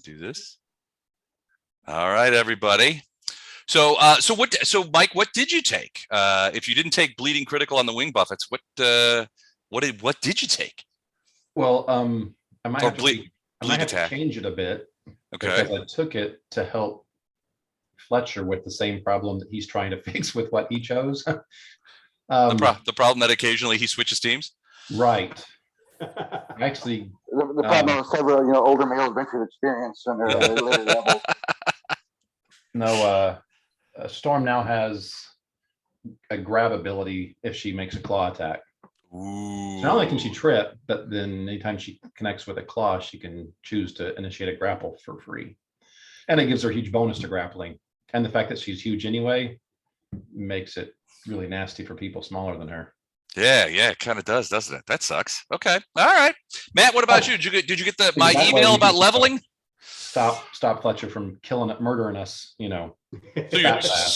do this. All right, everybody. So Mike, what did you take? If you didn't take bleeding critical on the wing buffets, what did you take? Well, I might have to attack. change it a bit. Okay. Because I took it to help Fletcher with the same problem that he's trying to fix with what he chose. The problem that occasionally he switches teams. Right. Actually, the problem with several older males venture experience on their later levels. No, Storm now has a grab ability if she makes a claw attack. Ooh. So not only can she trip, but then anytime she connects with a claw, she can choose to initiate a grapple for free. And it gives her a huge bonus to grappling. And the fact that she's huge anyway makes it really nasty for people smaller than her. Yeah, it kind of does, doesn't it? That sucks. Okay. All right. Matt, what about you? Did you get my email about leveling? Stop Fletcher from murdering us,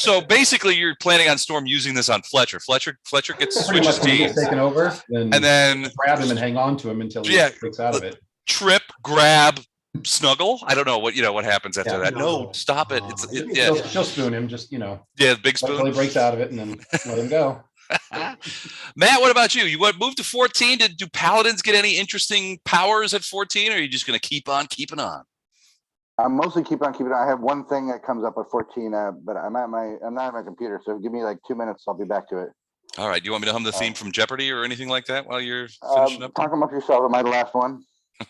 So basically you're planning on Storm using this on Fletcher. Fletcher gets switches teams. Taken over, and then grab him and hang on to him until he breaks out of it. Trip, grab, snuggle. I don't know what happens after that. No, stop it. She'll spoon him, just big spoon until he breaks out of it, and then let him go. Matt, what about you? You want to move to 14? Do paladins get any interesting powers at 14, or are you just going to keep on keeping on? I'm mostly keep on keeping on. I have one thing that comes up at 14, but I'm not at my computer, so give me like 2 minutes. I'll be back to it. All right. Do you want me to hum the theme from Jeopardy or anything like that while you're finishing up? Talk amongst yourself. Am I the last one? All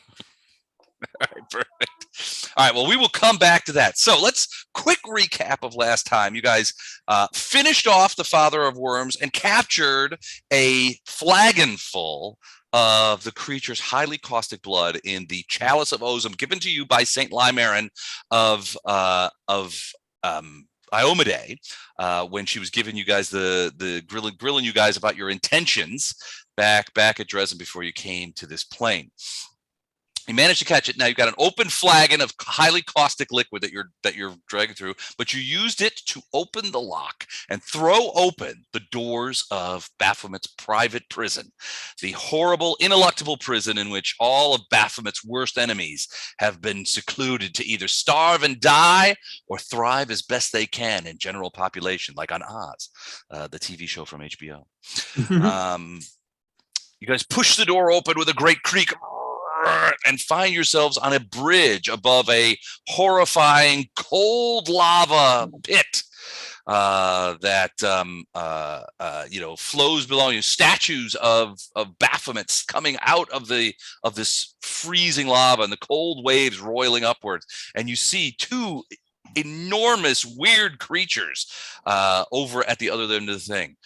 right, perfect. All right, well, we will come back to that. So let's quick recap of last time. You guys finished off the Father of Worms and captured a flagon full of the creature's highly caustic blood in the Chalice of Ozum, given to you by Saint Limerin of Iomade, when she was giving you guys the grilling you guys about your intentions back at Dresden before you came to this plane. You managed to catch it. Now you've got an open flagon of highly caustic liquid that you're dragging through, but you used it to open the lock and throw open the doors of Baphomet's private prison, the horrible, ineluctable prison in which all of Baphomet's worst enemies have been secluded to either starve and die or thrive as best they can in general population, like on Oz, the TV show from HBO. You guys push the door open with a great creak and find yourselves on a bridge above a horrifying cold lava pit that flows below you. Statues of Baphomets coming out of this freezing lava and the cold waves roiling upwards, and you see two enormous weird creatures over at the other end of the thing.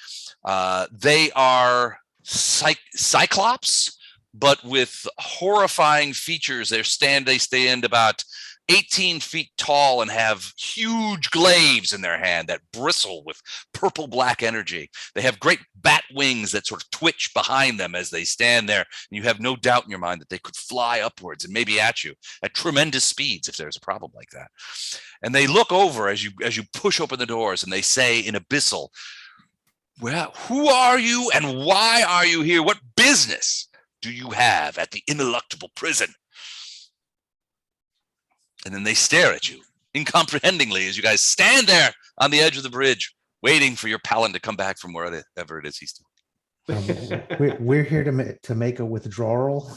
They are Cyclops, but with horrifying features. They stand about 18 feet tall and have huge glaives in their hand that bristle with purple black energy. They have great bat wings that sort of twitch behind them as they stand there. And you have no doubt in your mind that they could fly upwards and maybe at you at tremendous speeds if there's a problem like that. And they look over as you push open the doors, and they say in abyssal, "Well, who are you and why are you here? What business do you have at the Ineluctable Prison?" And then they stare at you incomprehendingly as you guys stand there on the edge of the bridge, waiting for your paladin to come back from wherever it is he's doing. We're here to make a withdrawal.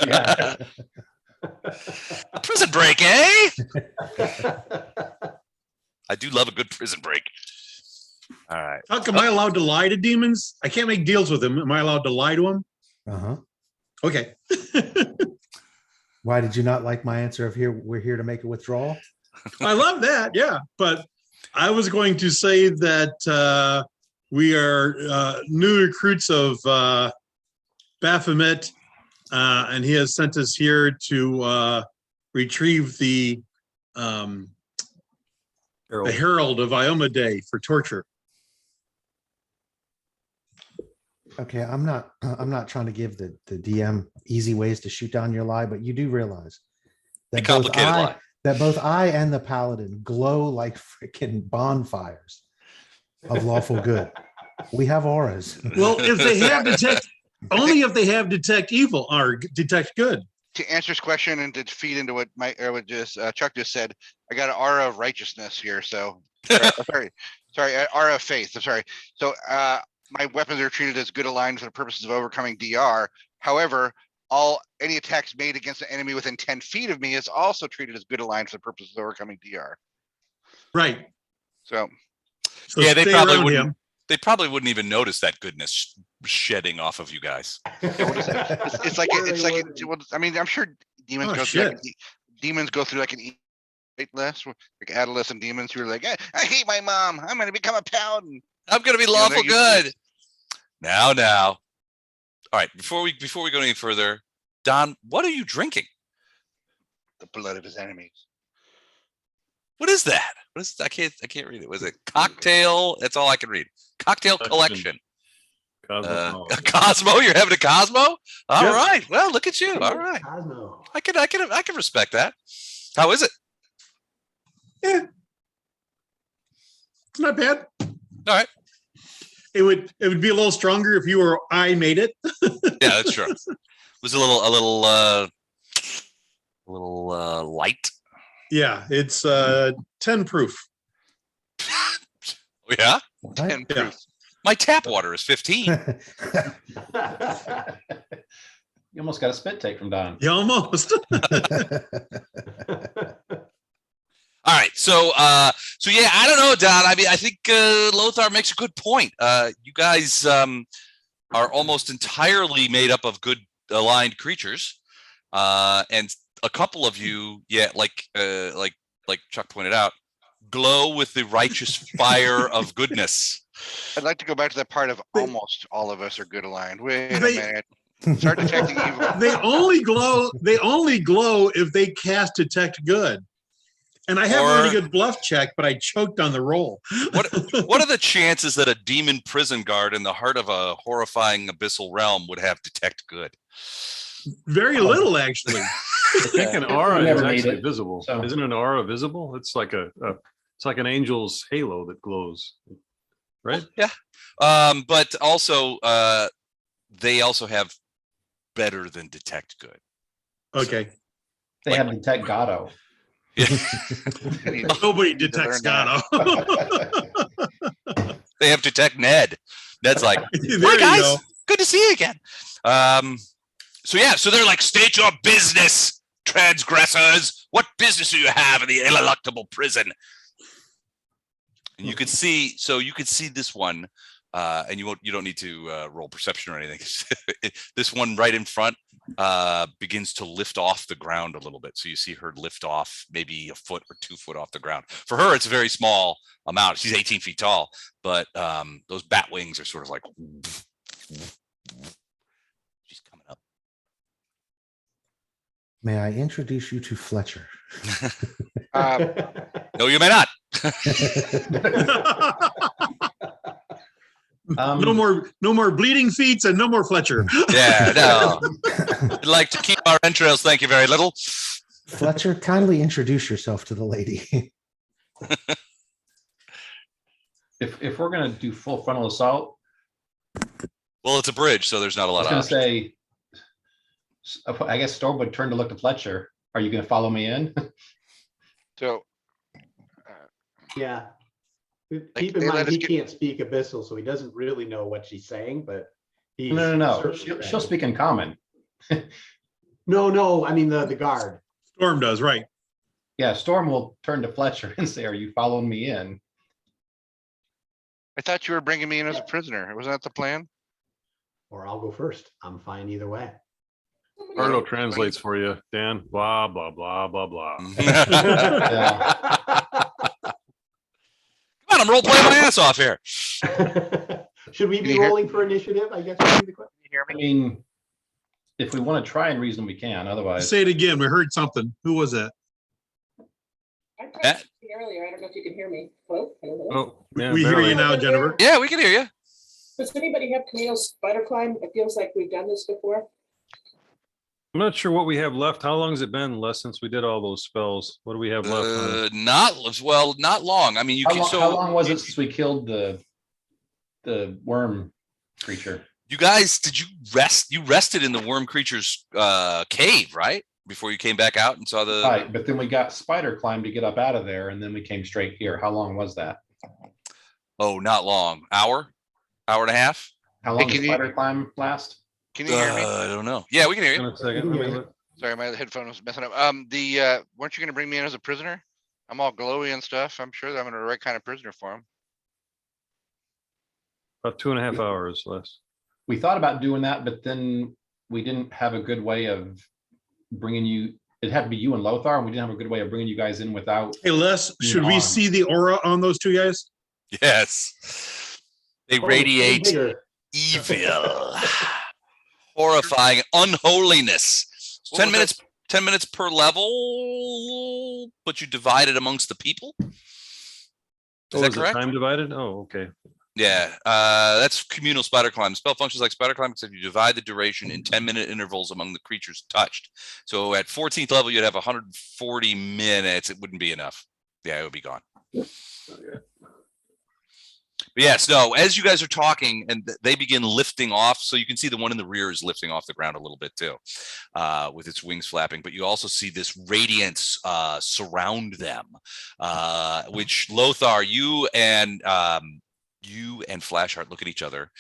Yeah. A prison break, eh? I do love a good prison break. All right. How come I allowed to lie to demons? I can't make deals with them. Am I allowed to lie to them? Uh-huh. Okay. Why did you not like my answer of we're here to make a withdrawal? I love that, yeah. But I was going to say that we are new recruits of Baphomet, and he has sent us here to retrieve the Herald of Iomade for torture. Okay, I'm not trying to give the DM easy ways to shoot down your lie, but you do realize that both I and the paladin glow like freaking bonfires of lawful good. We have auras. Well, if they have detect evil or detect good. to answer his question and to feed into what Chuck just said, I got an aura of righteousness here. So sorry, aura of faith. I'm sorry. So my weapons are treated as good aligned for the purposes of overcoming DR. However, any attacks made against an enemy within 10 feet of me is also treated as good aligned for the purposes of overcoming DR. Right. So yeah, they stay probably around wouldn't. him. They probably wouldn't even notice that goodness shedding off of you guys. it's like I mean, I'm sure demons Oh, go shit. through demons go through like an list, like adolescent demons who are like, I hate my mom. I'm going to become a paladin. I'm going to be lawful good. Now. All right. Before we go any further, Don, what are you drinking? The blood of his enemies. What is that? What is? I can't read it. Was it cocktail? That's all I can read. Cocktail collection. Cosmo. You're having a Cosmo? All right. Well, look at you. All right. Cosmo. I can respect that. How is it? Yeah. It's not bad. All right. It would be a little stronger if you or I made it. Yeah, that's true. It was a little light. Yeah, it's 10 proof. Oh, yeah. 10 Yeah. proof. My tap water is 15. You almost got a spit take from Don. Yeah, almost. All right, so yeah, I don't know, Don. I mean, I think Lothar makes a good point. You guys are almost entirely made up of good aligned creatures, and a couple of you, yeah, like Chuck pointed out, glow with the righteous fire of goodness. I'd like to go back to that part of almost all of us are good aligned. Wait a minute. Start detecting evil. They only glow if they cast detect good. And I have a really good bluff check, but I choked on the roll. What are the chances that a demon prison guard in the heart of a horrifying abyssal realm would have detect good? Very little, actually. I think an aura is Never made actually it, visible. so. Isn't an aura visible? It's like it's like an angel's halo that glows, right? Yeah. But also, they also have better than detect good. Okay. They have detect Gato. Yeah. Nobody detects Gato. They have detect Ned. Ned's like, There hi you guys, go. good to see you again. So yeah, so they're like, state your business, transgressors. What business do you have in the ineluctable prison? And you could see, this one, and you don't need to roll perception or anything. This one right in front begins to lift off the ground a little bit. So you see her lift off maybe a foot or 2 foot off the ground. For her, it's a very small amount. She's 18 feet tall, but those bat wings are sort of like, she's coming up. May I introduce you to Fletcher? No, you may not. No more bleeding feet and no more Fletcher. Yeah, no. I'd like to keep our entrails. Thank you very little. Fletcher, kindly introduce yourself to the lady. If we're gonna do full frontal assault, Well, it's a bridge, so there's not a I lot was of gonna options. say, I guess Storm would turn to look to Fletcher. Are you gonna follow me in? So Yeah. Like, Keep in they let mind, us he get- can't speak Abyssal, so he doesn't really know what she's saying, but he's No. certainly She'll speak in common. No, I mean the guard. Storm does, right. Yeah, Storm will turn to Fletcher and say, "Are you following me in?" I thought you were bringing me in as a prisoner. Wasn't that the plan? Or I'll go first. I'm fine either way. Arno translates for you, Dan. Blah blah blah blah blah. Yeah. Come on, I'm role playing my ass off here. Should we Can be you hear- rolling for initiative? I guess would be the question. You hear I me? mean, if we want to try and reason, we can. Otherwise, Say it again. We heard something. Who was that? I tried Yeah. to speak earlier. I don't know if you can hear me. Hello? Hello? Oh, yeah, We hear barely. you now, Jennifer. Yeah, we can hear you. Does anybody have Camille's spider climb? It feels like we've done this before. I'm not sure what we have left. How long has it been, Les, since we did all those spells? What do we have left? on it? Not long. I mean, you how can long, so how long was it since we killed the worm creature? You guys, did you rest? You rested in the worm creature's cave, right? Before you came back out and saw the. Right, but then we got spider climb to get up out of there, and then we came straight here. How long was that? Oh, not long. Hour and a half. How long Hey, did spider climb last? Can you hear me? I don't know. Yeah, we can hear In you. a second. Let me look. Sorry, my headphone was messing up. Weren't you gonna bring me in as a prisoner? I'm all glowy and stuff. I'm sure that I'm the right kind of prisoner for him. About 2.5 hours less. We thought about doing that, but then we didn't have a good way of bringing you. It had to be you and Lothar, and we didn't have a good way of bringing you guys in without. Hey, Les, should we on. see the aura on those two guys? Yes. They Oh, radiate bigger. evil, horrifying unholiness. What 10 was minutes. 10 minutes per level, but you divide it amongst the people. Is Oh, that is it correct? time divided? Oh, okay. Yeah, that's communal spider climb. Spell functions like spider climb, except you divide the duration in 10-minute intervals among the creatures touched. So at 14th level, you'd have 140 minutes. It wouldn't be enough. Yeah, it would be gone. But yes, no, as you guys are talking and they begin lifting off, so you can see the one in the rear is lifting off the ground a little bit too, with its wings flapping, but you also see this radiance surround them, which Lothar, you and Flashheart look at each other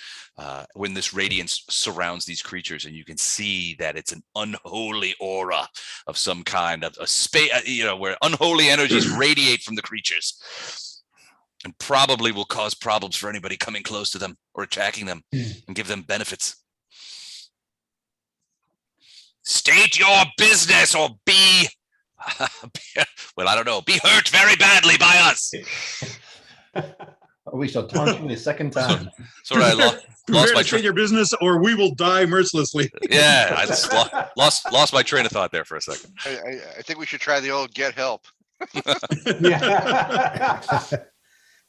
when this radiance surrounds these creatures, and you can see that it's an unholy aura of some kind of a space, where unholy energies radiate from the creatures. And probably will cause problems for anybody coming close to them or attacking them and give them benefits. State your business or be, well, I don't know, be hurt very badly by us. We shall taunt you a second time. Sorry, I lost Prepare my to state your business, or we will die mercilessly. Yeah, I just lost my train of thought there for a second. I think we should try the old get help. Yeah.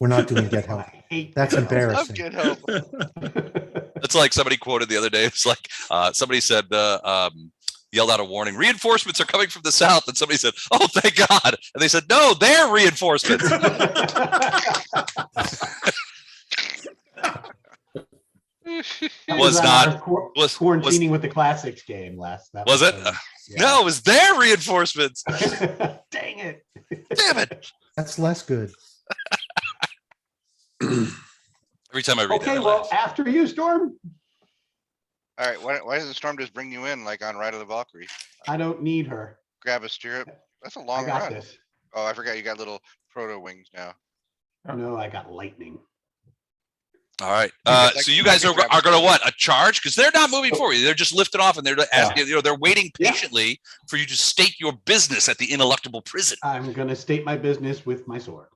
We're not doing get help. I hate That's that. embarrassing. Get help. It's like somebody quoted the other day. It's like somebody said, yelled out a warning, reinforcements are coming from the south. And somebody said, oh, thank God. And they said, no, they're reinforcements. Was on not- our was- quarantining with the classics game last. That Was it? No, it was their reinforcements. Dang it. Damn it. That's less good. Every time I read Okay, that, I well, laugh. after you, Storm. All right, why doesn't Storm just bring you in like on Ride of the Valkyrie? I don't need her. Grab a stirrup. That's a I long got run. this. Oh, I forgot you got little proto wings now. Oh no, I got lightning. All right. I So can- you I guys can are grab going to something. what? A charge? Because they're not moving forward. They're just lifting off, and they're asking, they're waiting Yeah. patiently for you to state your business at the Ineluctable Prison. I'm gonna state my business with my sword.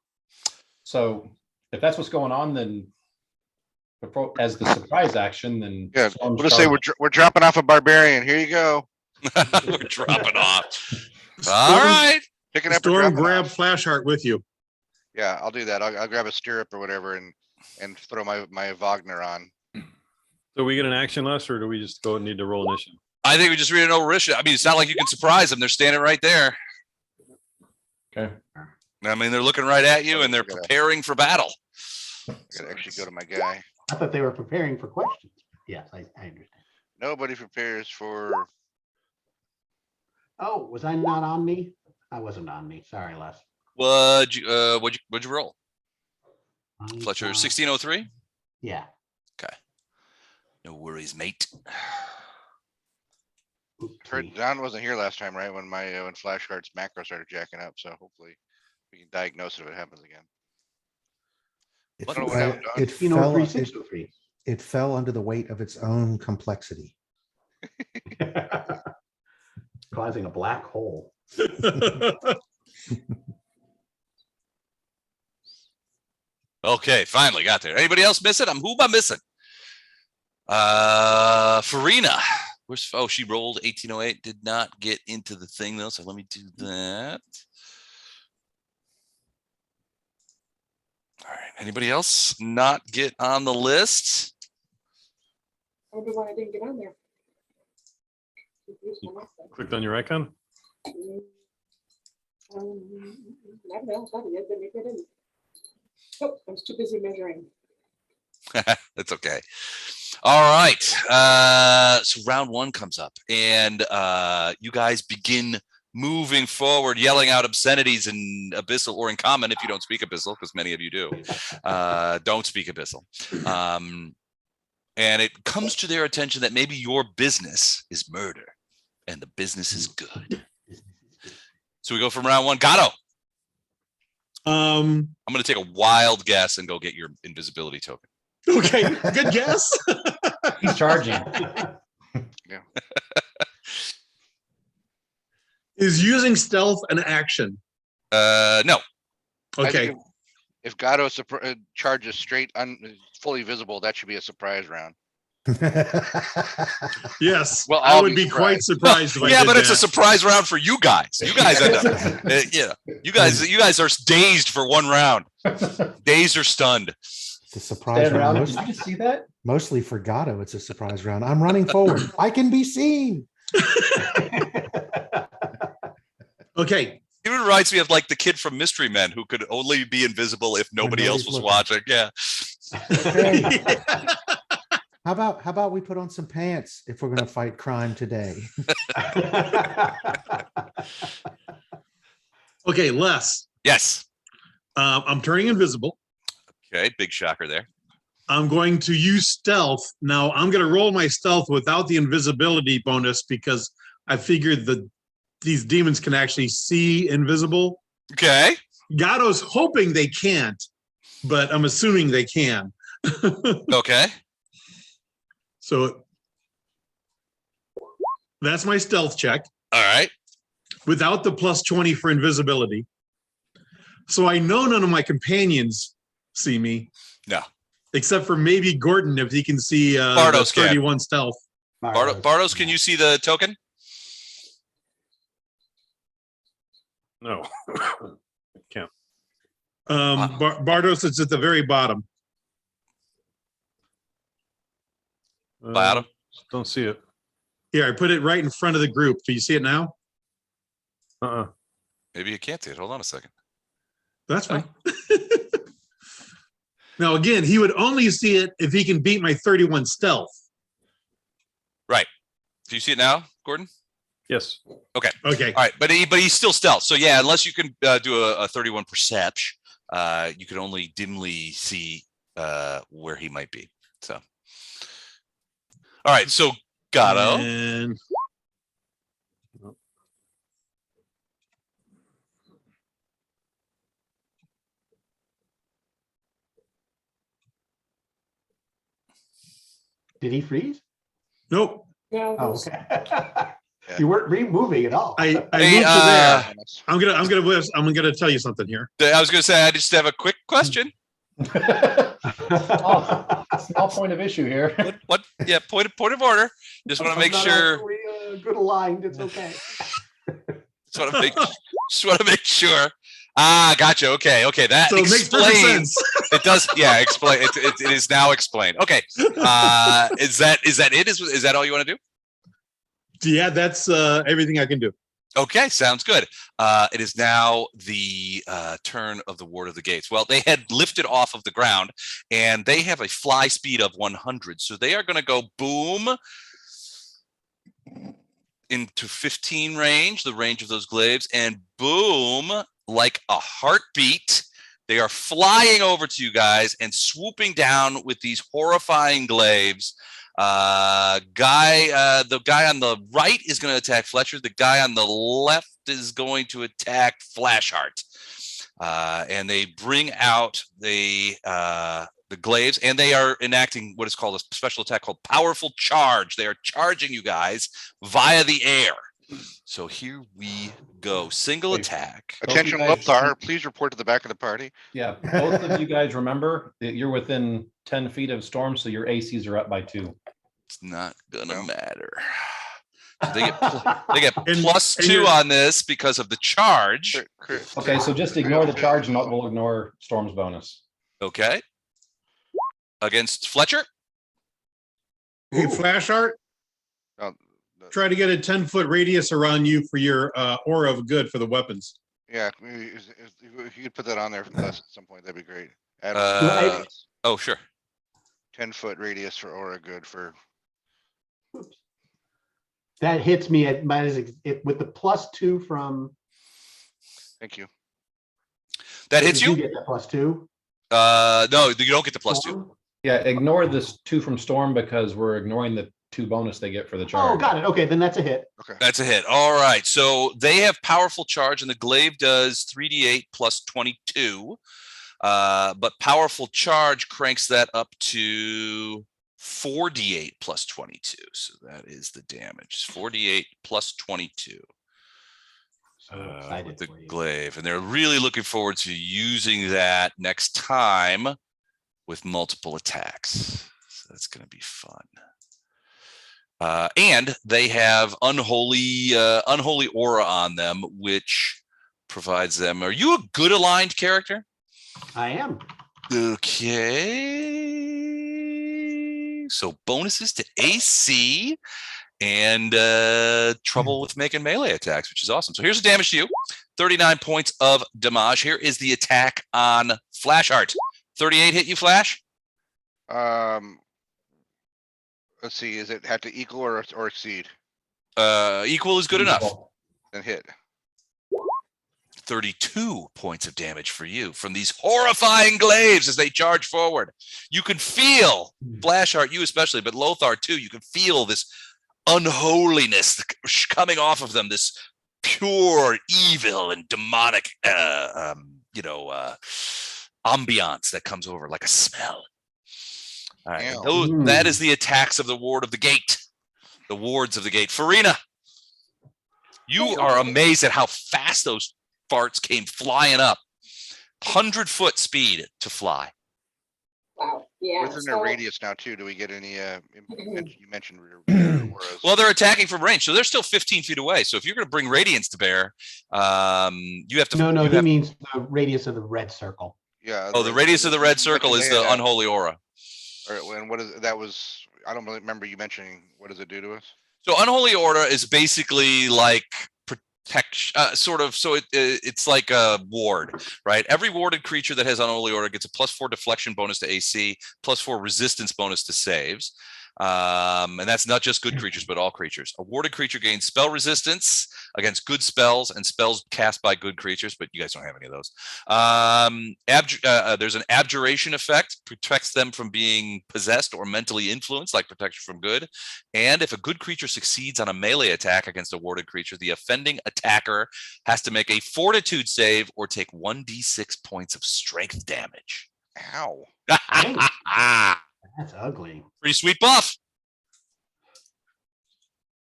So if that's what's going on, then as the surprise action, then Yeah, Storm's we'll just say charging. we're dropping off a barbarian. Here you go. We're dropping off. All right. Picking up or Storm, dropping grab off. Flashheart with you. Yeah, I'll do that. I'll grab a stirrup or whatever and throw my Wagner on. So we get an action less, or do we just go need to roll initiative? I think we just read an override. I mean, it's not like you can surprise them. They're standing right there. Okay. I mean, they're looking right at you, and they're preparing for battle. I gotta actually go to my guy. I thought they were preparing for questions. Yes, I understand. Nobody prepares for. Oh, was I not on me? I wasn't on me. Sorry, Les. What'd you roll? I Fletcher, got- 1603? Yeah. No worries, mate. Heard Don wasn't here last time, right? When when Flashheart's macro started jacking up. So hopefully we can diagnose it if it happens again. It, I don't know what happened, Don. it fell, 3, it, 603. it fell under the weight of its own complexity. Causing a black hole. Okay, finally got there. Anybody else miss it? Who am I missing? Farina. She rolled 1808. Did not get into the thing though. So let me do that. All right. Anybody else not get on the list? I wonder why I didn't get on there. Clicked on your icon. I don't know, I thought I did, but maybe I didn't. Oh, I was too busy measuring. That's okay. All right. So round one comes up, and you guys begin moving forward, yelling out obscenities in Abyssal or in common if you don't speak Abyssal, because many of you do. Don't speak Abyssal. And it comes to their attention that maybe your business is murder, and the business is good. So we go from round one. Gatto. I'm going to take a wild guess and go get your invisibility token. Okay, good guess. He's charging. Is using stealth an action? No. I Okay. think if Gatto charges straight, fully visible, that should be a surprise round. Yes. Well, I I'll would be be quite surprised if I Yeah, did but it's a that. surprise round for you guys. You guys end up, you guys are dazed for one round. Dazed or stunned. It's a surprise Stand round. around. Did you just see that? Mostly for Gatto, it's a surprise round. I'm running forward. I can be seen. Okay. It reminds me of like the kid from Mystery Men who could only be invisible if nobody else was nobody's watching. Yeah. Okay. How about we put on some pants if we're going to fight crime today? Okay, Les. Yes. I'm turning invisible. Okay. Big shocker there. I'm going to use stealth. Now I'm going to roll my stealth without the invisibility bonus because I figured that these demons can actually see invisible. Okay. Gatto's hoping they can't, but I'm assuming they can. Okay. So that's my stealth check All right. without the plus 20 for invisibility. So I know none of my companions see me. No. Except for maybe Gordon, if he can see Bardos the 31 stealth. Bardos, can you see the token? No. Can't. Bardos, it's at the very bottom. Bottom? Don't see it. Here, I put it right in front of the group. Can you see it now? Maybe you can't see it. Hold on a second. That's fine. Now, again, he would only see it if he can beat my 31 stealth. Right. Do you see it now, Gordon? Yes. Okay. Okay. All right. But he's still stealth. So yeah, unless you can do a 31 perception, you can only dimly see where he might be. So. All right. So Gatto. And Did he freeze? nope. No, Oh, those- okay. You weren't moving at all. I Hey, moved to there. I'm gonna tell you something here. I was going to say, I just have a quick question. Small point of issue here. What? Yeah. Point of order. Just want to make I'm not sure. actually, good aligned. It's okay. Just want to make sure. Ah, gotcha. Okay. That So it makes perfect explains. sense. It does. Yeah. Explain. It is now explained. Okay. Is that it? Is that all you want to do? Yeah, that's everything I can do. Okay, sounds good. It is now the turn of the Ward of the Gates. Well, they had lifted off of the ground, and they have a fly speed of 100. So they are going to go boom into 15 range, the range of those glaives, and boom, like a heartbeat. They are flying over to you guys and swooping down with these horrifying glaives. The guy on the right is going to attack Fletcher. The guy on the left is going to attack Flashheart. And they bring out the glaives, and they are enacting what is called a special attack called Powerful Charge. They are charging you guys via the air. So here we go. Single attack. Attention, guys- Lothar, please report to the back of the party. Yeah, both of you guys remember that you're within 10 feet of storm, so your ACs are up by 2. It's not gonna No. matter. So they get And- plus and 2 you're- on this because of the charge. Okay, so just ignore the charge and we'll ignore storm's bonus. Okay. Against Fletcher. Hey, Flashheart, Oh, try to get a 10-foot radius around you for your aura of good for the weapons. yeah, if you could put that on there for us at some point, that'd be great. Add Uh, Oh, sure. 10-foot radius for aura good for. That hits me at with the +2 from. Thank you. That hits You you? get that +2. No, you don't get the +2. Storm? Yeah, ignore this 2 from Storm because we're ignoring the 2 bonus they get for the charge. Oh, got it. Okay, then that's a hit. Okay. That's a hit. All right. So they have powerful charge, and the glaive does 3d8 plus 22. But powerful charge cranks that up to 4d8 plus 22. So that is the damage. 4d8 plus 22. So excited With the for you. glaive. And they're really looking forward to using that next time with multiple attacks. So that's going to be fun. And they have unholy aura on them, which provides them. Are you a good aligned character? I am. Okay. So bonuses to AC and trouble with making melee attacks, which is awesome. So here's the damage to you. 39 points of damage. Here is the attack on Flashheart. 38 hit you, Flash? Let's see. Is it have to equal or exceed? Equal is good enough. Then hit. 32 points of damage for you from these horrifying glaives as they charge forward. You can feel, Flashheart, you especially, but Lothar too, you can feel this unholiness coming off of them, this pure evil and demonic ambiance that comes over like a smell. All right, that is the attacks of the ward of the gate, the wards of the gate. Farina, you are amazed at how fast those farts came flying up. 100-foot speed to fly. Wow. Yeah. Within their so- radius now too. Do we get any? You mentioned auras. Well, they're attacking from range, so they're still 15 feet away. So if you're going to bring radiance to bear, you have to. No, he means the radius of the red circle. Yeah. Oh, the radius of the red circle is the unholy aura. All right, and what is that? Was I don't really remember you mentioning. What does it do to us? So unholy aura is basically like protection, sort of. So it's like a ward, right? Every warded creature that has unholy aura gets a +4 deflection bonus to AC, +4 resistance bonus to saves. And that's not just good creatures, but all creatures. A warded creature gains spell resistance against good spells and spells cast by good creatures, but you guys don't have any of those. There's an abjuration effect, protects them from being possessed or mentally influenced, like protection from good. And if a good creature succeeds on a melee attack against a warded creature, the offending attacker has to make a fortitude save or take 1d6 points of strength damage. Ow. That's ugly. Pretty sweet buff.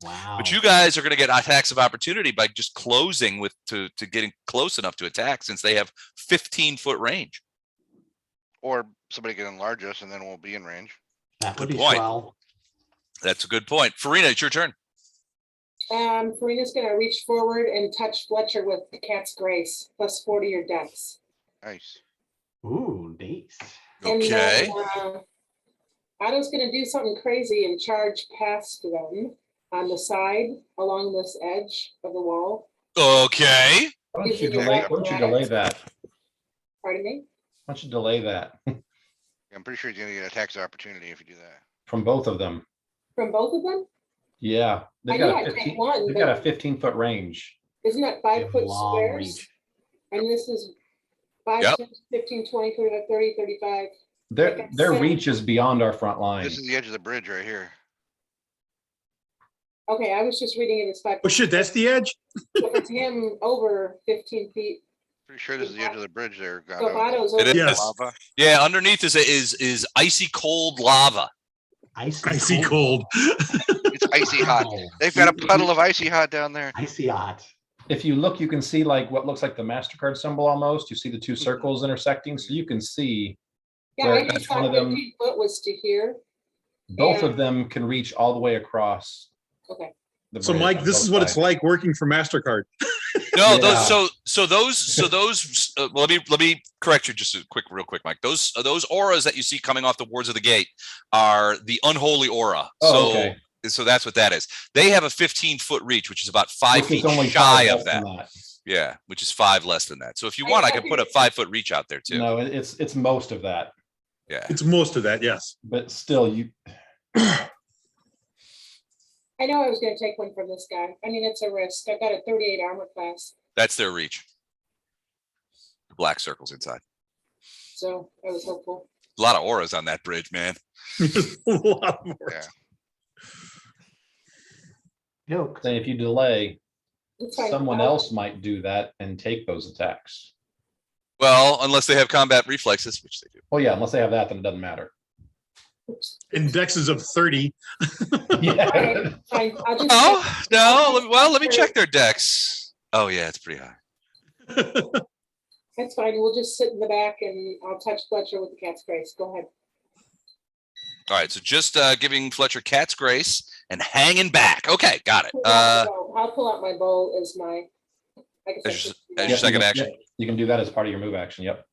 Wow. But you guys are going to get attacks of opportunity by just closing to getting close enough to attack, since they have 15-foot range. Or somebody can enlarge us and then we'll be in range. That would Good be point. swell. That's a good point. Farina, it's your turn. Farina's gonna reach forward and touch Fletcher with the cat's grace, +4 to your dex. Nice. Ooh, nice. And Okay. then, Otto's gonna do something crazy and charge past them on the side along this edge of the wall. Okay. Why don't you delay that? Pardon me? Why don't you delay that I'm pretty sure he's gonna get attacks of opportunity if you do that. from both of them? From both of them? Yeah, I they've knew got I'd a take 15, one, they've got a but 15-foot range. isn't that They have 5 foot long squares? reach. And this is 5, Yep. 10, 15, 20, 30, 35. Their reach is beyond our front line. This is the edge of the bridge right here. Okay, I was just reading it as 5. Oh shit, that's the edge? So it's him over 15 feet. Pretty sure this is the edge of the bridge there. So Gatto. Otto's It over. is. Yes. Lava. Yeah, underneath is icy cold lava. Icy cold. It's icy hot. Wow. They've got a puddle of icy hot down there. Icy hot. If you look, you can see like what looks like the MasterCard symbol almost. You see the 2 circles intersecting, so you can see Yeah, where I just each one thought of them, 15 foot was to here. both Yeah. of them can reach all the way across. Okay. the So bridge Mike, on this both is what it's sides. like working for MasterCard. No, Yeah. those. Let me correct you just real quick, Mike. Those auras that you see coming off the wards of the gate are the unholy aura. Oh, okay. So that's what that is. They have a 15-foot reach, which is about 5 Which is feet only shy 5 of less than that. Yeah, which is 5 less than that. So if you I want, I thought can put a you- 5-foot reach out there too. No, it's most of that. Yeah. It's most of that, yes. But still, you. I know I was gonna take one from this guy. I mean, it's a risk. I've got a 38 armor class, That's their reach. The black circles inside. so I was hopeful. A lot of auras on that bridge, man. There's a lot more. Yeah. Yoke. Saying if you delay, It's fine. someone I'll- else might do that and take those attacks. Well, unless they have combat reflexes, which they do. Well, yeah, unless they have that, then it doesn't matter. Indexes of 30. Yeah. Okay, fine. I'll just. Oh, no. Well, let me check their decks. Oh, yeah, it's pretty high. That's fine. We'll just sit in the back and I'll touch Fletcher with the cat's grace. Go ahead. All right, so just giving Fletcher cat's grace and hanging back. Okay, got it. I'll pull out my bow as my. I guess I As should do your that. Yep, second you can- action. yep, you can do that as part of your move action. Yep.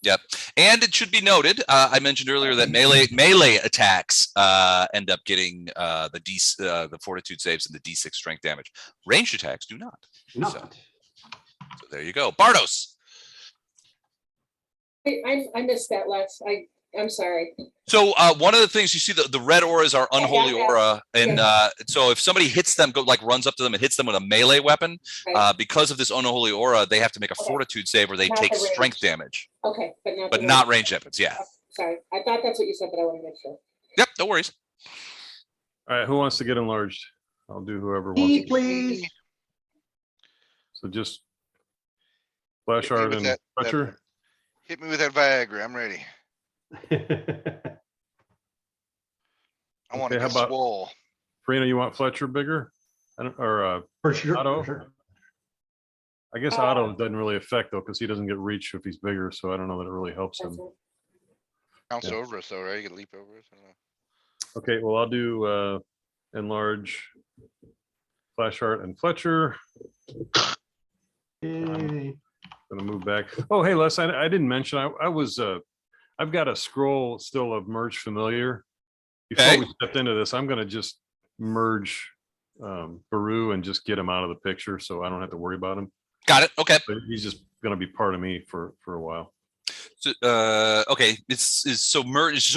Yep. And it should be noted, I mentioned earlier that melee attacks end up getting the fortitude saves and the D6 strength damage. Ranged attacks do not. Not. So there you go. Bardos. I missed that last. I'm sorry. So one of the things you see, the red auras are unholy yeah. aura, and so if somebody hits them, runs up to them and hits them with a melee weapon, Right. because of this unholy aura, they have to make a Okay. fortitude save or they Not take the range. strength damage, Okay, but not. but the not range. ranged weapons. Yeah. Sorry, I thought that's what you said, but I want to make sure. Yep. No worries. All right, who wants to get enlarged? I'll do whoever Me, wants. to. please. So just Flash Hit me Art with and that- Fletcher. Hit me with that Viagra. I'm ready. I want to Okay, how get about- swole. Farina, you want Fletcher bigger? I don't, or For sure. Otto? For sure. I guess Otto doesn't really affect though, because he doesn't get reach if he's bigger. So I don't know that it really helps That's him. it. Bounce Yeah. over us though, right? You can leap over us. I don't know. Okay, well, I'll do enlarge Flash Art and Fletcher. Yay. Gonna move back. Oh, hey, Les, I didn't mention, I was, I've got a scroll still of merge familiar. Before Okay. we stepped into this, I'm gonna just merge Baru and just get him out of the picture, so I don't have to worry about him. Got it. Okay. But he's just gonna be part of me for a while. So, okay. So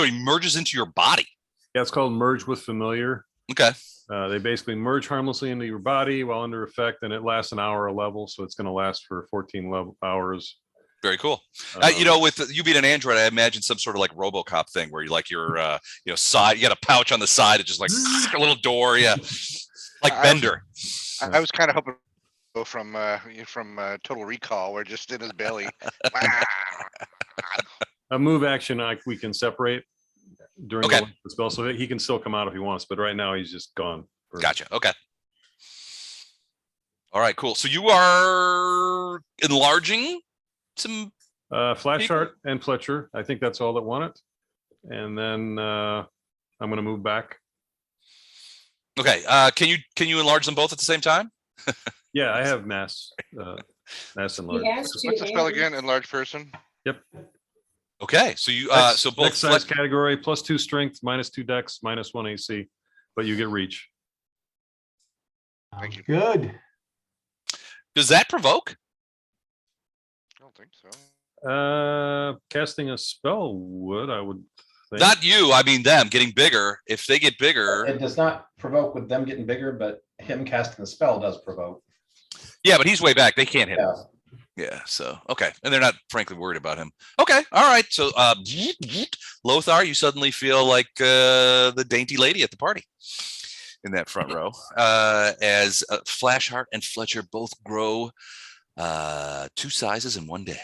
he merges into your body. Yeah, it's called merge with familiar. Okay. They basically merge harmlessly into your body while under effect, and it lasts an hour a level, so it's gonna last for 14 hours. Very cool. Um, With you being an android, I imagine some sort of like RoboCop thing where you like your, side, you got a pouch on the side, it's just like a little door. Yeah. Like I- Bender. I was kind of hoping to go from Total Recall, where just in his belly. A move action we can separate during Okay. the spell, so he can still come out if he wants, but right now he's just gone. Gotcha. Okay. All right, cool. So you are enlarging some. Flash People- Art and Fletcher, I think that's all that want it. And then I'm gonna move back. Okay. Can you enlarge them both at the same time? Yeah, I have mass enlarge. He has to. What's the spell and- again? Enlarge person. Okay. So you Next- so both next size Flet- category, +2 strength, -2 dex, -1 AC, but you get reach. Thank you. Good. does that provoke? I don't think so. Casting a spell would, I would think. Not you. I mean them getting bigger. If they get bigger, It does not provoke with them getting bigger, but him casting the spell does provoke. yeah, but he's way back. They can't hit him. Yeah. Yeah. So okay, and they're not frankly worried about him. Okay. All right. So Lothar, you suddenly feel like the dainty lady at the party in that front row, as Flashheart and Fletcher both grow 2 sizes in one day.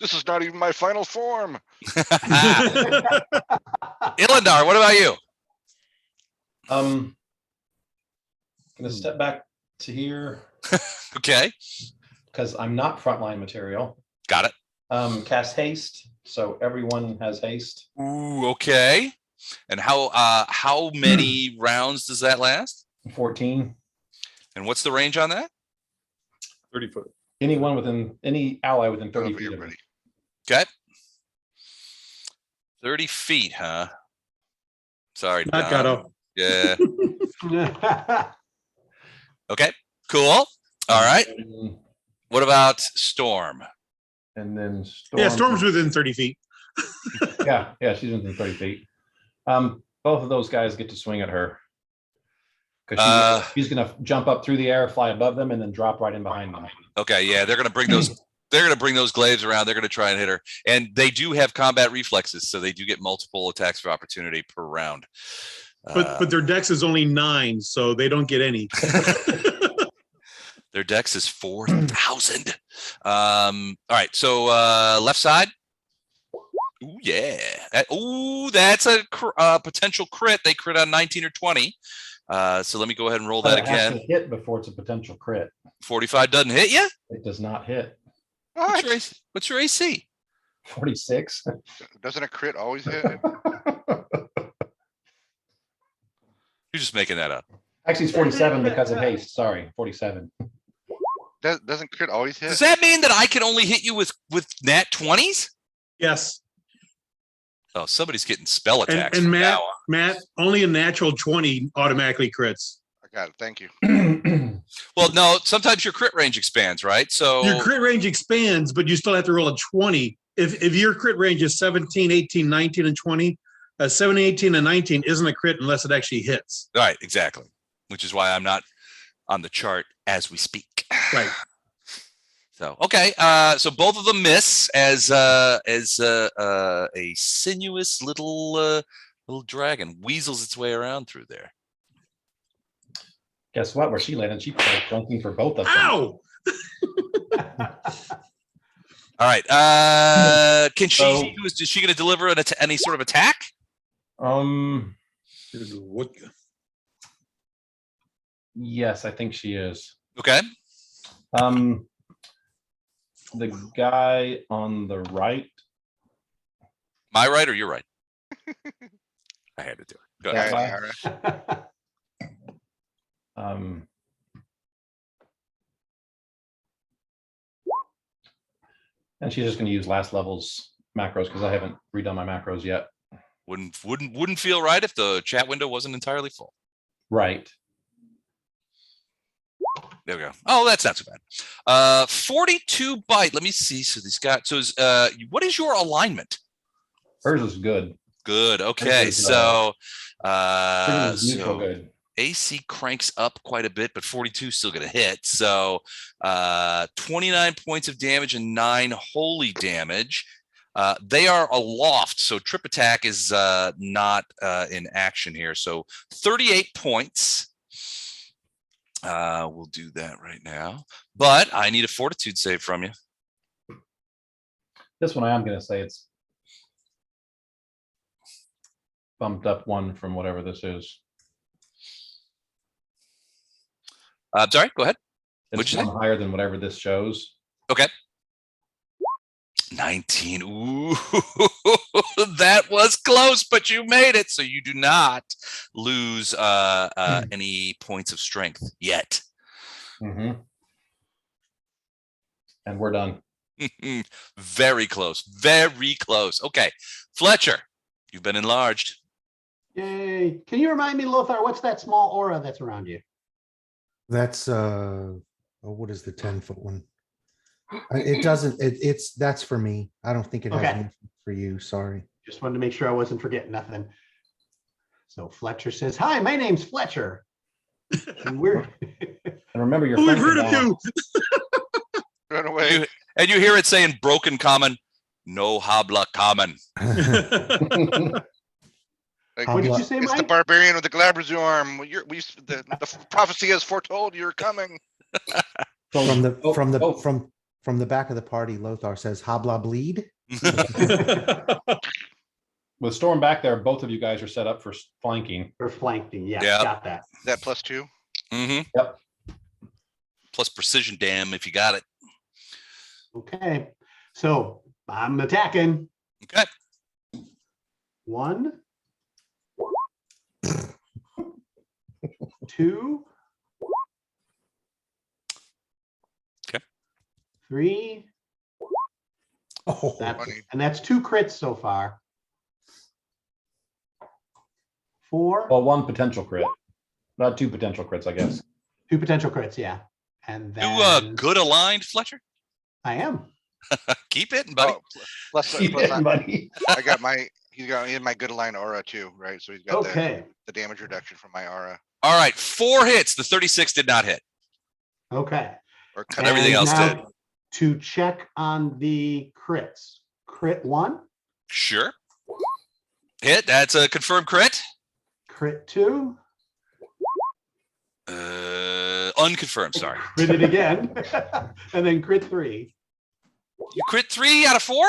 This is not even my final form. Ilendar, what about you? Gonna step back to here Okay, because I'm not frontline material. got it. Cast haste, so everyone has haste. Ooh, okay. And how many rounds does that last? 14. And what's the range on that? 30 foot. Anyone within any ally within 30 Over feet of everybody. him. Okay. 30 feet, huh? Sorry, Not Don. Gato. Yeah. Okay. Cool. All right. And What about Storm? then Yeah, Storm's within 30 feet. Yeah, she's within 30 feet. Both of those guys get to swing at her. Because she's gonna jump up through the air, fly above them, and then drop right in behind them. Okay, yeah, they're gonna bring those. They're gonna bring those glaives around. They're gonna try and hit her, and they do have combat reflexes, so they do get multiple attacks of opportunity per round. But their dex is only 9, so they don't get any. Their dex is 4,000. All right, so left side. Ooh, yeah. Ooh, that's a potential crit. They crit on 19 or 20. So let me go ahead and roll that It has again. to hit before it's a potential crit. 45 doesn't hit you? It does not hit. What's your AC? 46. Doesn't a crit always hit? You're just making that up. Actually, it's 47 because of haste. Sorry, 47. Doesn't crit always hit? Does that mean that I can only hit you with nat 20s? Yes. Oh, somebody's getting spell attacks. And from Matt, now on. Matt, only a natural 20 automatically crits. I got it. Thank you. Well, no, sometimes your crit range expands, right? So Your crit range expands, but you still have to roll a 20. If your crit range is 17, 18, 19, and 20, 7, 18, and 19 isn't a crit unless it actually hits. right, exactly. Which is why I'm not on the chart as we speak. Right. So okay, so both of them miss as a sinuous little dragon weasels its way around through there. Guess what? Where she landed, she tried dunking for both of them. Ow! All right, can she? So- Is she going to deliver any sort of attack? What? Yes, I think she is. Okay. The guy on the right. My right or your right? I had to do it. Go ahead. All Yeah. right, all right. And she's just going to use last level's macros because I haven't redone my macros yet. Wouldn't feel right if the chat window wasn't entirely full. Right. There we go. Oh, that's not too bad. 42 bite. Let me see. So these guys. So what is your alignment? Hers is good. Good. Okay. Hers is, So Hers is neutral so good. AC cranks up quite a bit, but 42 is still going to hit. So 29 points of damage and 9 holy damage. They are aloft, so trip attack is not in action here. So 38 points. We'll do that right now, but I need a fortitude save from you. This one I am going to say it's bumped up 1 from whatever this is. Sorry, go ahead. It's What'd you say? 1 higher than whatever this shows. Okay. 19. Ooh, that was close, but you made it. So you do not lose any points of strength yet. And we're done. Very close. Very close. Okay. Fletcher, you've been enlarged. Yay. Can you remind me, Lothar, what's that small aura that's around you? That's what is the 10-foot one? It doesn't, that's for me. I don't think it has Okay. anything for you. Sorry. Just wanted to make sure I wasn't forgetting nothing. So Fletcher says, "Hi, my name's Fletcher." And we're And remember your Oh, we've friend heard of now. you. Run away. And you hear it saying broken common, no habla common. Like, What did Habla- you say, it's the Mike? barbarian with the Glabrezu arm. The prophecy has foretold you're coming. From the Oh, from the oh. from the back of the party, Lothar says, "Habla bleed." With Storm back there, both of you guys are set up for flanking. We're flanking. Yeah, Yeah. got that. That +2. Yep. Plus precision dam if you got it. Okay. So I'm attacking. Okay. 1, 2. Okay. 3. Oh, That's, Funny. and that's 2 crits so far. 4. Well, 1 potential crit. Not 2 potential crits, I guess. 2 potential crits, yeah. And You then good aligned, Fletcher? I am. Keep hitting, buddy. Oh, plus, Keep plus hitting, buddy. I got my, he's got in my good line aura too, right? So he's got Okay, the damage reduction from my aura. All right, 4 hits. The 36 did not hit. okay. Or But cut everything And else now did. To check on the crits. Crit 1, Sure. Hit. That's a confirmed crit. crit 2, Unconfirmed. Sorry. crit it again, and then crit 3. You crit 3 out of 4.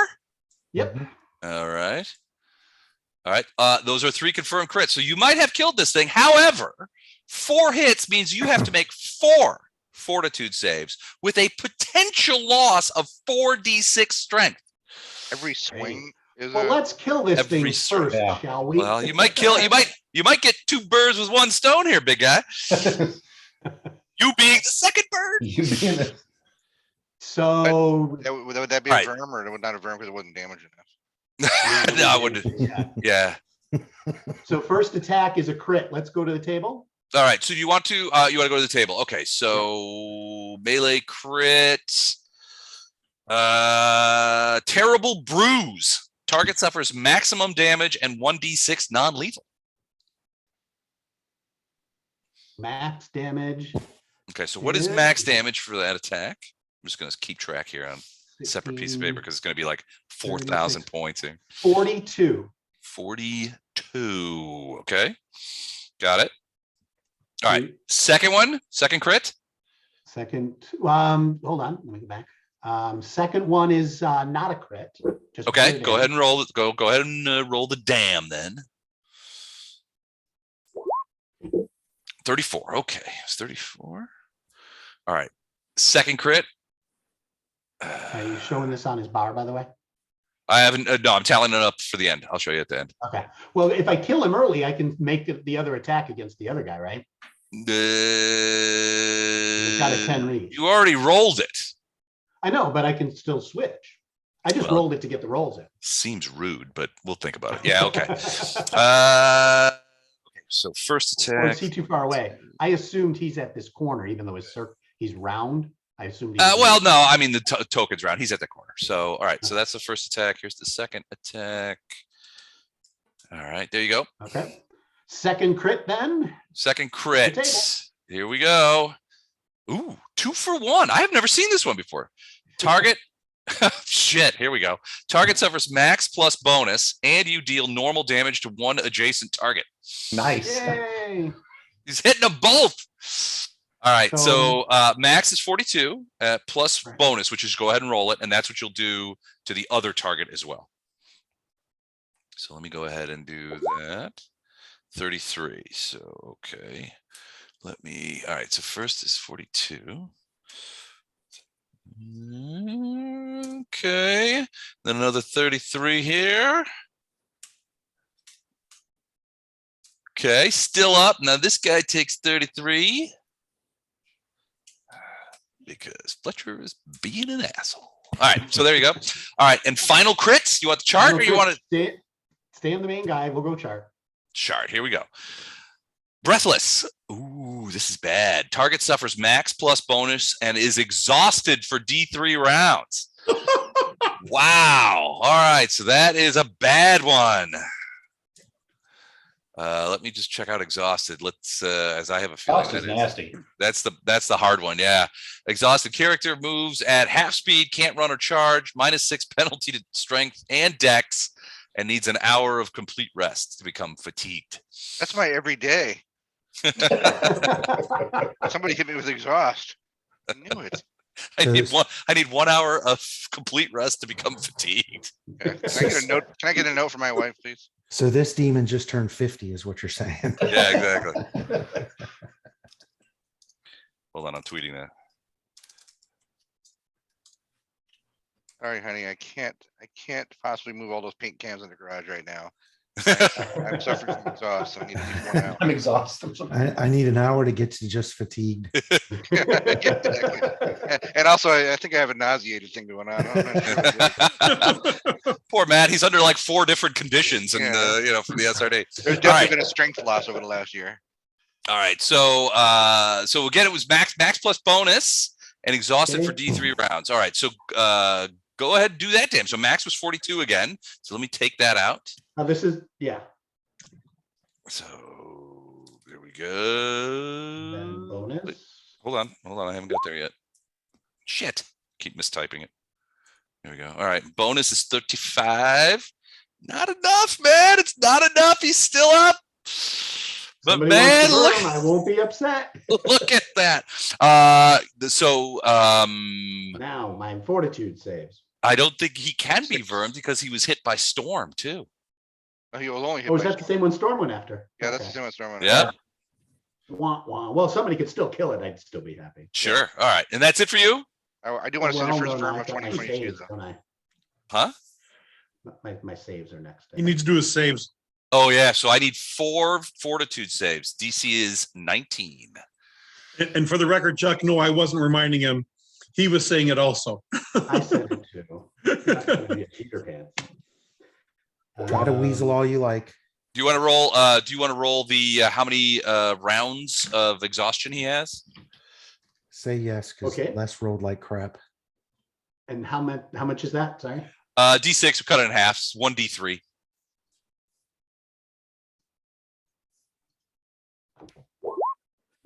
Yep. All right. All right. Those are 3 confirmed crits. So you might have killed this thing. However, 4 hits means you have to make 4 fortitude saves with a potential loss of 4d6 strength. every swing is Well, let's kill this Every thing sort- first, Yeah. shall we? Well, you might kill. You might get 2 birds with 1 stone here, big guy. You being the second bird. You being the- So would that be Right. a verm or would not a verm because it wasn't damaged enough? No, I wouldn't. Yeah. So first attack is a crit. Let's go to the table. All right. So you want to go to the table? Okay. So melee crit. Terrible bruise. Target suffers maximum damage and 1d6 non-lethal. Max damage. Okay. So what is max damage for that attack? I'm just going to keep track here on a separate piece of 16, paper because it's going to be like 4,000 36. points here. 42. 42. Okay. Got it. All right. Second one. Second crit. Second, hold on, let me go back. Second one is not a crit. Just Okay. put it Go in. ahead and roll it. Go ahead and roll the dam then. 34. Okay. It's 34. All right. Second crit. Are you showing this on his bar, by the way? I haven't. No, I'm tallying it up for the end. I'll show you at the end. Okay. Well, if I kill him early, I can make the other attack against the other guy, right? He's got a 10 reach. You already rolled it. I know, but I can still switch. I just Well, rolled it to get the rolls in. Seems rude, but we'll think about it. Yeah. Okay. Okay. So first Or attack. is he too far away? I assumed he's at this corner, even though he's round. I assumed. Well, no, I mean the token's round. He's at the corner. So, all right. So that's the first attack. Here's the second attack. All right, there you go. Okay. Second crit then. Second the crit. table. Here we go. Ooh, 2 for 1. I have never seen this one before. Target. Shit. Here we go. Target suffers max plus bonus, and you deal normal damage to 1 adjacent target. Nice. Yay. He's hitting them both. All right. So So- max is 42 plus Right. bonus, which is go ahead and roll it, and that's what you'll do to the other target as well. So let me go ahead and do that. 33. So okay. Let me. All right. So first is 42. Okay. Then another 33 here. Okay, still up. Now this guy takes 33 because Fletcher is being an asshole. All right, so there you go. All right, and final crits. You want the chart or you want to stay on the main guy? We'll go chart. chart? Here we go. Breathless. Ooh, this is bad. Target suffers max plus bonus and is exhausted for D3 rounds. Wow. All right, so that is a bad one. Let me just check out exhausted. Let's as I have a feeling Lost is that nasty. that's the hard one. Yeah. Exhausted character moves at half speed, can't run or charge, -6 penalty to strength and dex, and needs an hour of complete rest to become fatigued. That's my everyday. Somebody hit me with exhaust. I knew it. I need 1 hour of complete rest to become fatigued. Yeah. Can I get a note? Can I get a note from my wife, please? So this demon just turned 50 is what you're saying. Yeah, exactly. Hold on, I'm tweeting that. Sorry, honey, I can't possibly move all those paint cans in the garage right now. I'm suffering from exhaust, so I need to be one out. I'm exhausted. I need an hour to get to just fatigued. Yeah, exactly. And also, I think I have a nauseated thing going on. I'm not sure what it is. Poor Matt, he's under like 4 different conditions and Yeah. from the SRD. There's All definitely right. been a strength loss over the last year. All right. So so again, it was max plus bonus and exhausted for D3 rounds. All right. So go ahead and do that damage. So max was 42 again. So let me take that out. Now this is, yeah, So there we then go. Wait, bonus. hold on. I haven't got there yet. Shit. Keep mistyping it. There we go. All right. Bonus is 35. Not enough, man. It's not enough. He's still up. But Somebody man, wants to look, burn 'em, I won't be upset. look at that. So Now my fortitude saves. I don't think he can be vermed because he was hit by storm too. Oh, he was only hit Oh, is by that the storm. same one Storm went after? Yeah, that's the Okay. same one Storm went Yeah. after. Wah, wah. Well, somebody could still kill it. I'd still be happy. Sure. All right. And that's it for you? I do want to see Well, the first no, firm I've of got my 2022 saves, though. don't I? Huh? My saves are next. He needs to do his saves. Oh yeah. So I need 4 fortitude saves. DC is 19. And for the record, Chuck, no, I wasn't reminding him. He was saying it also. I said it too. I'm not trying to be a cheater pants. Try to weasel all you like. Do you want to roll? Do you want to roll the how many rounds of exhaustion he has? Say yes, because Okay. Les rolled like crap. And how much is that? Sorry. D6. We cut it in half. 1d3.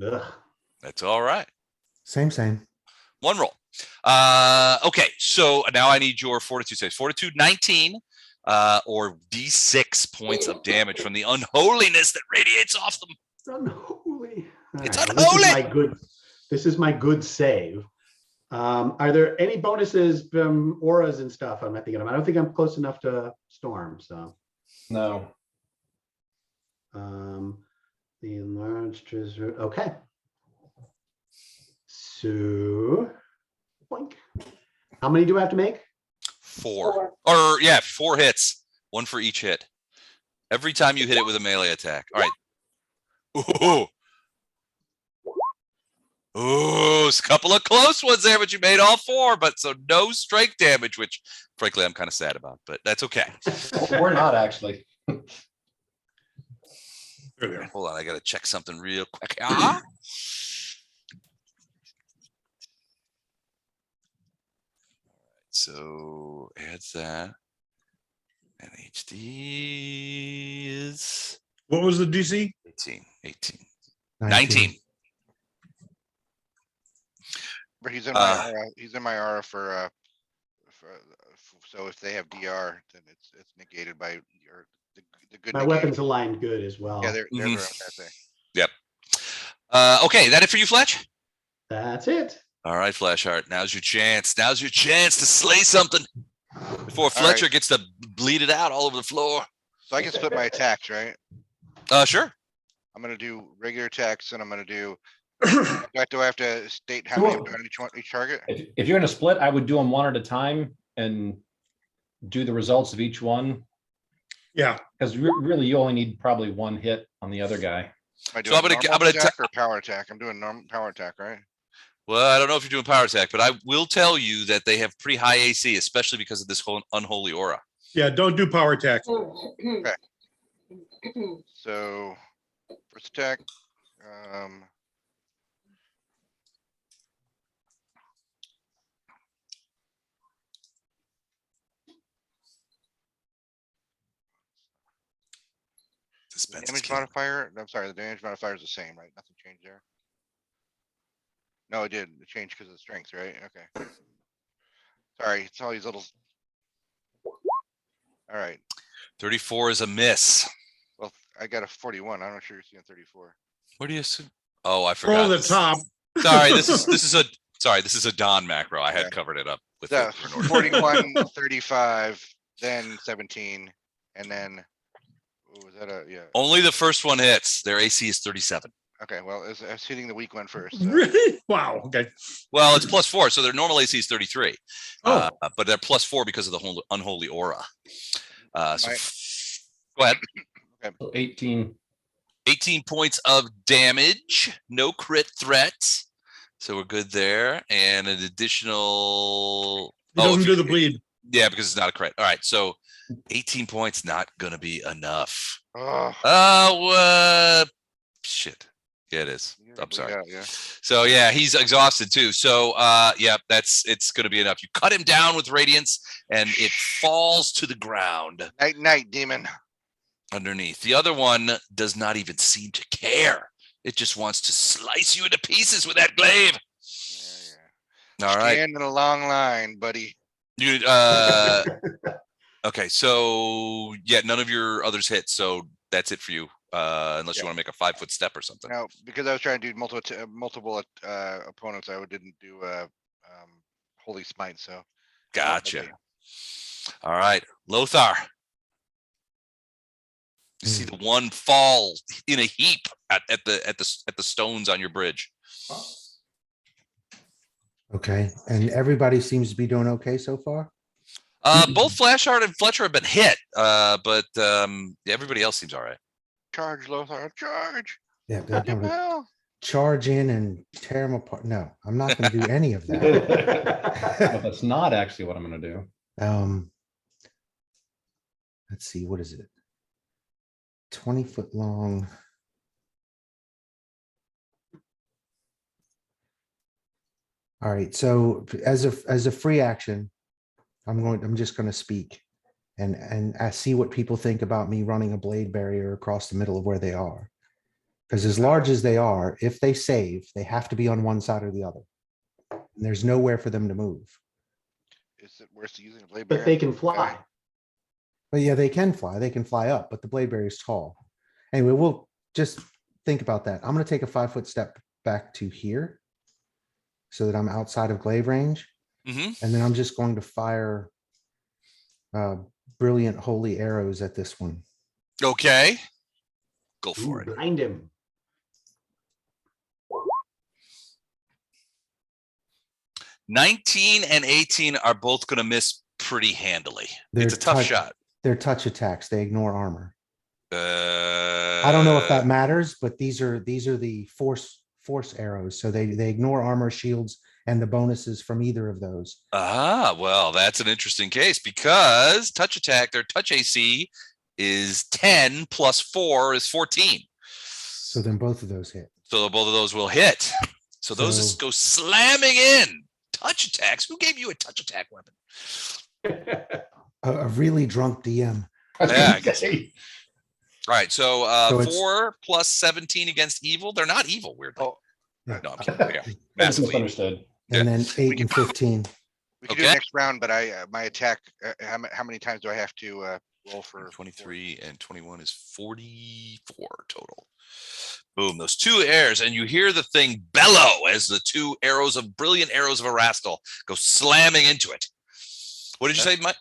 Ugh. That's all right. Same. One roll. Okay. So now I need your fortitude saves. Fortitude 19. Or D6 points of damage from the unholiness that radiates off them. It's unholy. All It's right, well, unholy. This is my good save. Are there any bonuses from auras and stuff? I'm not thinking of. I don't think I'm close enough to Storm. So No. the enlarged treasure. Okay. So, boink. How many do I have to make? 4. Or yeah, 4 hits. 1 for each hit. Every time you hit it with a melee attack. All right. Ooh. Ooh, it's a couple of close ones there, but you made all 4. But so no strike damage, which frankly I'm kind of sad about, but that's okay. We're not actually. There they are. Hold on, I gotta check something real quick. Ah. So adds that. And HD is What was the DC? 18. 19. But he's in my aura. He's in my aura for so if they have DR, then it's negated by your the good. My negation. weapons aligned good as well. Yeah, they're Mhm. that thing. Yep. Okay, that it for you, Fletch? That's it. All right, Flashheart. Now's your chance. Now's your chance to slay something before Fletcher gets to bleed it out all over the floor. So I can split my attacks, right? Sure. I'm gonna do regular attacks, and I'm gonna do. Do I have to state how many I'm doing on each target? If you're going to split, I would do them one at a time and do the results of each one. Yeah. Because really, you only need probably 1 hit on the other guy. Am I So doing I'm normal gonna attack or power attack? I'm doing normal power attack, right? Well, I don't know if you're doing power attack, but I will tell you that they have pretty high AC, especially because of this whole unholy aura. Yeah, don't do power attack. So first attack. Suspense is Damage killing me. modifier. I'm sorry, the damage modifier is the same, right? Nothing changed there. No, it did. It changed because of the strength, right? Okay. Sorry, it's all these little. All right. 34 is a miss. Well, I got a 41. I'm not sure you're seeing 34. What do you assume? Oh, I forgot. Oh, the this. top. Sorry, this is a Don macro. I had Yeah. covered it up with So it in order. 41, 35, then 17, and then what was that? Yeah. Only the first one hits. Their AC is 37. Okay. Well, it's hitting the weak one first. So. Really? Wow. Okay. Well, it's +4, so their normal AC is 33. Oh. But they're +4 because of the whole unholy aura. So My- go ahead. So 18. 18 points of damage. No crit threat. So we're good there. And an additional. He doesn't do the bleed. Yeah, because it's not a crit. All right. So 18 points not gonna be enough. Oh, Oh, shit. Yeah, it is. I'm sorry. Yeah. So yeah, he's exhausted too. So yeah, it's going to be enough. You cut him down with radiance, and it falls to the ground Night, demon. underneath. The other one does not even seem to care. It just wants to slice you into pieces with that glaive. Yeah. All right. Stand in a long line, buddy. You okay, so yeah, none of your others hit, so that's it for you. Unless you want to make a 5-foot step or something. Now, because I was trying to do multiple opponents, I didn't do Holy Smite. So Gotcha. All right, Lothar. You see the one fall in a heap at the stones on your bridge. Okay, and everybody seems to be doing okay so far. Both Flashheart and Fletcher have been hit, but everybody else seems all right. Charge, Lothar, charge. Yeah, they're Give gonna hell. charge in and tear them apart. No, I'm not going to do any of that. But that's not actually what I'm going to do. Let's see, what is it? 20-foot long. All right, so as a free action, I'm just going to speak and I see what people think about me running a blade barrier across the middle of where they are. Because as large as they are, if they save, they have to be on one side or the other. And there's nowhere for them to move. Is it worth using a blade But barrier? they can fly. But yeah, they can fly. They can fly up, but the blade barrier is tall. Anyway, we'll just think about that. I'm going to take a 5-foot step back to here so that I'm outside of glaive range. Mm-hmm. And then I'm just going to fire brilliant holy arrows at this one. Okay. Go Ooh, for it. blind him. 19 and 18 are both going to miss pretty handily. They're It's a tough touch- shot. They're touch attacks. They ignore armor. I I don't know if that matters, but these are the force arrows. So they ignore armor, shields, and the bonuses from either of those. Well, that's an interesting case because touch attack, their touch AC is 10 plus 4 is 14. So then both of those hit. So both of those will hit. So those just go slamming in. Touch attacks. Who gave you a touch attack weapon? A really drunk DM. Yeah, I guess. All right. So, So it's- 4 plus 17 against evil. They're not evil, weirdly. Oh. No, I'm kidding. They are. That's Massively evil. misunderstood. And then 8 and 15. We can do Okay. next round, but my attack. How many times do I have to roll for? 23 and 21 is 44 total. Boom, those two airs, and you hear the thing bellow as the two brilliant arrows of Erastil go slamming into it. What did you say, Matt?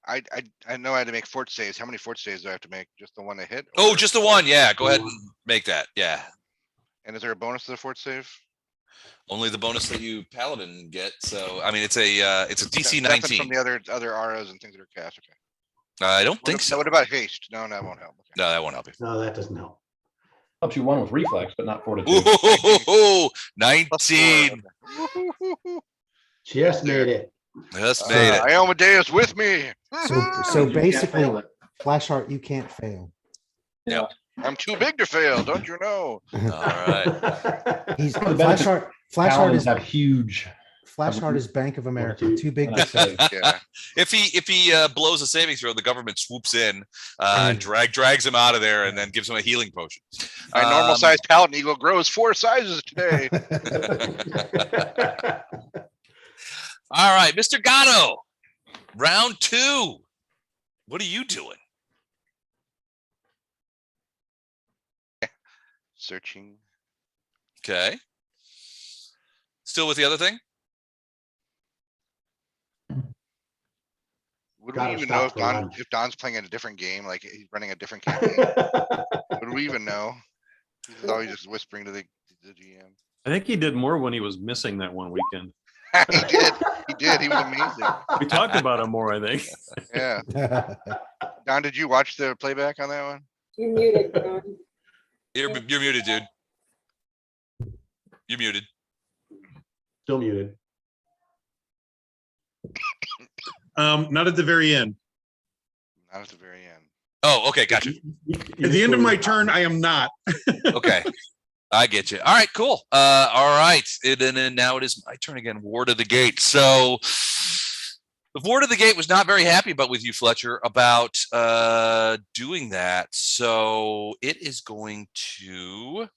I know I had to make fort saves. How many fort saves do I have to make? Just the one that hit? Oh, or- just the one. Yeah, go ahead and make that. Yeah, And is there a bonus to the fort save? only the bonus that you paladin get. So I mean, it's a DC Nothing 19. from the other auras and things that are cast. Okay. I don't What think ab- so. What about haste? No, that won't help. Okay. No, that won't help you. No, that doesn't help. Helps you one with reflex, but not fortitude. Ooh, Plus 4, 19. okay. Just made it. Just made it. Iomedeus with me. So basically, Flashheart, you can't fail. I'm too big to fail, don't you know? All right. He's One of the benefits Flashheart Paladins is have huge. Flashheart is Bank of America, too big to fail. Yeah. If he blows a saving throw, the government swoops in, drags him out of there, and then gives him a healing potion. My normal sized paladin eagle grows 4 sizes today. All right, Mr. Gatto, round 2. What are you doing? Searching. Okay. Still with the other thing? Would Gotta we even stop know for lunch. if Don's playing in a different game, like he's running a different campaign? Would we even know? He's always just whispering to the GM. I think he did more when he was missing that one weekend. He did. He did. He was amazing. We talked about him more, I think. Yeah. Don, did you watch the playback on that one? You muted, Don. You're muted, dude. You're muted. Still muted. Not at the very end. Not at the very end. Oh, okay, gotcha. At the end of my turn, I am not. Okay. I get you. All right, cool. All right. And then now it is my turn again. Ward of the Gate. So the Ward of the Gate was not very happy with you, Fletcher, about doing that. So it is going to.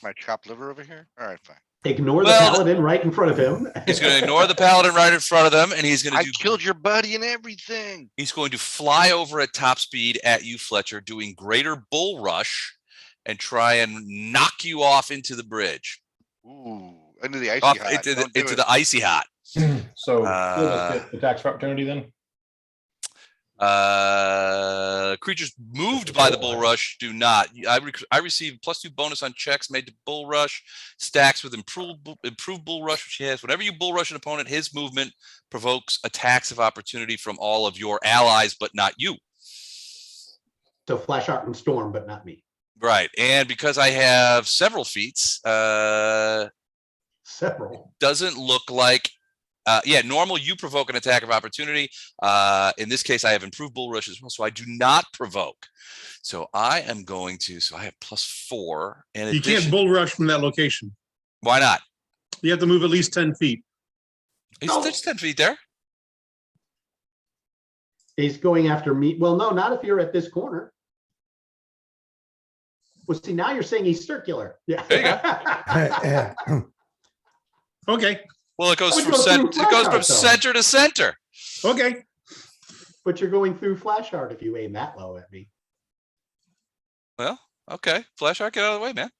My chopped liver over here. All right, fine. Ignore the Well, paladin right in front of him. He's going to ignore the paladin right in front of them, and he's going to I killed your buddy and everything. He's going to fly over at top speed at you, Fletcher, doing greater bull rush, and try and knock you off into the bridge. Ooh, into the icy Off hot. into the icy hot. So attacks for opportunity then. Creatures moved by the bull rush do not. I receive +2 bonus on checks made to bull rush. Stacks with improved bull rush, which he has. Whenever you bull rush an opponent, his movement provokes attacks of opportunity from all of your allies, but not you. So Flash Art and Storm, but not me. Right, and because I have several feats, Several. doesn't look like. Normal, you provoke an attack of opportunity. In this case, I have improved bull rush as well, so I do not provoke. So I am going to, so I have +4. And You can't bull rush from that location. Why not? You have to move at least 10 feet. There's 10 feet there. He's going after me. Well, no, not if you're at this corner. Well, see, now you're saying he's circular. Yeah. There you go. Okay. Well, it goes Would from go through Flash Art, center to center. Okay. But you're going through Flash Art if you aim that low at me. Well, okay. Flash Art, get out of the way, man.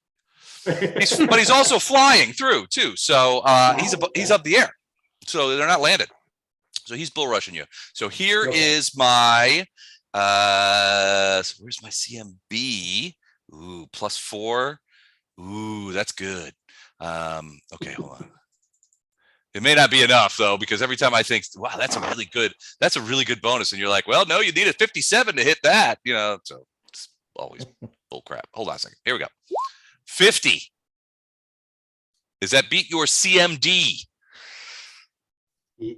But he's also flying through too. So he's up the air. So they're not landed. So he's bull rushing you. So here is my so where's my CMB? Ooh, +4. Ooh, that's good. Okay, hold on. It may not be enough though, because every time I think, wow, that's a really good bonus. And you're like, well, no, you need a 57 to hit that, so it's always bull crap. Hold on a second. Here we go. 50. Does that beat your CMD? Yeah,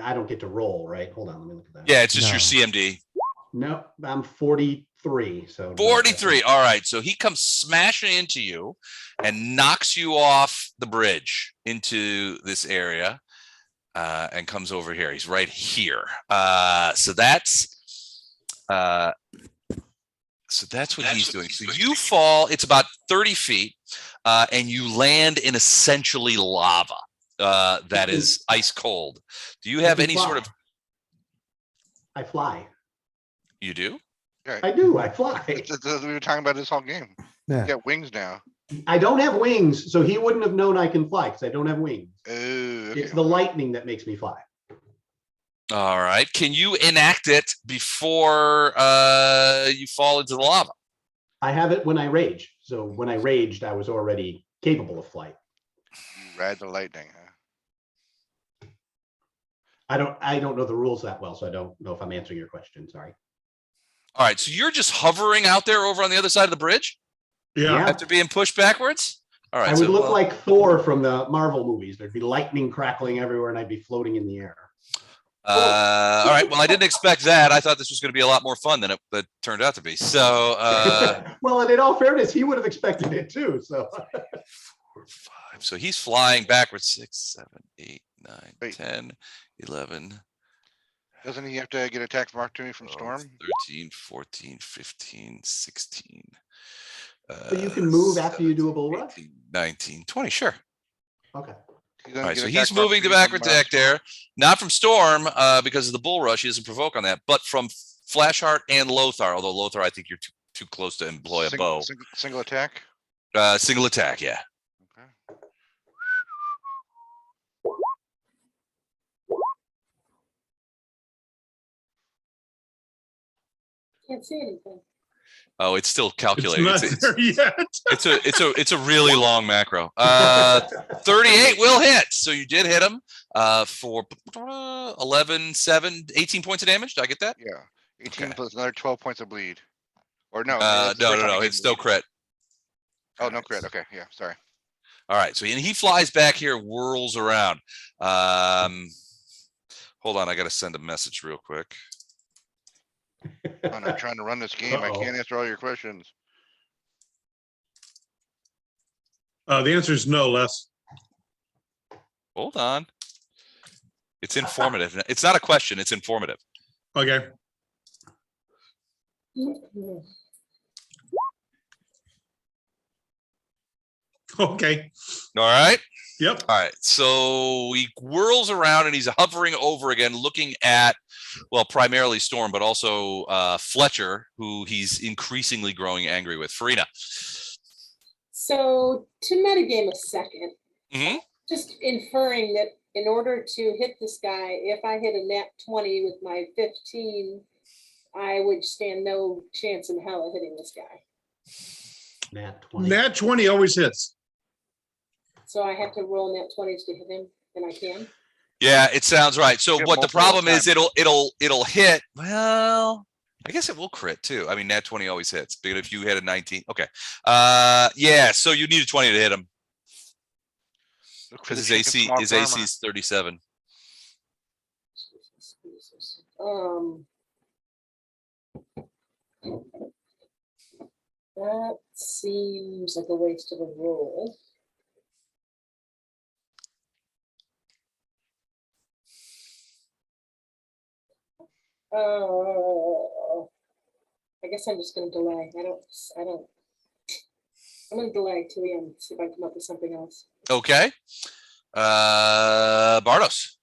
I don't get to roll, right? Hold on, let me look at that. Yeah, it's just your CMD. No, I'm 43. So 43. All right. So he comes smashing into you and knocks you off the bridge into this area and comes over here. He's right here. So that's what he's doing. So you fall, it's about 30 feet, and you land in essentially lava that is ice cold. Do you have any sort of... I fly. You do? I do. I fly. We were talking about this whole game. Yeah. You got wings now. I don't have wings, so he wouldn't have known I can fly because I don't have wings. Oh, okay. It's the lightning that makes me fly. All right. Can you enact it before you fall into the lava? I have it when I rage. So when I raged, I was already capable of flight. You ride the lightning, huh? I don't know the rules that well, so I don't know if I'm answering your question. Sorry. All right. So you're just hovering out there over on the other side of the bridge Yeah. after being pushed backwards? All right. I would look like Thor from the Marvel movies. There'd be lightning crackling everywhere and I'd be floating in the air. All right. Well, I didn't expect that. I thought this was going to be a lot more fun than it turned out to be. So, well, and in all fairness, he would have expected it too. So 4, 5. So he's flying backwards. 6, 7, 8, 9, Wait. 10, 11. Doesn't he have to get attack from opportunity from Storm? 13, 14, 15, 16. so you can move after you do a bull rush? 18, 19, 20. Sure. Okay. All right, so he's moving to backward attack there, not from Storm because of the bull rush. He doesn't provoke on that, but from Flashheart and Lothar. Although Lothar, I think you're too close to employ a bow. Single attack. Single attack, yeah. Okay. Can't see anything. Oh, it's still It's calculating. not there yet. It's a really long macro. 38 will hit. So you did hit him for 11, 7, 18 points of damage. Did I get that? Yeah. 18 Okay. plus another 12 points of bleed. Or no. No. It's no crit. Oh, no crit. Okay. Yeah. Sorry. All right. So and he flies back here, whirls around. Hold on. I got to send a message real quick. I'm trying to run this game. I Uh-oh. can't answer all your questions. The answer is no, Les. Hold on. It's informative. It's not a question. It's informative. Okay. Okay. All right. Yep. All right. So he whirls around and he's hovering over again, looking at, well, primarily Storm, but also Fletcher, who he's increasingly growing angry with. Farina. So to metagame a second, Mhm. just inferring that in order to hit this guy, if I hit a nat 20 with my 15, I would stand no chance in hell of hitting this guy. Nat 20. Nat 20 always hits. So I have to roll nat 20s to hit him, and I can. Yeah, it sounds right. So Get what the multiple problem is, times. it'll hit. Well, I guess it will crit too. I mean, nat 20 always hits. But if you hit a 19, okay. Yeah. So you need a 20 to hit him Look for because the his chink AC of his small AC armor. is 37. That seems like a waste of a roll. I guess I'm just gonna delay. I'm gonna delay till the end, see if I come up with something else. Okay. Bardos.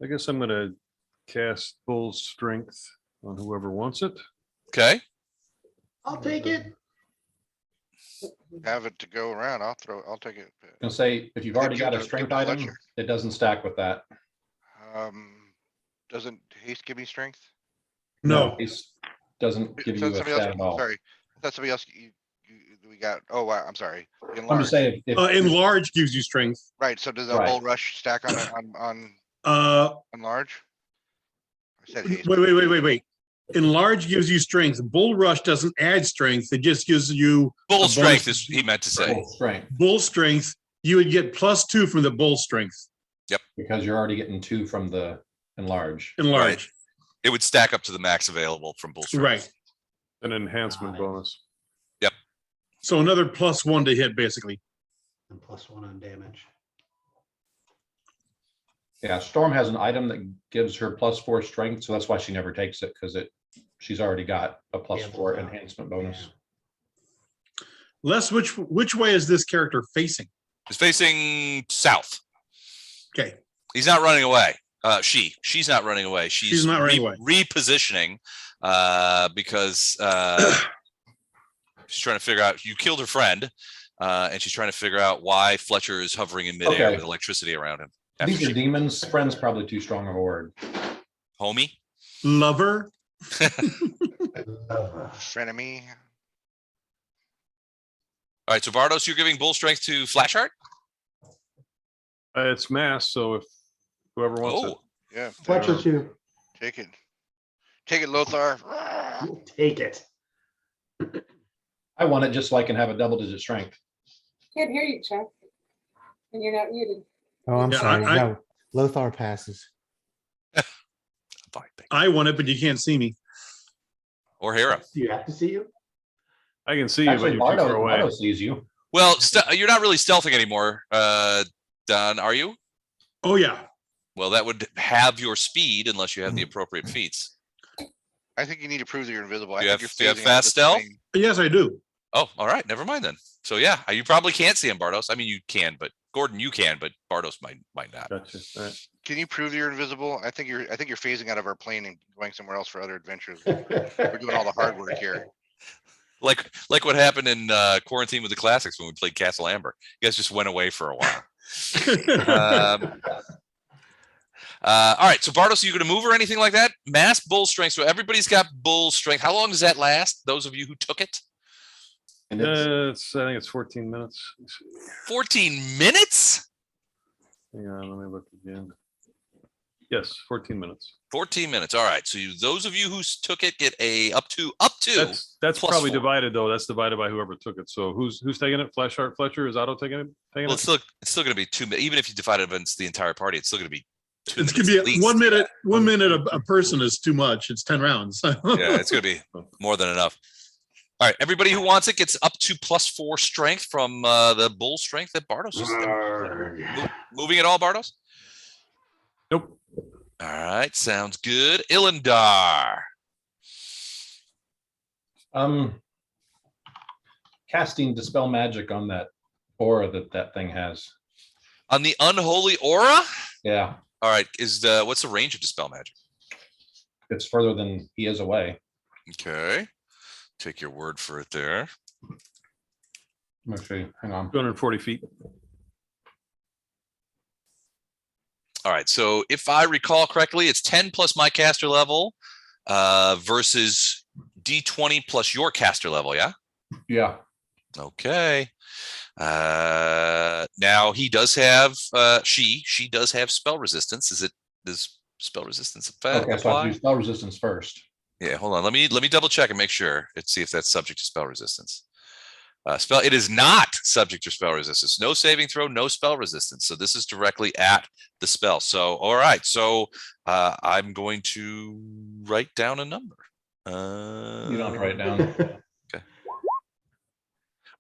I guess I'm gonna cast Bull's Strength on whoever wants it. Okay. I'll take it. Have it to go around. I'll take it. I'm gonna say, if you've already got a strength item, Fletcher. it doesn't stack with that. Doesn't haste give me strength? No. It doesn't give you a Somebody else- stat at all. Sorry, that's somebody else. We got. Oh wow, I'm sorry. I'm Enlarge. just saying, if Enlarge gives you strength. Right. So does a Right. bull rush stack on enlarge? I said haste. Wait. Enlarge gives you strength. Bull Rush doesn't add strength. It just gives you Bull a strength bonus. is he meant to say. full strength, Bull Strength. You would get +2 from the Bull Strength. because you're already getting 2 from the enlarge. Enlarge. It would stack up to the max available from Bull strength. Right. An enhancement Got it. bonus. So another +1 to hit, basically. And +1 on damage. Yeah, Storm has an item that gives her +4 strength, so that's why she never takes it, because she's already got a +4 Yeah. enhancement bonus. Les, which way is this character facing? He's facing south. Okay. He's not running away. She's not running away. She's not running away. Repositioning because she's trying to figure out, you killed her friend, and she's trying to figure out why Fletcher is hovering in midair Okay. with electricity around him. After These are she- demons. Friend's probably too strong of a word. Homie. Lover. Frenemy. All right, so Bardos, you're giving Bull strength to Flashheart? It's mass, so if whoever wants it. Oh, Yeah. Fletcher too. Take it. Take it, Lothar. You'll take it. I want it just so I can have a double-digit strength. Can't hear you, Chuck. And you're not muted. Oh, I'm Yeah, sorry. I- No, Lothar passes. fine, thank you. I want it, but you can't see me. Or Hera. Do you have to see you? I can see you, but Actually, you're too far away. Bardo sees you. Well, you're not really stealthing anymore, Don, are you? Oh, yeah. Well, that would have your speed unless you have the appropriate feats. I think you need to prove that you're invisible. I Do you think have- do you have phasing out of fast this stealth? thing. Yes, I do. Oh, all right. Never mind then. So yeah, you probably can't see him, Bardos. I mean, you can, but Gordon, you can, but Bardos might not. Gotcha. All right. Can you prove that you're invisible? I think you're phasing out of our plane and going somewhere else for other adventures. We're doing all the hard work here. Like what happened in Quarantine with the Classics when we played Castle Amber. You guys just went away for a while. All right, so Bardos, are you going to move or anything like that? Mass bull strength. So everybody's got bull strength. How long does that last? Those of you who took it? And it's, I think it's 14 minutes. Let's see. 14 minutes? Hang on, let me look again. Yes, 14 minutes. 14 minutes. All right. So those of you who took it get a up to. That's plus probably 4. divided though. That's divided by whoever took it. So who's taking it? Flashheart Fletcher, is Otto taking it? Well, it's still going to be 2 minutes. Even if you divide it against the entire party, it's still going to be 2 It's minutes gonna at be least. 1 minute. 1 minute a person is too much. It's 10 rounds. Yeah, it's gonna be more than enough. All right, everybody who wants it gets up to +4 strength from the bull strength that Bardos is moving it all, Bardos. Nope. All right, sounds good. Ilindar. Casting Dispel Magic on that aura that thing has. On the unholy aura? Yeah, All right, what's the range of Dispel Magic? it's further than he is away. Okay. Take your word for it there. Let me see. Hang on. 240 feet. All right, so if I recall correctly, it's 10 plus my caster level versus D20 plus your caster level, yeah? Yeah. Okay. Now he does have she does have spell resistance. Does spell resistance Okay, so I have to apply? do spell resistance first. Yeah, hold on. Let me double check and make sure. Let's see if that's subject to spell resistance. It is not subject to spell resistance. No saving throw, no spell resistance. So this is directly at the spell. So all right. So I'm going to write down a number. You don't have to write it down.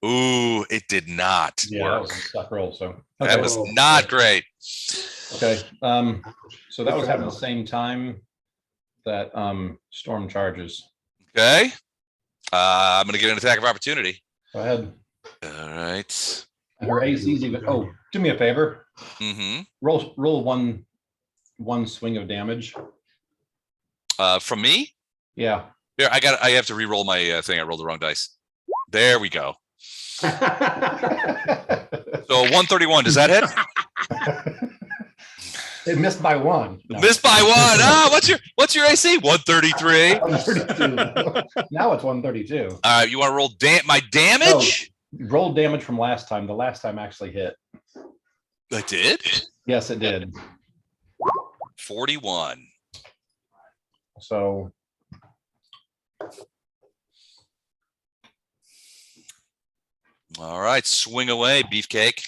Ooh, it did not Yeah, that work. was a suck roll. So That okay. was not great. Okay. So that was happening at the same time that storm charges. Okay. I'm going to get an attack of opportunity. Go ahead. All right. And her AC's even. Oh, do me a favor. Mm-hmm. Roll one swing of damage. From me? Yeah. Here, I have to re-roll my thing. I rolled the wrong dice. There we go. So 131. Does that hit? It missed by one. No. Missed by one. Ah, what's your AC? 133. 132. Now it's 132. All right, you want to roll my damage? Roll damage from last time. The last time actually hit. I did. Yes, it did. 41. So All right, swing away, beefcake.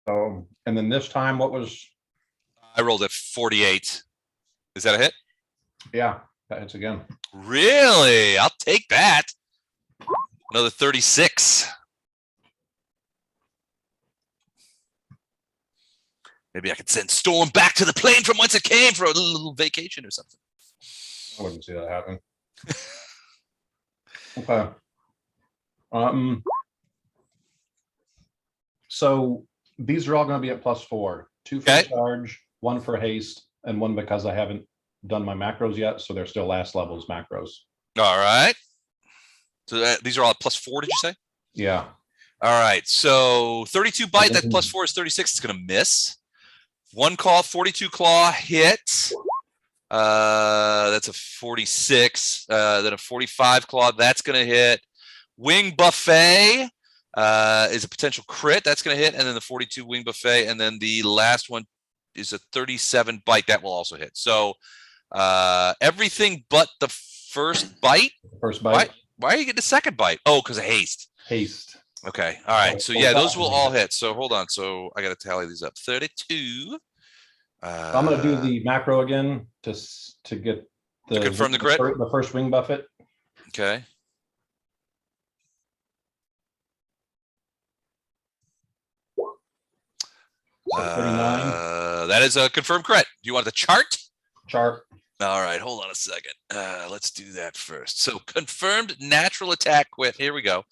and then this time, what was? I rolled at 48. Is that a hit? Yeah, that hits again. Really? I'll take that. Another 36. Maybe I could send Storm back to the plane from whence it came for a little vacation or something. I wouldn't see that happen. Okay. So these are all going to be at +4. 2 for charge, 1 for haste, and 1 because I haven't done my macros yet, so they're still last levels macros. All right. So these are all at +4, did you say? Yeah. All right. So 32 bite, that +4 is 36. It's going to miss. 1 claw, 42 claw hit. That's a 46. Then a 45 claw, that's going to hit. Wing buffet is a potential crit. That's going to hit. And then the 42 wing buffet. And then the last one is a 37 bite. That will also hit. So everything but the first bite. First bite. Why are you getting the second bite? Oh, because of haste. Haste. Okay. All right. So yeah, those will all hit. So hold on. So I got to tally these up. 32. I'm going to do the macro again to get to confirm the crit. The first wing buffet. Okay. That is a confirmed crit. Do you want the chart? Chart. All right, hold on a second. Let's do that first. So confirmed natural attack quit. Here we go.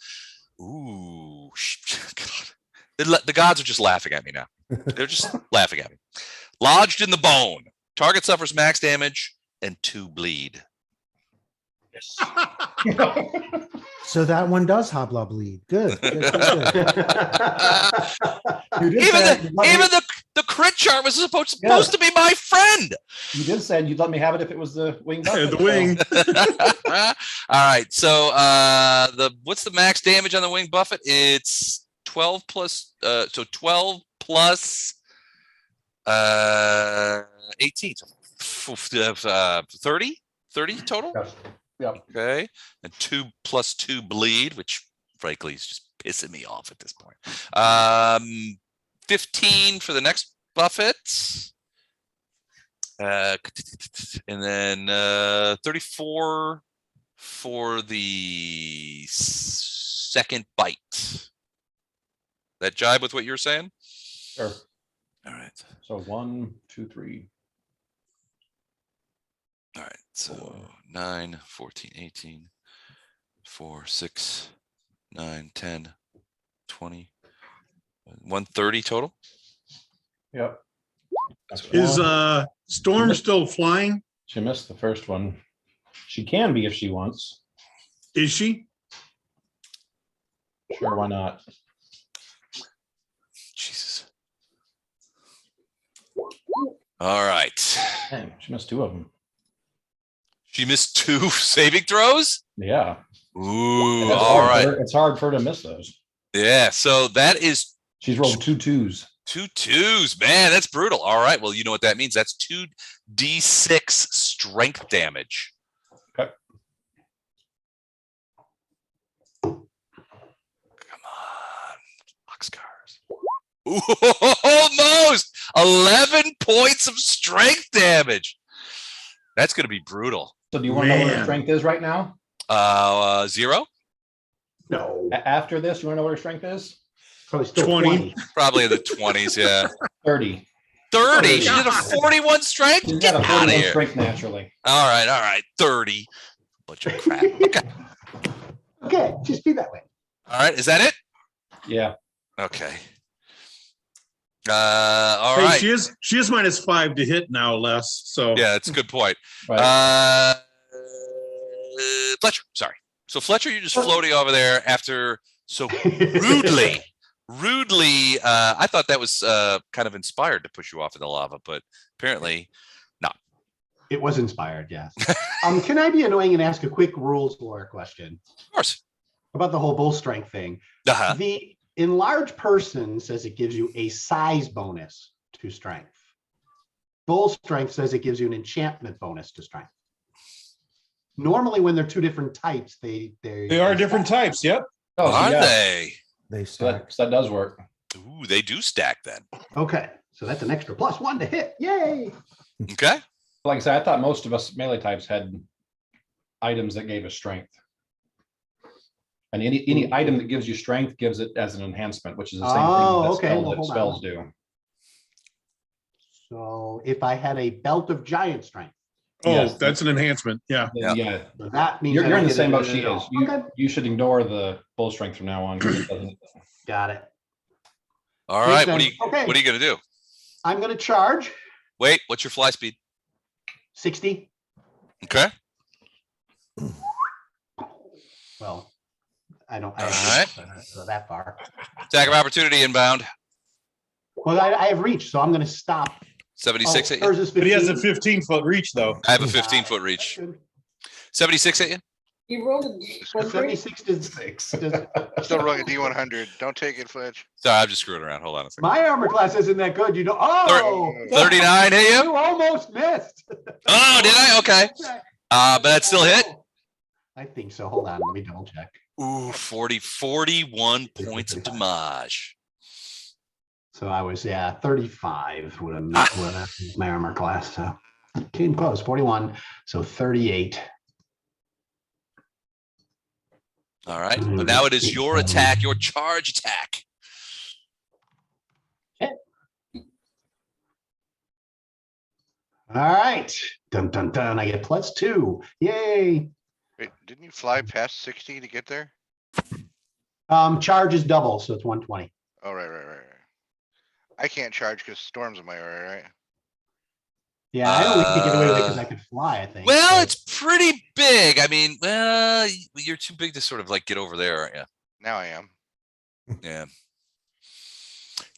Ooh, God. The gods are just laughing at me now. They're just laughing at me. Lodged in the bone. Target suffers max damage and 2 bleed. Yes. So that one does hobla bleed. Good. Good. Even the crit chart was supposed to be my friend. You did say you'd let me have it if it was the wing buffet. The wing. All right. So what's the max damage on the wing buffet? It's 12 plus 18. So 30 total. Yes. Yeah. Okay. And 2 plus 2 bleed, which frankly is just pissing me off at this point. 15 for the next Buffett. And then 34 for the second bite. That jibe with what you're saying? Sure. All right. So 1, 2, 3. All right. So 9, 14, 18, 4, 6, 9, 10, 20, 130 total. Yep. That's Is one. Storm still flying? She missed the first one. She can be if she wants. Is she? Sure, why not? Jesus. All right. Dang, she missed 2 of them. She missed 2 saving throws. Yeah. Ooh. That's All hard for right. her- It's hard for her to miss those. Yeah. So that is She's rolled 2 2s. 2 2s, man. That's brutal. All right. Well, you know what that means. That's 2d6 strength damage. Okay. Come on, boxcars. Ooh, almost 11 points of strength damage. That's going to be brutal. So do you want to know what her Man. strength is right now? 0. No, After this, you want to know what her strength is? probably still 20. 20. Probably in the 20s. Yeah. 30. 30. She did a 41 strength. She's Get got a out of 41 here. strength naturally. All right. 30. Bunch of crap. Okay. Okay, just be that way. All right. Is that it? Yeah. Okay. All Hey, right. she is -5 to hit now, Les. So Yeah, that's a good point. Right. Fletcher, sorry. So Fletcher, you're just floating over there after so rudely. I thought that was kind of inspired to push you off in the lava, but apparently not. It was inspired, yes. Can I be annoying and ask a quick rules lore question Of course. about the whole bull strength thing? Uh-huh. The enlarged person says it gives you a size bonus to strength. Bull strength says it gives you an enchantment bonus to strength. Normally, when they're 2 different types, they are different types. Yep. Oh, so Are yeah. they? They So stack. that does work. Ooh, they do stack then. Okay, so that's an extra +1 to hit. Yay! Okay. Like I said, I thought most of us melee types had items that gave us strength. And any item that gives you strength gives it as an enhancement, which is the same Oh, thing okay. Well, that hold on. spells do. So if I had a belt of giant strength, Oh, Yes. that's an enhancement. Yeah. Yeah. Yeah, so that means you're I in don't the get same it boat she at is. all. You, Okay, you should ignore the bull strength from now on. 'Cause it doesn't. got it. All right. Makes What sense. are you gonna do? I'm going to charge Wait, what's your fly speed? 60. Okay. Well, I don't. All I right. go that far. Attack of opportunity inbound. Well, I have reach, so I'm going to stop. 76 at you. Hers is But he has a 15. 15-foot reach, though. I have a 15-foot reach. 76 at you. You rolled a So 76 does, Still rolling a D100. Don't take it, Fletch. Sorry, I'm just screwing around. Hold on a second. my armor class isn't that good. You know. Oh, 39 hit you? you almost missed. Oh, did I? Okay. But that's still hit. I think so. Hold on. Let me double check. Ooh, 41 points of damage. So I was, 35 would have my armor class. So came close, 41. So 38. All right. But now it is your attack, your charge attack. All right. Dun dun dun. I get +2. Yay. Wait, didn't you fly past 60 to get there? Charge is double, so it's 120. Oh, right. I can't charge because storm's in my area, right? Yeah, I only could get away with it because I could fly, I think. Well, so- it's pretty big. I mean, well, you're too big to sort of like get over there, aren't you? Now I am. Yeah.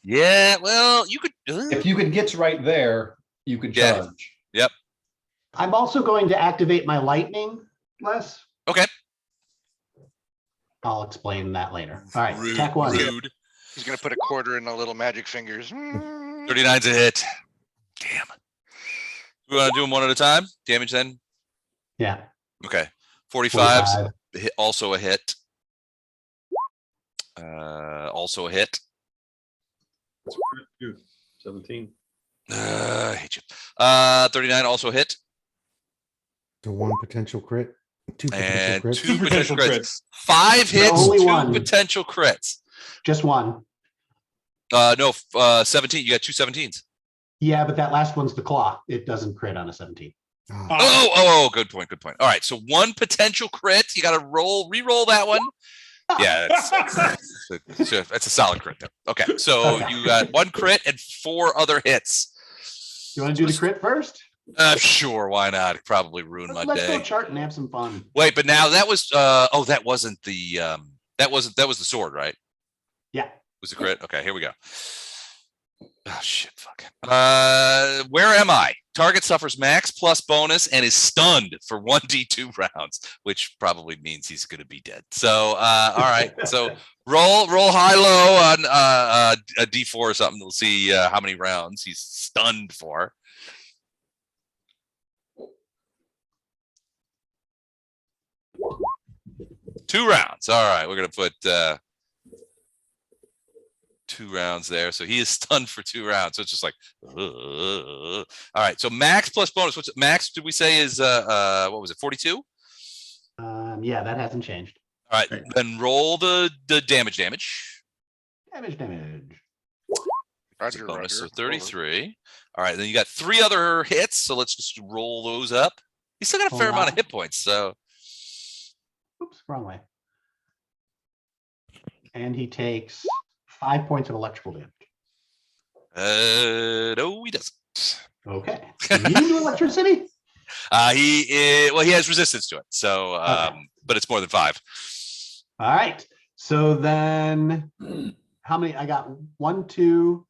Yeah. Well, you could. If you could get to right there, you could Yeah. charge. I'm also going to activate my lightning, Les. Okay. I'll explain that later. All right, Rude, attack 1. rude. He's gonna put a quarter in the little magic fingers. 39's a hit. Damn. We want to do them one at a time? Damage then? Yeah. Okay. 45's 45. hit, also a hit. Also a hit. 17. I hate you. 39 also hit. The one potential crit, two potential And crits. two potential crits. 5 hits, only 2 one. potential crits. Just one. No, 17. You got 2 17s. Yeah, but that last one's the claw. It doesn't crit on a 17. Oh, good point. Good point. All right. So 1 potential crit. You got to re-roll that one. Yeah, that's a solid crit there. Okay. So Okay. you got 1 crit and 4 other hits. You want to do the crit first? Sure. Why not? It probably ruined my Let's day. go chart and have some fun. Wait, but now that was, that wasn't the, that was the sword, right? Yeah. Was the crit? Okay, here we go. Oh shit, fuck. Where am I? Target suffers max plus bonus and is stunned for 1d2 rounds, which probably means he's gonna be dead. So all right. So roll high low on a d4 or something. We'll see how many rounds he's stunned for. Two rounds. All right, we're gonna put 2 rounds there. So he is stunned for 2 rounds. So it's just like, all right. So max plus bonus. What's it? Max? Did we say is what was it? 42? Yeah, that hasn't changed. All right. Then roll the damage. Damage. Roger, Bonus, so Roger. 33. All right. Then you got 3 other hits. So let's just roll those up. He's still got a fair amount of hit points. So Oops, wrong way. And he takes 5 points of electrical damage. no, he doesn't. Okay. Immune to electricity? He has resistance to it. So but it's more than 5. All right. So then how many? I got 1, 2,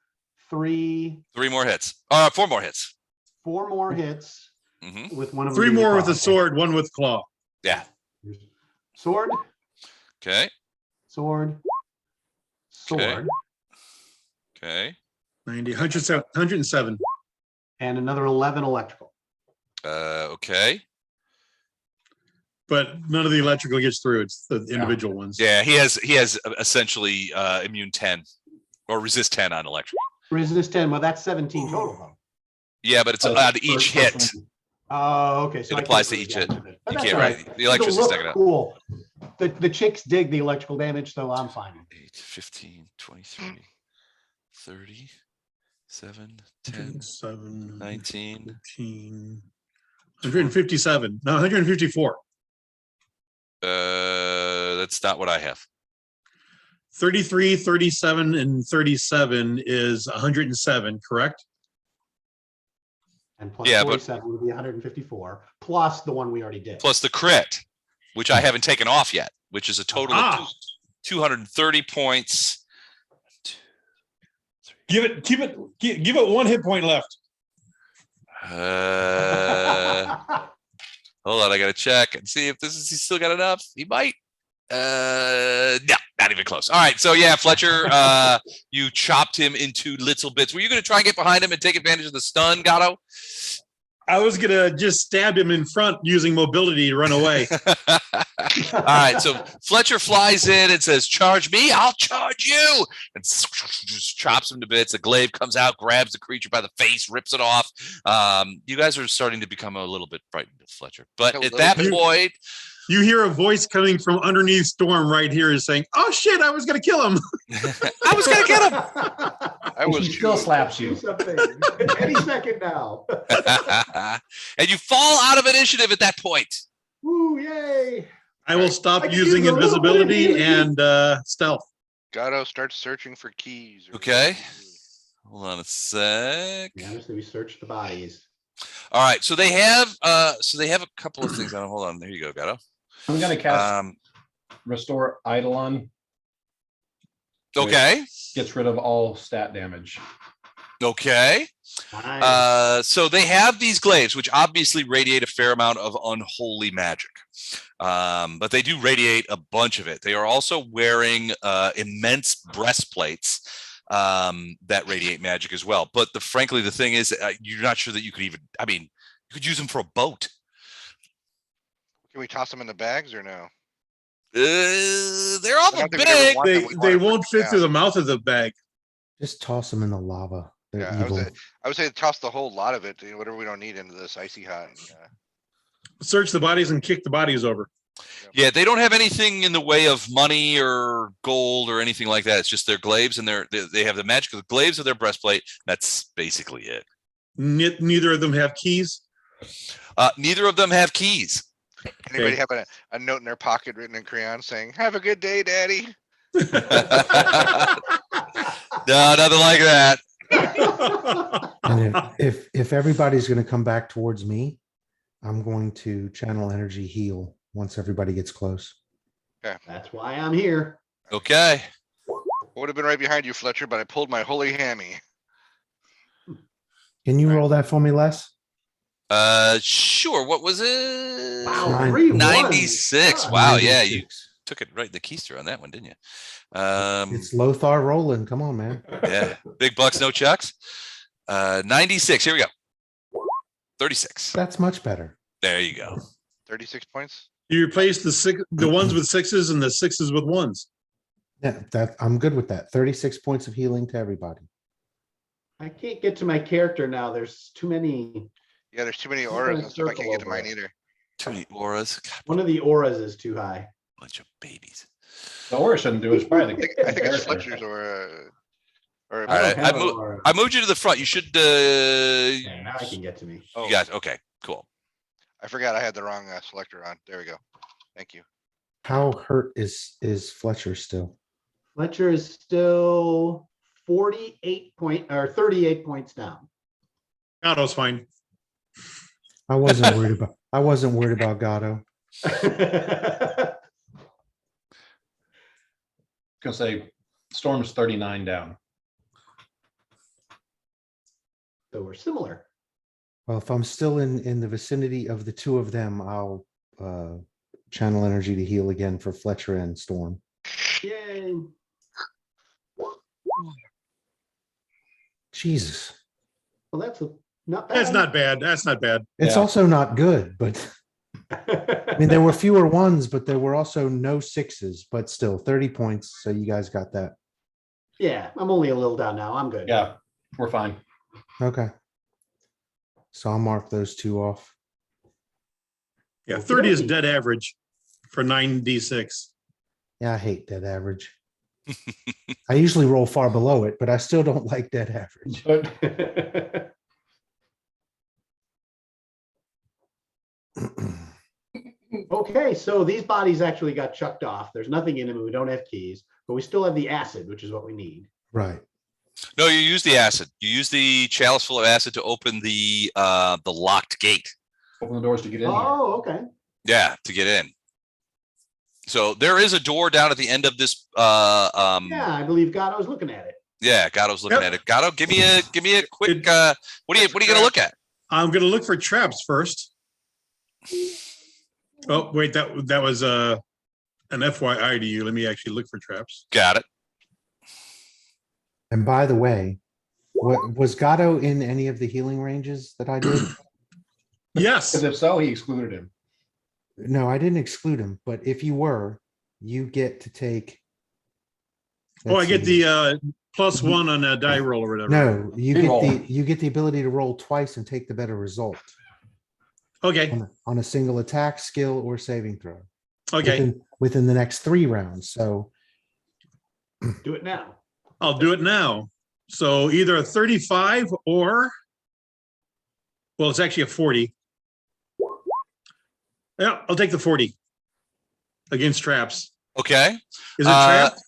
3. 3 more hits. 4 more hits. 4 more hits Mhm. with one of them. 3 being more with claw. a sword, 1 with claw. Yeah. Sword, Okay. sword, sword, Okay. 90, 107. and another 11 electrical. Okay. But none of the electrical gets through. It's the individual ones. Yeah, he has essentially immune 10 or resist 10 on electric. Resist 10. Well, that's 17 total though. Yeah, but it's Oh, on each hit. Oh, okay. So It I applies can't to really each hit. damage it. But You that's can't all right. really, the electricity's It'll taking look up. cool. The chicks dig the electrical damage, so I'm fine. 8, 15, 23, 30, 7, 10, 107, 19. 15, 157. No, 154. That's not what I have. 33, 37, and 37 is 107, correct? And plus Yeah, but- 47 would be 154, plus the one we already did. Plus the crit, which I haven't taken off yet, which is a total of 230 points. Give it 1 hit point left. Hold on, I gotta check and see if he's still got enough. He might. No, not even close. All right, so yeah, Fletcher, you chopped him into little bits. Were you gonna try and get behind him and take advantage of the stun, Gatto? I was gonna just stab him in front using mobility to run away. All right, so Fletcher flies in and says, "Charge me, I'll charge you," and just chops him to bits. The glaive comes out, grabs the creature by the face, rips it off. You guys are starting to become a little bit frightened of Fletcher, but at that point, You hear a voice coming from underneath Storm right here is saying, "Oh shit, I was gonna kill him." I was gonna get him. I was She still slaps Do you. something any second now. And you fall out of initiative at that point. Woo, yay. I will stop I can using use a little bit of invisibility healing. and stealth. Gatto starts searching for keys. Okay. Hold on a sec. Yeah, honestly, we searched the bodies. All right, so they have a couple of things. Hold on, there you go, Gatto. I'm gonna cast Restore Eidolon. Okay. Gets rid of all stat damage. Okay. Nice. So they have these glaives, which obviously radiate a fair amount of unholy magic. But they do radiate a bunch of it. They are also wearing immense breastplates that radiate magic as well. But frankly, the thing is, you're not sure that you could even, you could use them for a boat. Can we toss them in the bags or no? They're awful don't think we'd big. ever want them. We want They them won't fit down. through the mouth of the bag. Just toss them in the lava. They're Yeah, evil. I would say toss the whole lot of it, whatever we don't need into this icy hot. Search the bodies and kick the bodies over. Yeah, they don't have anything in the way of money or gold or anything like that. It's just their glaives and they have the magic of the glaives of their breastplate. That's basically it. Neither of them have keys. Neither of them have keys. Anybody have a note in their pocket written in crayon saying, "Have a good day, Daddy"? No, nothing like that. And if everybody's going to come back towards me, I'm going to channel energy heal once everybody gets close. That's why I'm here. Okay. I would have been right behind you, Fletcher, but I pulled my holy hammy. Can you roll that for me, Les? Sure. What was it? Wow, Nine- 3 ones. 96. God. Wow. Yeah, you 96. took it right in the keister on that one, didn't you? It's Lothar rolling. Come on, man. Yeah. Big bucks, no chucks. 96. Here we go. 36. That's much better. There you go. 36 points. You replace the ones with sixes and the sixes with ones. Yeah, I'm good with that. 36 points of healing to everybody. I can't get to my character now. There's too many. Yeah, there's too many I'm auras gonna and stuff. I circle can't get to over mine it. either. Too many auras. God, One of the auras is too high. bunch of babies. The aura shouldn't do it. It's probably I think it's character. Fletcher's or All right. don't have an aura. I moved you to the front. You should. Okay, now I can get to me. Oh, You got okay. Cool. I forgot I had the wrong selector on. There we go. Thank you. How hurt is Fletcher still? Fletcher is still 38 points down. Otto's fine. I wasn't worried about Gatto. Gonna say Storm's 39 down. So we're similar. Well, if I'm still in the vicinity of the two of them, I'll channel energy to heal again for Fletcher and Storm. Yay. Jesus. Well, that's not bad. That's not bad. That's not bad. It's Yeah. also not good, but I mean, there were fewer ones, but there were also no sixes, but still 30 points. So you guys got that. Yeah, I'm only a little down now. I'm good. Yeah, we're fine. Okay. So I'll mark those two off. Yeah, Okey 30 is dokey. dead average for 9d6. Yeah, I hate dead average. I usually roll far below it, but I still don't like dead average. But Okay, so these bodies actually got chucked off. There's nothing in them and we don't have keys, but we still have the acid, which is what we need. Right. No, you use the acid. You use the chalice full of acid to open the locked gate. open the doors to get in here. Oh, okay. Yeah, to get in. So there is a door down at the end of this. Yeah, I believe God, I was looking at it. Yeah, Gatto's looking Yep. at it. Gatto, give me a quick. What are you gonna look at? I'm going to look for traps first. Oh, wait, that was an FYI to you. Let me actually look for traps. Got it. And by the way, was Gatto in any of the healing ranges that I did? Yes. Because if so, he excluded him. No, I didn't exclude him, but if you were, you get to take. Oh, I let's get see. the +1 on a die roll or whatever. No, you Reroll. get the ability to roll twice and take the better result Okay, on a single attack, skill, or saving throw. okay. Within the next 3 rounds. So Do it now. I'll do it now. So either a 35 or, well, it's actually a 40. Yeah, I'll take the 40 against traps. Okay. Is it trapped?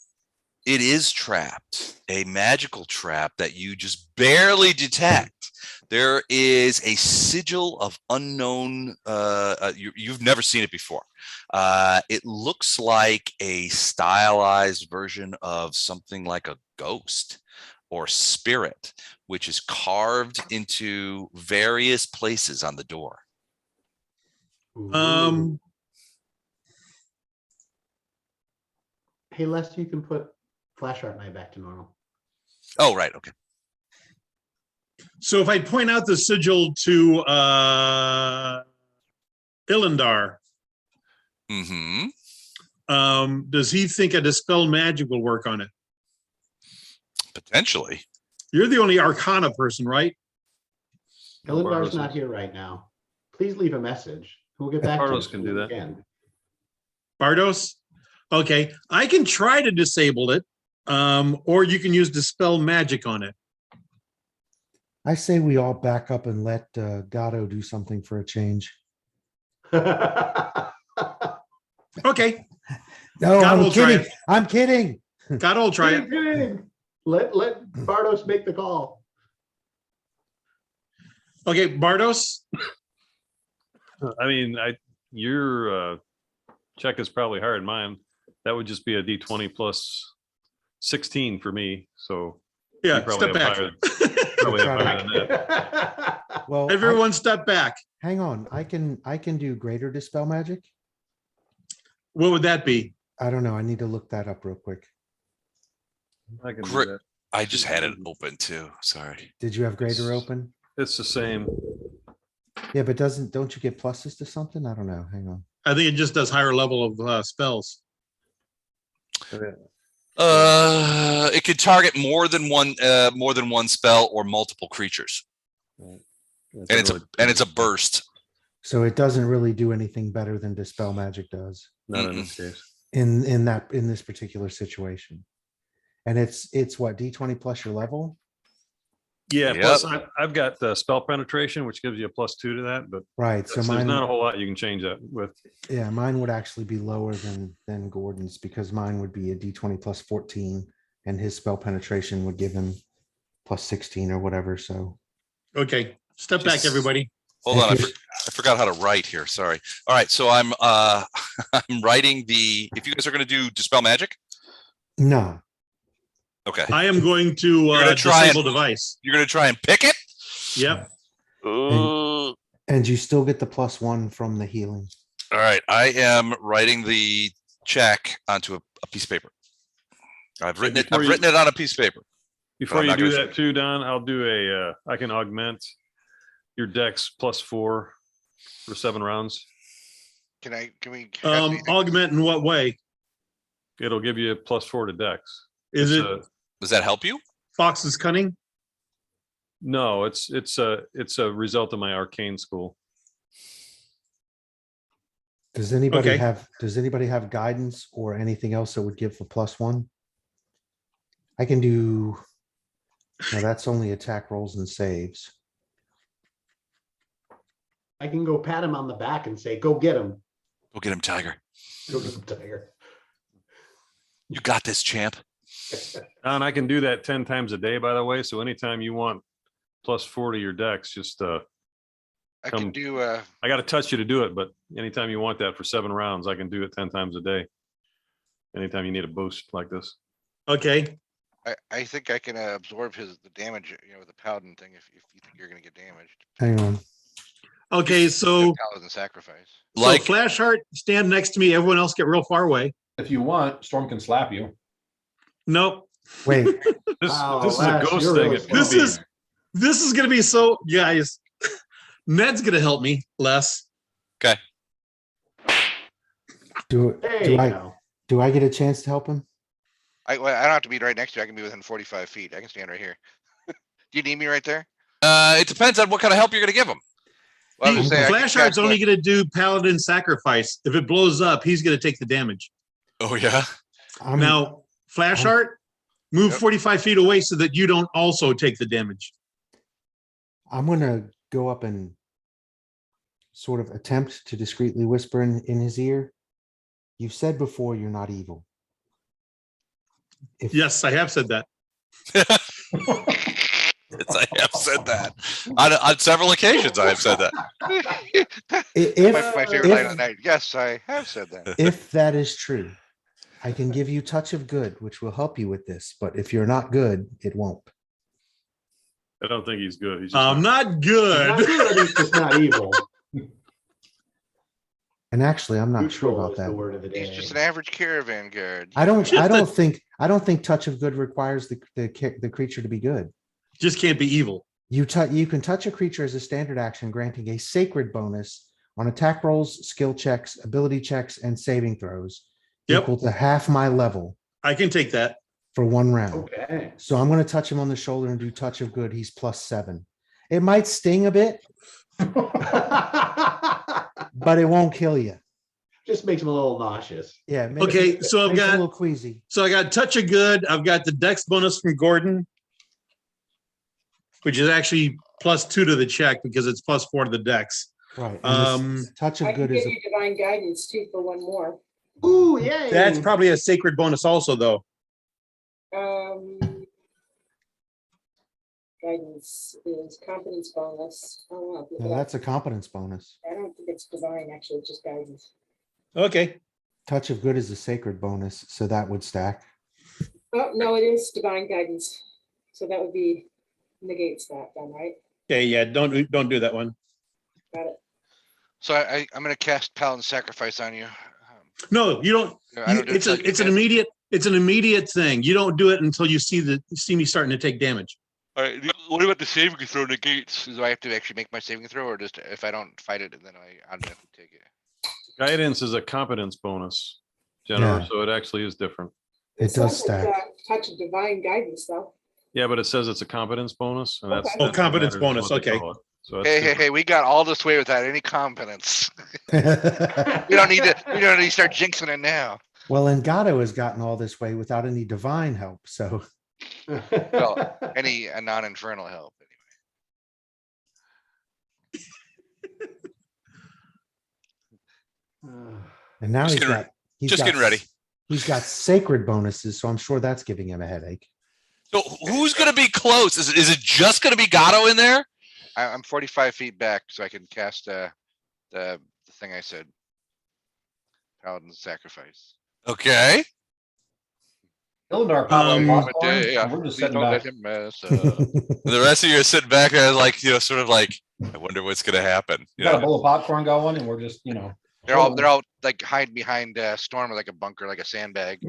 It is trapped. A magical trap that you just barely detect. There is a sigil of unknown. You've never seen it before. It looks like a stylized version of something like a ghost or spirit, which is carved into various places on the door. Ooh. Hey, Lester, you can put flash art night back to normal. Oh, right. Okay. So if I point out the sigil to Ilindar, Mm-hmm. does he think a dispel magic will work on it? Potentially. You're the only Arcana person, right? Hilindar's not here right now. Please leave a message. We'll get back to you. Bartos can do that. Again. Bardos? Okay, I can try to disable it, or you can use Dispel Magic on it. I say we all back up and let Gatto do something for a change. Okay, No, Gatto I'm will try kidding. I'm kidding. Gatto will try it. Let Bartos make the call. Okay, Bardos? I mean, your check is probably higher than mine. That would just be a D20 plus 16 for me. So you Yeah, probably step have back. probably have higher than that. Well, Everyone step back. hang on. I can do greater dispel magic. What would that be? I don't know. I need to look that up real quick. I can do Great. that. I just had it open too. Sorry. Did you have greater open? It's the same. Yeah, but don't you get pluses to something? I don't know. Hang on. I think it just does higher level of spells. It could target more than one spell or multiple creatures, and it's a burst. So it doesn't really do anything better than dispel magic does Not in this case. in this particular situation. And it's what, D20 plus your level? Yeah, Yep. plus I've got the spell penetration, which gives you a +2 to that, but Right. So there's mine, not a whole lot you can change that with. yeah, mine would actually be lower than Gordon's, because mine would be a D20 plus 14 and his spell penetration would give him plus 16 or whatever. So Okay, step back, Just- everybody. Hold on, I forgot how to write here. Sorry. All right, so I'm I'm writing the. If you guys are going to do dispel magic, no, I okay, am going to gonna try disable and- device. you're going to try and pick it. Yep. All and you still get the +1 from the healing. right, I am writing the check onto a piece of paper. I've written it. before I've you- written it on a piece of paper. Before I'm you not do gonna- that too, Don, I'll do I can augment your dex +4 for 7 rounds. Can we? have anything? Augment in what way? It'll give you a +4 to dex. Is It's it a- Does that help you? Fox's cunning? No, it's a result of my arcane school. Does anybody Okay. have guidance or anything else that would give a +1? I can do, no, that's only attack rolls and saves. I can go pat him on the back and say, go get him. Go get him, Tiger. Go get him, Tiger. You got this, champ. And I can do that 10 times a day, by the way. So anytime you want +4 to your dex, just I can come- do. I got to touch you to do it, but anytime you want that for 7 rounds, I can do it 10 times a day. Anytime you need a boost like this. Okay, I think I can absorb the damage. With the paladin thing. If you think you're going to get damaged. Hang on. okay, so Paladin sacrifice. Like Flashheart, stand next to me. Everyone else get real far away. If you want, Storm can slap you. Nope. Wait, This Wow, is a Lash, ghost you're thing. really It could This be. is gonna be so, guys. Ned's gonna help me, Les. do There do you I go. do I get a chance to help him? I don't have to be right next to you. I can be within 45 feet. I can stand right here. Do you need me right there? it depends on what kind of help you're going to give him. Well, I was gonna say, I can Flashheart's cast only the- gonna do paladin sacrifice. If it blows up, he's gonna take the damage. Oh yeah. Now, Flashheart, move Yep. 45 feet away so that you don't also take the damage. I'm gonna go up and sort of attempt to discreetly whisper in his ear. You've said before you're not evil. If, Yes, I have said that. Yes, I have said that on several occasions. I have said that. if my favorite line of the night. Yes, I have said that. if that is true, I can give you touch of good, which will help you with this. But if you're not good, it won't. I don't think he's good. He's just I'm not Not good. good, he's just not evil. And actually, I'm not sure Neutral about is the that. word of the He's day. just an average caravan guard. I don't Just think touch of good requires the creature to be good. Just can't be evil. You can touch a creature as a standard action, granting a sacred bonus on attack rolls, skill checks, ability checks, and saving throws Yep. equal to half my level. I can take that. for 1 round. Okay. So I'm going to touch him on the shoulder and do touch of good. He's +7. It might sting a bit, but it won't kill you. Just makes him a little nauseous. Yeah. it makes Okay, you- so I've makes you a got, little queasy. so I got touch of good. I've got the dex bonus from Gordon, which is actually +2 to the check because it's +4 to the dex. Right. And this touch I of can good is give you divine guidance too for 1 more. Ooh, yay. That's probably a sacred bonus also, though. Guidance is competence bonus. Oh, I'll look no, it up. that's a competence bonus. I don't think it's divine, actually, it's just guidance. Okay. Touch of good is a sacred bonus, so that would stack. Oh, no, it is divine guidance. So that would be negates that then, right? Okay, yeah, don't do that one. Got it. So I'm gonna cast Paladin Sacrifice on you. No, you don't. I don't do it It's till a I get it's an hit. immediate thing. You don't do it until you see me starting to take damage. All right, what about the saving throw negates? Do I have to actually make my saving throw, or just if I don't fight it, then I automatically take it? Guidance is a competence bonus, Jennifer, Yeah. so it actually is different. It does says it's, stack. Touch of divine guidance, though. Yeah, but it says it's a competence bonus, and that's. Okay. Oh, that's what competence matters, is bonus, what they okay. call it. So that's Hey, different. hey, we got all this way without any confidence. We don't need to. We don't need to start jinxing it now. Well, and Gato has gotten all this way without any divine help. So Well, any non-infernal help and now Just he's getting got he's just got getting ready. He's got sacred bonuses, so I'm sure that's giving him a headache. So who's going to be close? Is it just going to be Gatto in there? I'm 45 feet back, so I can cast the thing I said. Paladin Sacrifice. Okay. Ildar probably Um, popcorn, and we're just Please sitting don't let back. him mess up. The rest of you are sitting back there like, sort of like, I wonder what's going to happen. We got a bowl of popcorn going, and we're just, They're all like hiding behind Storm, like a bunker, like a sandbag.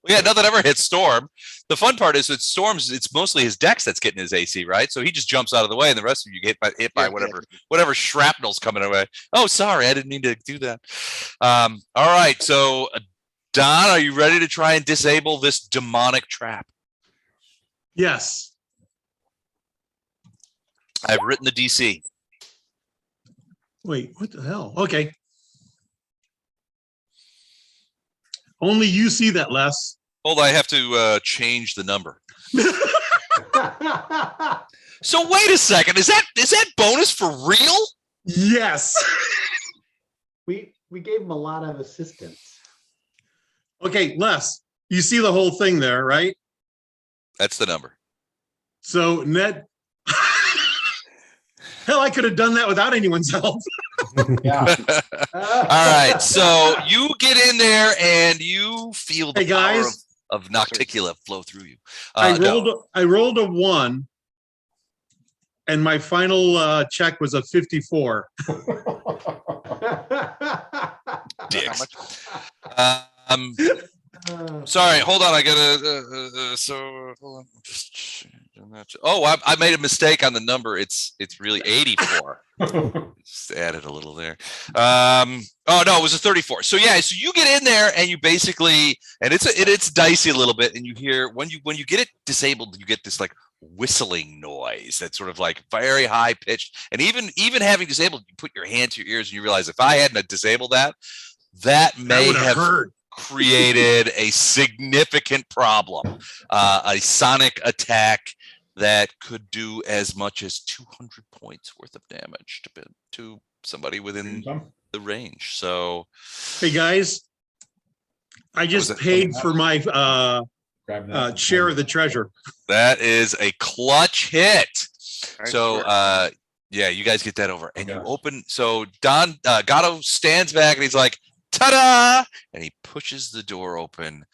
Yeah, nothing ever hits Storm. The fun part is that Storm's, it's mostly his dex that's getting his AC, right? So he just jumps out of the way, and the rest of you get hit by Yeah, whatever shrapnel's coming away. Oh, sorry, I didn't mean to do that. All right, so Don, are you ready to try and disable this demonic trap? Yes. I've written the DC. Wait, what the hell? Okay. Only you see that, Les. Hold on, I have to change the number. So wait a second, is that bonus for real? Yes. We gave him a lot of assistance. Okay, Les, you see the whole thing there, right? That's the number. So Ned, hell, I could have done that without anyone's help. Yeah. All right, so you get in there and you feel the Hey, power guys. of Nocticula flow through you. I No. rolled a 1, and my final check was a 54. Dicks. Sorry, hold on. I gotta. Hold on. Just changing that. Oh, I made a mistake on the number. It's really 84. Just added a little there. Oh no, it was a 34. So yeah, so you get in there and you basically, and it's dicey a little bit, and you hear when you get it disabled, you get this like whistling noise that's sort of like very high pitched, and even having disabled, you put your hand to your ears and you realize if I hadn't disabled that may would've have hurt. created a significant problem, a sonic attack that could do as much as 200 points worth of damage to somebody within the range. So, Hey guys, I just paid for my Grab that. share of the treasure. that is a clutch hit. Nice So, work. yeah, you guys get that over, and you Okay. open. So Don Gatto stands back and he's like, "Ta-da!" And he pushes the door open,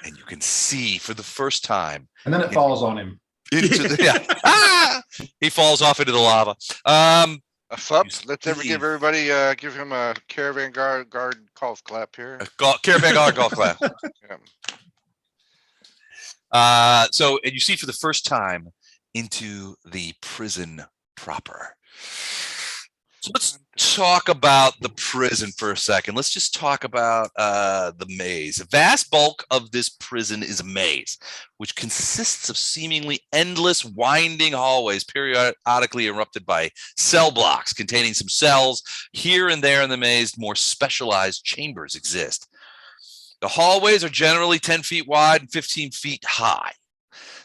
and you can see for the first time And then it falls on him. into the he falls off into the lava. A fup. Let's see. give everybody give him a caravan guard golf clap here. Caravan guard golf clap. Yeah. So, and you see for the first time into the prison proper. So let's talk about the prison for a second. Let's just talk about the maze. A vast bulk of this prison is a maze, which consists of seemingly endless winding hallways, periodically erupted by cell blocks containing some cells. Here and there in the maze, more specialized chambers exist. The hallways are generally 10 feet wide and 15 feet high.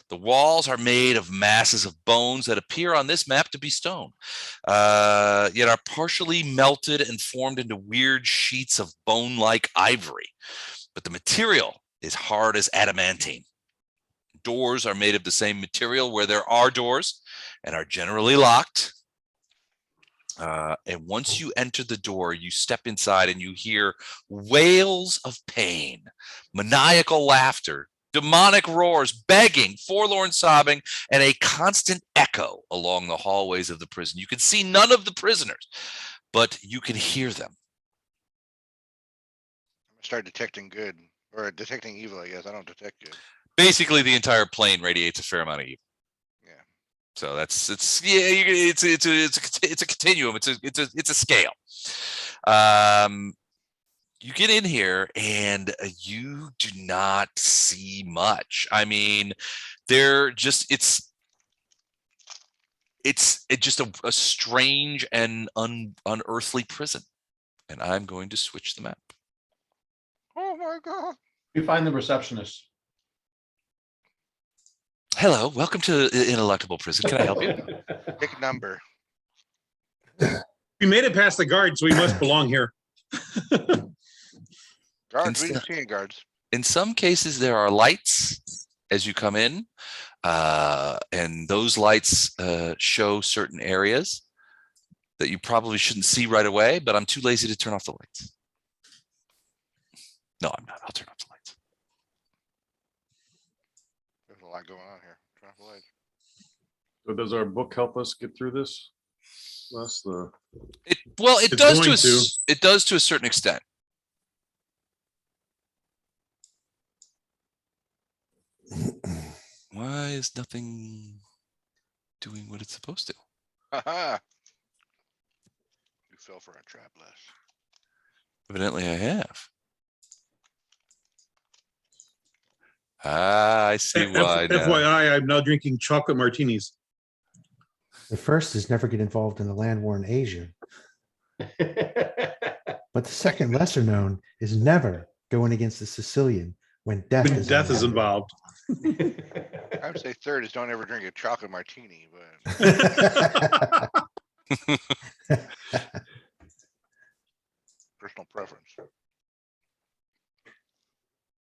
The walls are made of masses of bones that appear on this map to be stone, yet are partially melted and formed into weird sheets of bone-like ivory. But the material is hard as adamantine. Doors are made of the same material where there are doors and are generally locked. And once you enter the door, you step inside and you hear wails of pain, maniacal laughter, demonic roars, begging, forlorn sobbing, and a constant echo along the hallways of the prison. You can see none of the prisoners, but you can hear them. Start detecting good or detecting evil. I guess I don't detect good. Basically, the entire plane radiates a fair amount of evil. Yeah. So it's a continuum. It's a scale. You get in here and you do not see much. I mean, it's just a strange and unearthly prison. And I'm going to switch the map. Oh my God. You find the receptionist. Hello, welcome to Ineluctable Prison. Can I help you? Pick number. We made it past the guard, so we must belong here. Guards, we didn't see any guards. In some cases, there are lights as you come in, and those lights show certain areas that you probably shouldn't see right away, but I'm too lazy to turn off the lights. No, I'm not. I'll turn off the lights. There's a lot going on here. Turn off the lights. So does our book help us get through this? That's the. It It's does going it does to a certain extent. Why is nothing doing what it's supposed to? Haha. You fell for a trap, Les. Evidently, I have. I see why now. FYI, I'm now drinking chocolate martinis. The first is never get involved in the land war in Asia. But the second, lesser known, is never going against the Sicilian when death When death is involved. I would say third is don't ever drink a chocolate martini, but personal preference.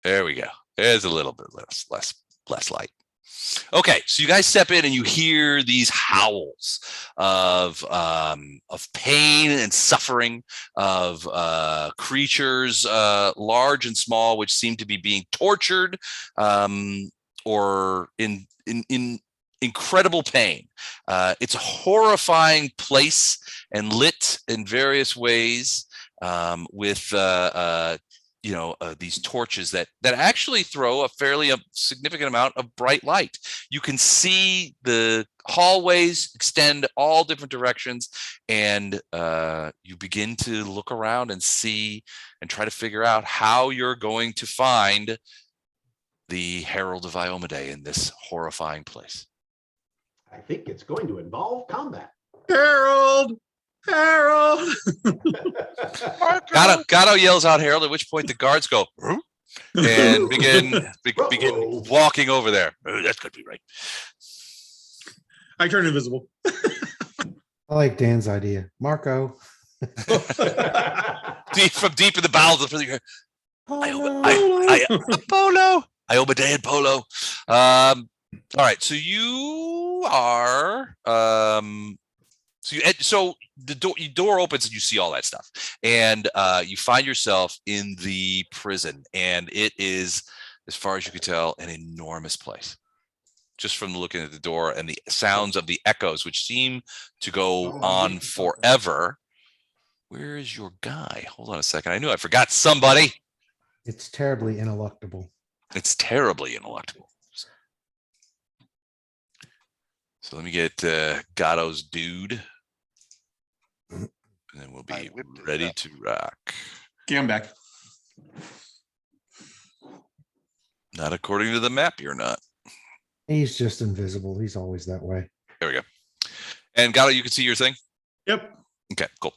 There we go. There's a little bit less light. Okay, so you guys step in and you hear these howls of pain and suffering of creatures, large and small, which seem to be being tortured or in incredible pain. It's a horrifying place and lit in various ways with these torches that actually throw a fairly significant amount of bright light. You can see the hallways extend all different directions, and you begin to look around and see and try to figure out how you're going to find the Herald of Iomedae in this horrifying place. I think it's going to involve combat. Harold! Harold! Gatto yells out Harold, at which point the guards go and begin walking over there. Oh, that could be right. I turn invisible. I like Dan's idea. Marco. From deep in the bowels of the prison. Polo. Iomedaean Polo. All right, so you are so the door opens and you see all that stuff, and you find yourself in the prison, and it is, as far as you can tell, an enormous place. Just from looking at the door and the sounds of the echoes, which seem to go on forever. Where is your guy? Hold on a second. I knew I forgot somebody. It's terribly ineluctable. It's terribly ineluctable. So let me get Gatto's dude. And then we'll I be whipped it ready up. to rock. Okay, I'm back. Not according to the map, you're not. He's just invisible. He's always that way. There we go. And Gato, you can see your thing? Yep. Okay, cool.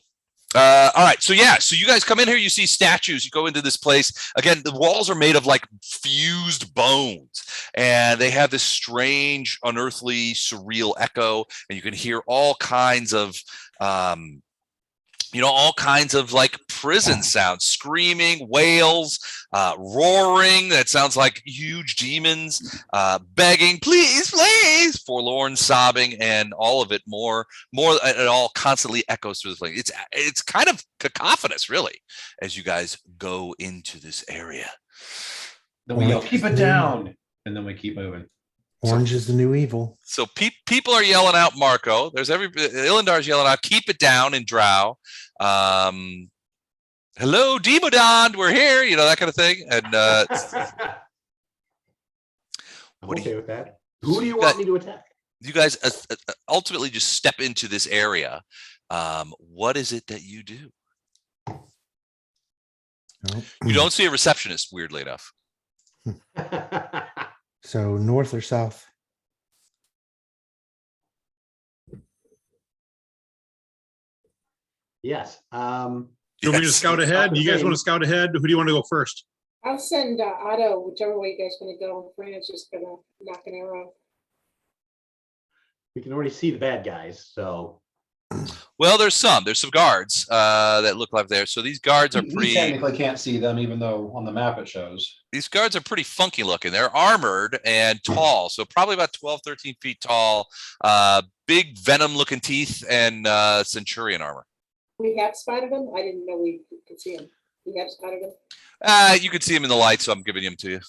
All right, so yeah, so you guys come in here, you see statues, you go into this place. Again, the walls are made of like fused bones, and they have this strange, unearthly, surreal echo, and you can hear all kinds of all kinds of like prison sounds, screaming, wails, roaring. That sounds like huge demons, begging, please, please, forlorn sobbing, and all of it more, it all constantly echoes through the place. It's kind of cacophonous, really, as you guys go into this area. Then we yell, Orange keep is it the- down. And then we keep moving. Orange is the new evil. So people are yelling out Marco. There's Ilandar's yelling out, keep it down in Drow. Hello, Demodon, we're here, that kind of thing. And I'm what do okay with that. Who do you want me to attack? you guys ultimately just step into this area. What is it that you do? Oh. You don't see a receptionist, weirdly enough. So north or south? Yes. You want me to Yes. scout ahead? Do you guys want to scout ahead? Who do you want to go first? I'll send Otto, whichever way you guys want to go. Fran's just gonna knock an arrow. We can already see the bad guys, so Well, there's some guards that look like there. So these guards are We pretty. technically can't see them, even though on the map it shows. These guards are pretty funky looking. They're armored and tall, so probably about 12, 13 feet tall. Big venom looking teeth and centurion armor. We have spotted him. I didn't know we could see him. We have spotted him. You can see them in the light, so I'm giving them to you.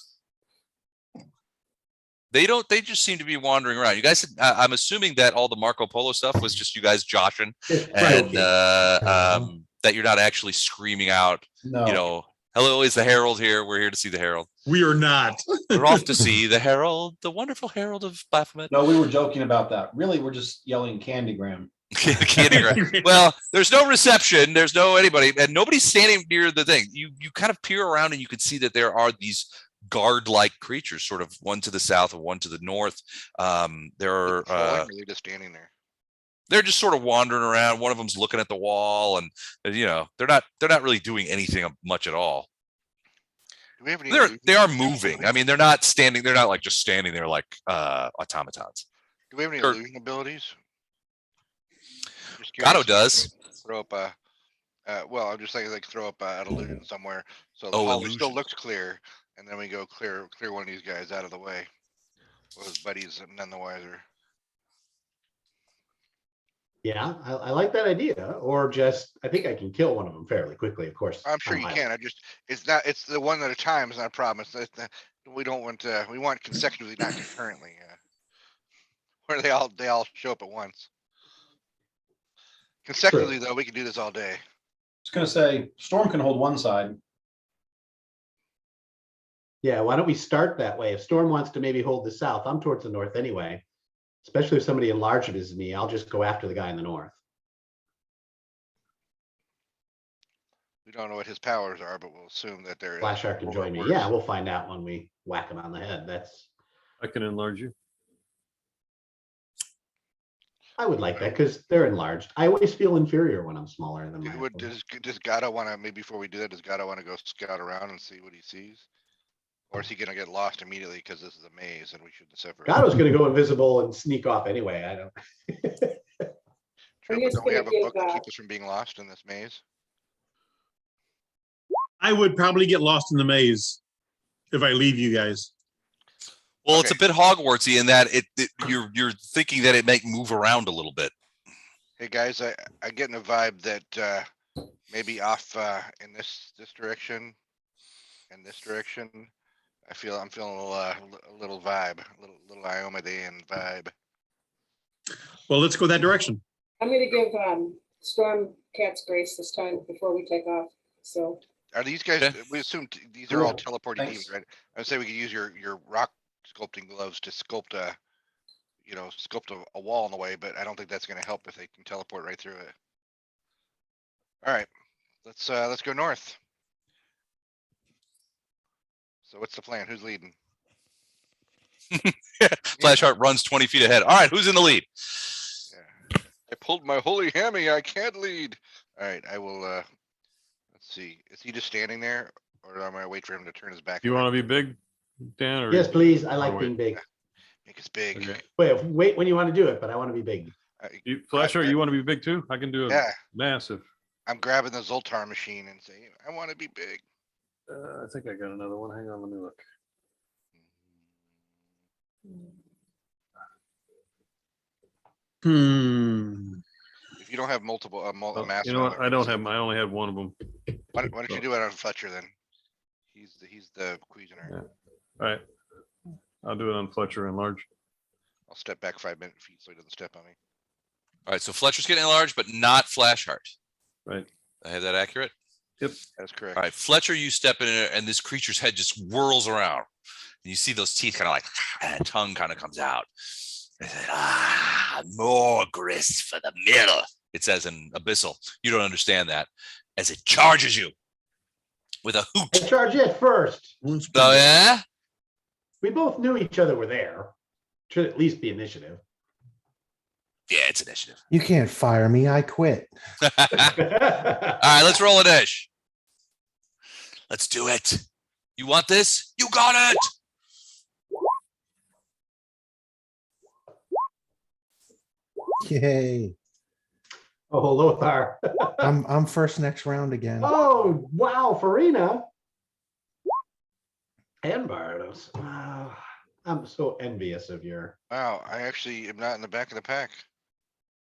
They just seem to be wandering around. You guys, I'm assuming that all the Marco Polo stuff was just you guys joshing, and that you're not actually screaming out, No. hello, is the Herald here? We're here to see the Herald. We are not. We're off to see the Herald, the wonderful Herald of Baphomet. No, we were joking about that. Really, we're just yelling Candygram. Well, there's no reception. There's no anybody, and nobody's standing near the thing. You kind of peer around, and you can see that there are these guard-like creatures, sort of one to the south and one to the north. There are Really just standing there. they're just sort of wandering around. One of them's looking at the wall, and they're not really doing anything much at all. Do we have any? They are moving. I mean, they're not standing. They're not like just standing there like automatons. Do we have any or- illusion abilities? Just Gato curious. does. Throw up a. Well, I'm just like throw up an illusion somewhere, so the Oh, hallway still illusion. looks clear, and then we go clear one of these guys out of the way. With his buddies none the wiser. yeah, I like that idea. Or just, I think I can kill one of them fairly quickly, of course. I'm sure you on can. It's the one at a time is not a problem. We don't want we want consecutively, not concurrently. Where they all show up at once. Consecutively though, we can do this all day. I was gonna say, Storm can hold one side. Yeah, why don't we start that way? If Storm wants to maybe hold the south, I'm towards the north anyway. Especially if somebody enlarged as me, I'll just go after the guy in the north. We don't know what his powers are, but we'll assume that there is. Flash Shark can join me. works. Yeah, we'll find out when we whack him on the head. I can enlarge you. I would like that because they're enlarged. I always feel inferior when I'm smaller than my. Does Gato want to, maybe before we do that, does Gato want to go scout around and see what he sees? Or is he gonna get lost immediately because this is a maze and we shouldn't separate? Gato's gonna go invisible and sneak off anyway. I don't. I'm just Don't we have gonna a give, book to keep us from being lost in this maze? I would probably get lost in the maze if I leave you guys. Well, it's a Okay. bit Hogwartsy in that you're thinking that it might move around a little bit. Hey, guys, I get in a vibe that maybe off in this direction and this direction. I'm feeling a little vibe, a little Iomedean vibe. Well, let's go that direction. I'm gonna give Storm Cat's grace this time before we take off. So Are these guys, Okay. we assume these are all Cool. teleporting Thanks. demons, right? I would say we could use your rock sculpting gloves to sculpt a wall in the way, but I don't think that's gonna help if they can teleport right through it. All right, let's go north. So what's the plan? Who's leading? Flashheart runs 20 feet ahead. All right, who's in the lead? Yeah. I pulled my holy hammy. I can't lead. All right, I will. Let's see. Is he just standing there, or am I gonna wait for him to turn his back? Do you want to be big, Dan? Or Yes, please. I like wait. being big. Make us big. Okay. Wait when you want to do it, but I want to be big. You, Flashheart, you want to be big too? I can do a Yeah. massive. I'm grabbing the Zoltar machine and saying, I want to be big. I think I got another one. Hang on, let me look. If you don't have multiple, a Oh, massive. you know what? I don't have. I only have one of them. Why don't you do it on Fletcher then? He's the Cuisinart. Yeah. All right. I'll do it on Fletcher and large. I'll step back 5 feet so he doesn't step on me. All right, so Fletcher's getting enlarged, but not Flashheart. Right. I have that accurate? That's correct. All right, Fletcher, you step in there, and this creature's head just whirls around. And you see those teeth kind of like, and a tongue kind of comes out. More grist for the mill. It says in Abyssal. You don't understand that. As it charges you with a hoot. I charge it first. Oh, yeah? We both knew each other were there. Should at least be initiative. Yeah, it's initiative. You can't fire me. I quit. All right, let's roll a dish. Let's do it. You want this? You got it. Yay. Oh, Lothar. I'm first next round again. Oh, wow, Farina. And Bardos. Wow. I'm so envious of your. Wow, I actually am not in the back of the pack.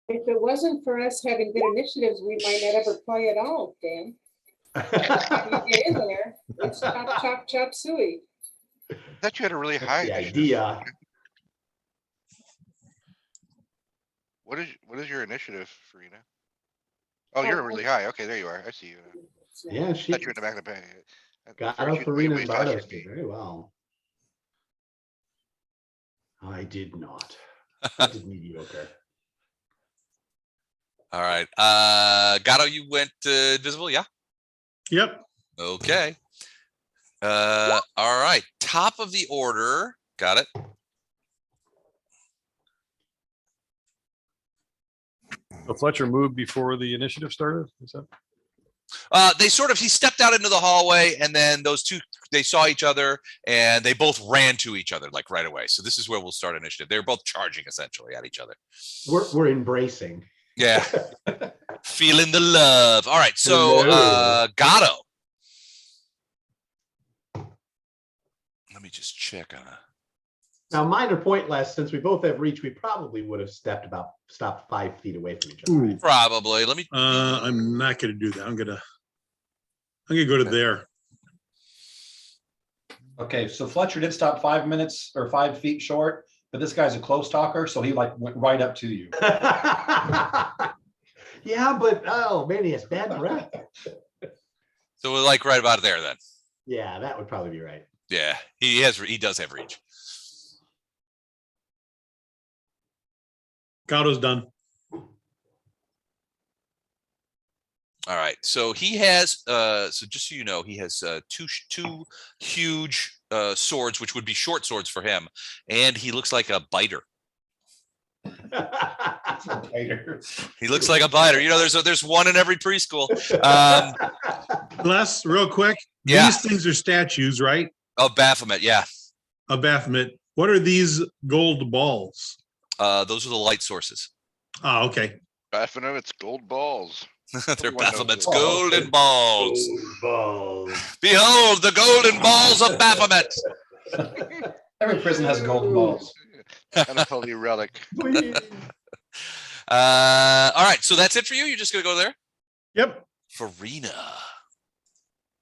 If it wasn't for us having good initiatives, we might not ever play at all, Dan. You get in there, it's chop, chop, chop, suey. I thought you had a really high The initiative. idea. What is your initiative, Farina? Oh, you're really high. Okay, there you are. I see you. Yeah, I she thought you were in the back of the pack. got First, out you're Farina way and faster Bardos than me. did very well. I did not. I did mediocre. All right. Gatto, you went invisible, yeah? Yep. Okay. All right. Top of the order. Got it. So Fletcher moved before the initiative started. Is that? He stepped out into the hallway, and then those two, they saw each other, and they both ran to each other like right away. So this is where we'll start initiative. They're both charging essentially at each other. We're embracing. Yeah. Feeling the love. All right. So Hello. Gatto. Let me just check on it. Now, minor point less, since we both have reach, we probably would have stopped 5 feet away from each other. Right? Probably. Let me. I'm not gonna do that. I'm gonna go to there. Okay, so Fletcher did stop 5 minutes or 5 feet short, but this guy's a close talker, so he like went right up to you. Yeah, but oh man, he has bad breath. So we're like right about there then. Yeah, that would probably be right. Yeah, he does have reach. Gatto's done. All right. So he has so just so you know, he has two huge swords, which would be short swords for him, and he looks like a biter. He looks like a biter. You know, there's one in every preschool. Les, real quick. Yeah. These things are statues, right? Of Baphomet, yeah. Of Baphomet. What are these gold balls? Those are the light sources. Oh, okay. Baphomet, it's gold balls. They're Everyone knows Baphomet's it. golden balls. Balls. Behold the golden balls of Baphomet. Every prison has golden balls. And a holy relic. All right, so that's it for you. You're just gonna go there. Yep. Farina.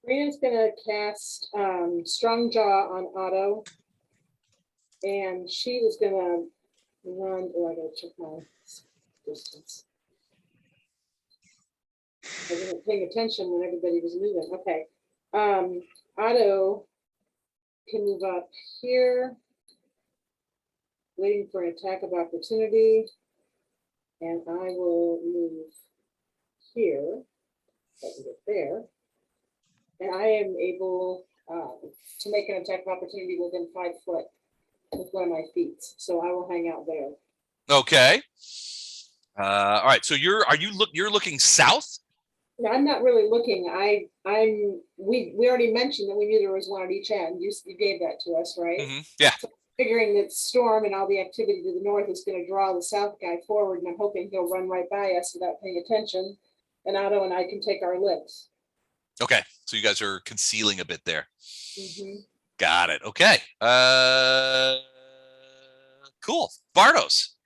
Rita's gonna cast Strong Jaw on Otto. And she is gonna run, oh, I gotta check my distance. I wasn't paying attention when everybody was moving. Okay. Otto can move up here, waiting for an attack of opportunity. And I will move here. I can get there. And I am able to make an attack of opportunity within 5 foot with one of my feet. So I will hang out there. Okay. All right. So you're looking south? No, I'm not really looking. We already mentioned that we knew there was one at each end. You gave that to us, right? Yeah. So figuring that storm and all the activity to the north is going to draw the south guy forward, and I'm hoping he'll run right by us without paying attention. And Otto and I can take our licks. Okay. So you guys are concealing a bit there. Mm-hmm. Got it. Okay. Cool. Bardos.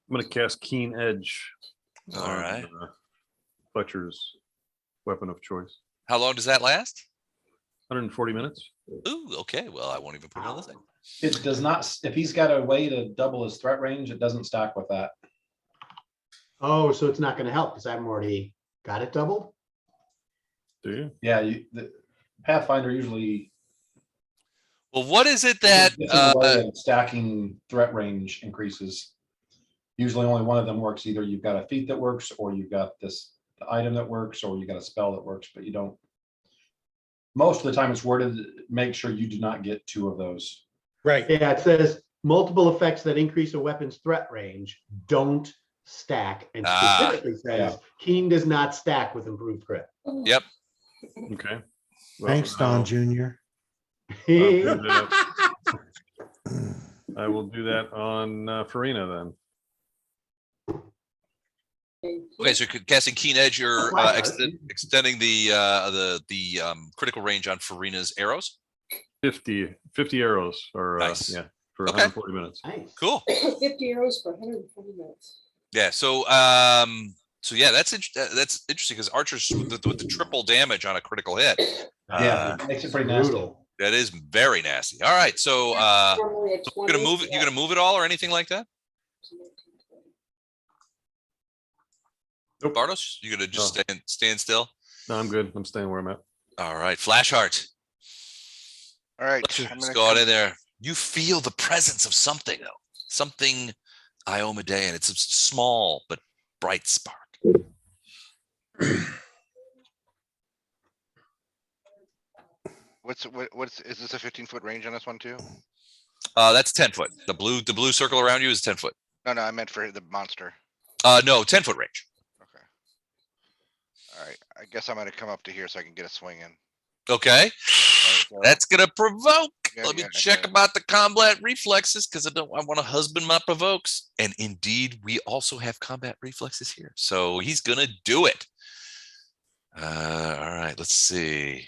I'm going to cast Keen Edge. All right. Fletcher's weapon of choice. How long does that last? 140 minutes. Ooh, okay. Well, I won't even put another thing. It does not, if he's got a way to double his threat range, it doesn't stack with that. Oh, so it's not going to help because I've already got it doubled? Do you? Yeah, the Pathfinder usually Well, what is it that gets in the way of stacking threat range increases. Usually only one of them works. Either you've got a feat that works, or you've got this item that works, or you got a spell that works, but you don't. Most of the time it's worded, make sure you do not get 2 of those. Right. Yeah, it says multiple effects that increase a weapon's threat range don't stack, and specifically says Keen does not stack with improved crit. Yep. Okay. Thanks, Don Jr. I will do that on Farina then. Okay, so you're casting Keen Edge, you're extending the critical range on Farina's arrows. 50 arrows or Nice. for Okay. 140 minutes. Nice. Cool. 50 arrows for 120 minutes. Yeah. So yeah, that's interesting because archers with the triple damage on a critical hit. Yeah, it makes it pretty nasty. Brutal. That is very nasty. All right, so Normally a you're gonna 20, move it. You're gonna move it all or anything like that? Nope. Bardos, you're gonna just stand still. No, I'm good. I'm staying where I'm at. All right, Flashheart. All right. Let's I'm just gonna go on come- in there. You feel the presence of something though. Something Iomedean. It's a small but bright spark. What's is this a 15-foot range on this one too? That's 10 foot. The blue circle around you is 10 foot. No, I meant for the monster. No, 10 foot range. Okay. All right. I guess I'm gonna come up to here so I can get a swing in. Okay. so- That's gonna provoke. Yeah, Let me yeah, check okay. about the combat reflexes because I want to husband my provokes. And indeed, we also have combat reflexes here. So he's gonna do it. All right, let's see.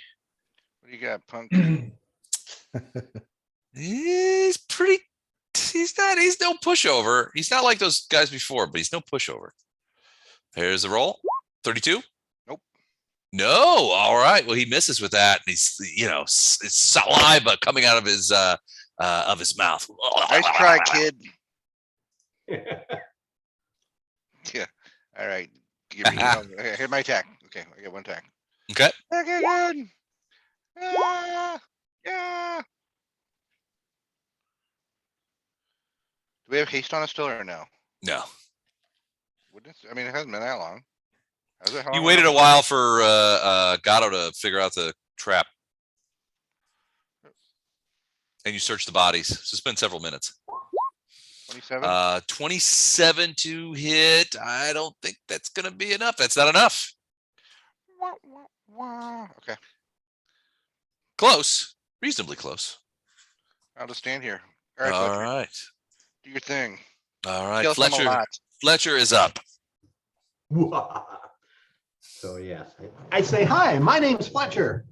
What do you got, punk? He's no pushover. He's not like those guys before, but he's no pushover. There's the roll. 32. Nope. No. All right. Well, he misses with that. And he's, it's saliva coming out of his mouth. Nice try, kid. Yeah. All right. Okay, hit my attack. Okay, I get 1 attack. Okay. Attack again. Yeah. Do we have haste on us still or no? No. I mean, it hasn't been that long. How You long waited was a it? while for Gatto to figure out the trap. And you search the bodies. So it's been several minutes. 27? 27 to hit. I don't think that's going to be enough. That's not enough. Okay, Close. Reasonably close. I'll just stand here. All right, All Fletcher, right. do your thing. All right. Kill some a Fletcher. lot. Fletcher is up. So yes, I say, hi, my name's Fletcher.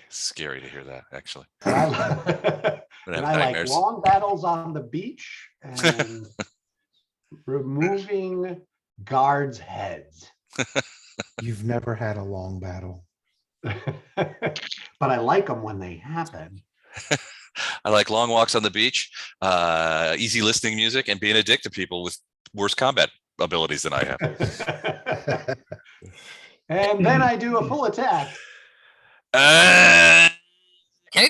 Scary to hear that, actually. And I, I'm gonna and have I like nightmares. long battles on the beach and removing guards' heads. You've never had a long battle. But I like them when they happen. I like long walks on the beach, easy listening music, and being a dick to people with worse combat abilities than I have. And then I do a full attack. Okay.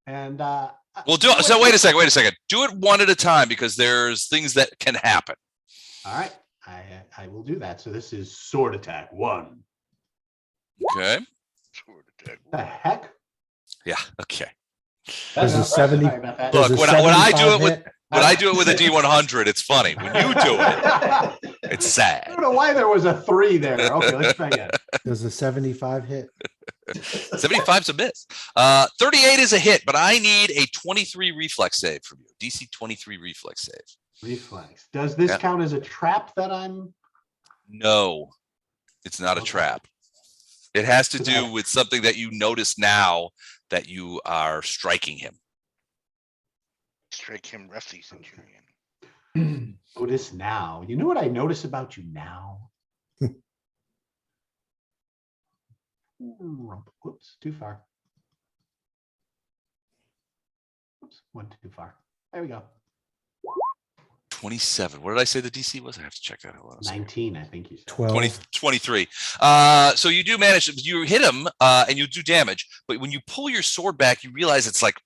And Well, do so. Wait a second. Do it one at a time because there's things that can happen. all right. I will do that. So this is sword attack 1. Okay. Sword attack. The heck? Yeah. Okay. There's a Impressive. 70 Sorry about that. Look, Does a when I do 75 it with hit? when I do it with a D100, it's funny. When you do it, it's I sad. don't know why there was a 3 there. Okay, let's try again. Does a 75 hit? 75's a miss. 38 is a hit, but I need a 23 reflex save from you. DC 23 reflex save. Reflex. Does this Yeah. count as a trap that I'm? No, it's not a Okay. trap. It has to So do that- with something that you notice now that you are striking him. Strike him roughly, Centurion. Notice now. You know what I notice about you now? Whoops, too far. Oops, went too far. There we go. 27. What did I say the DC was? I have to check that out. 19, I think you said. 12. 23. So you do manage, you hit him and you do damage, but when you pull your sword back, you realize it's like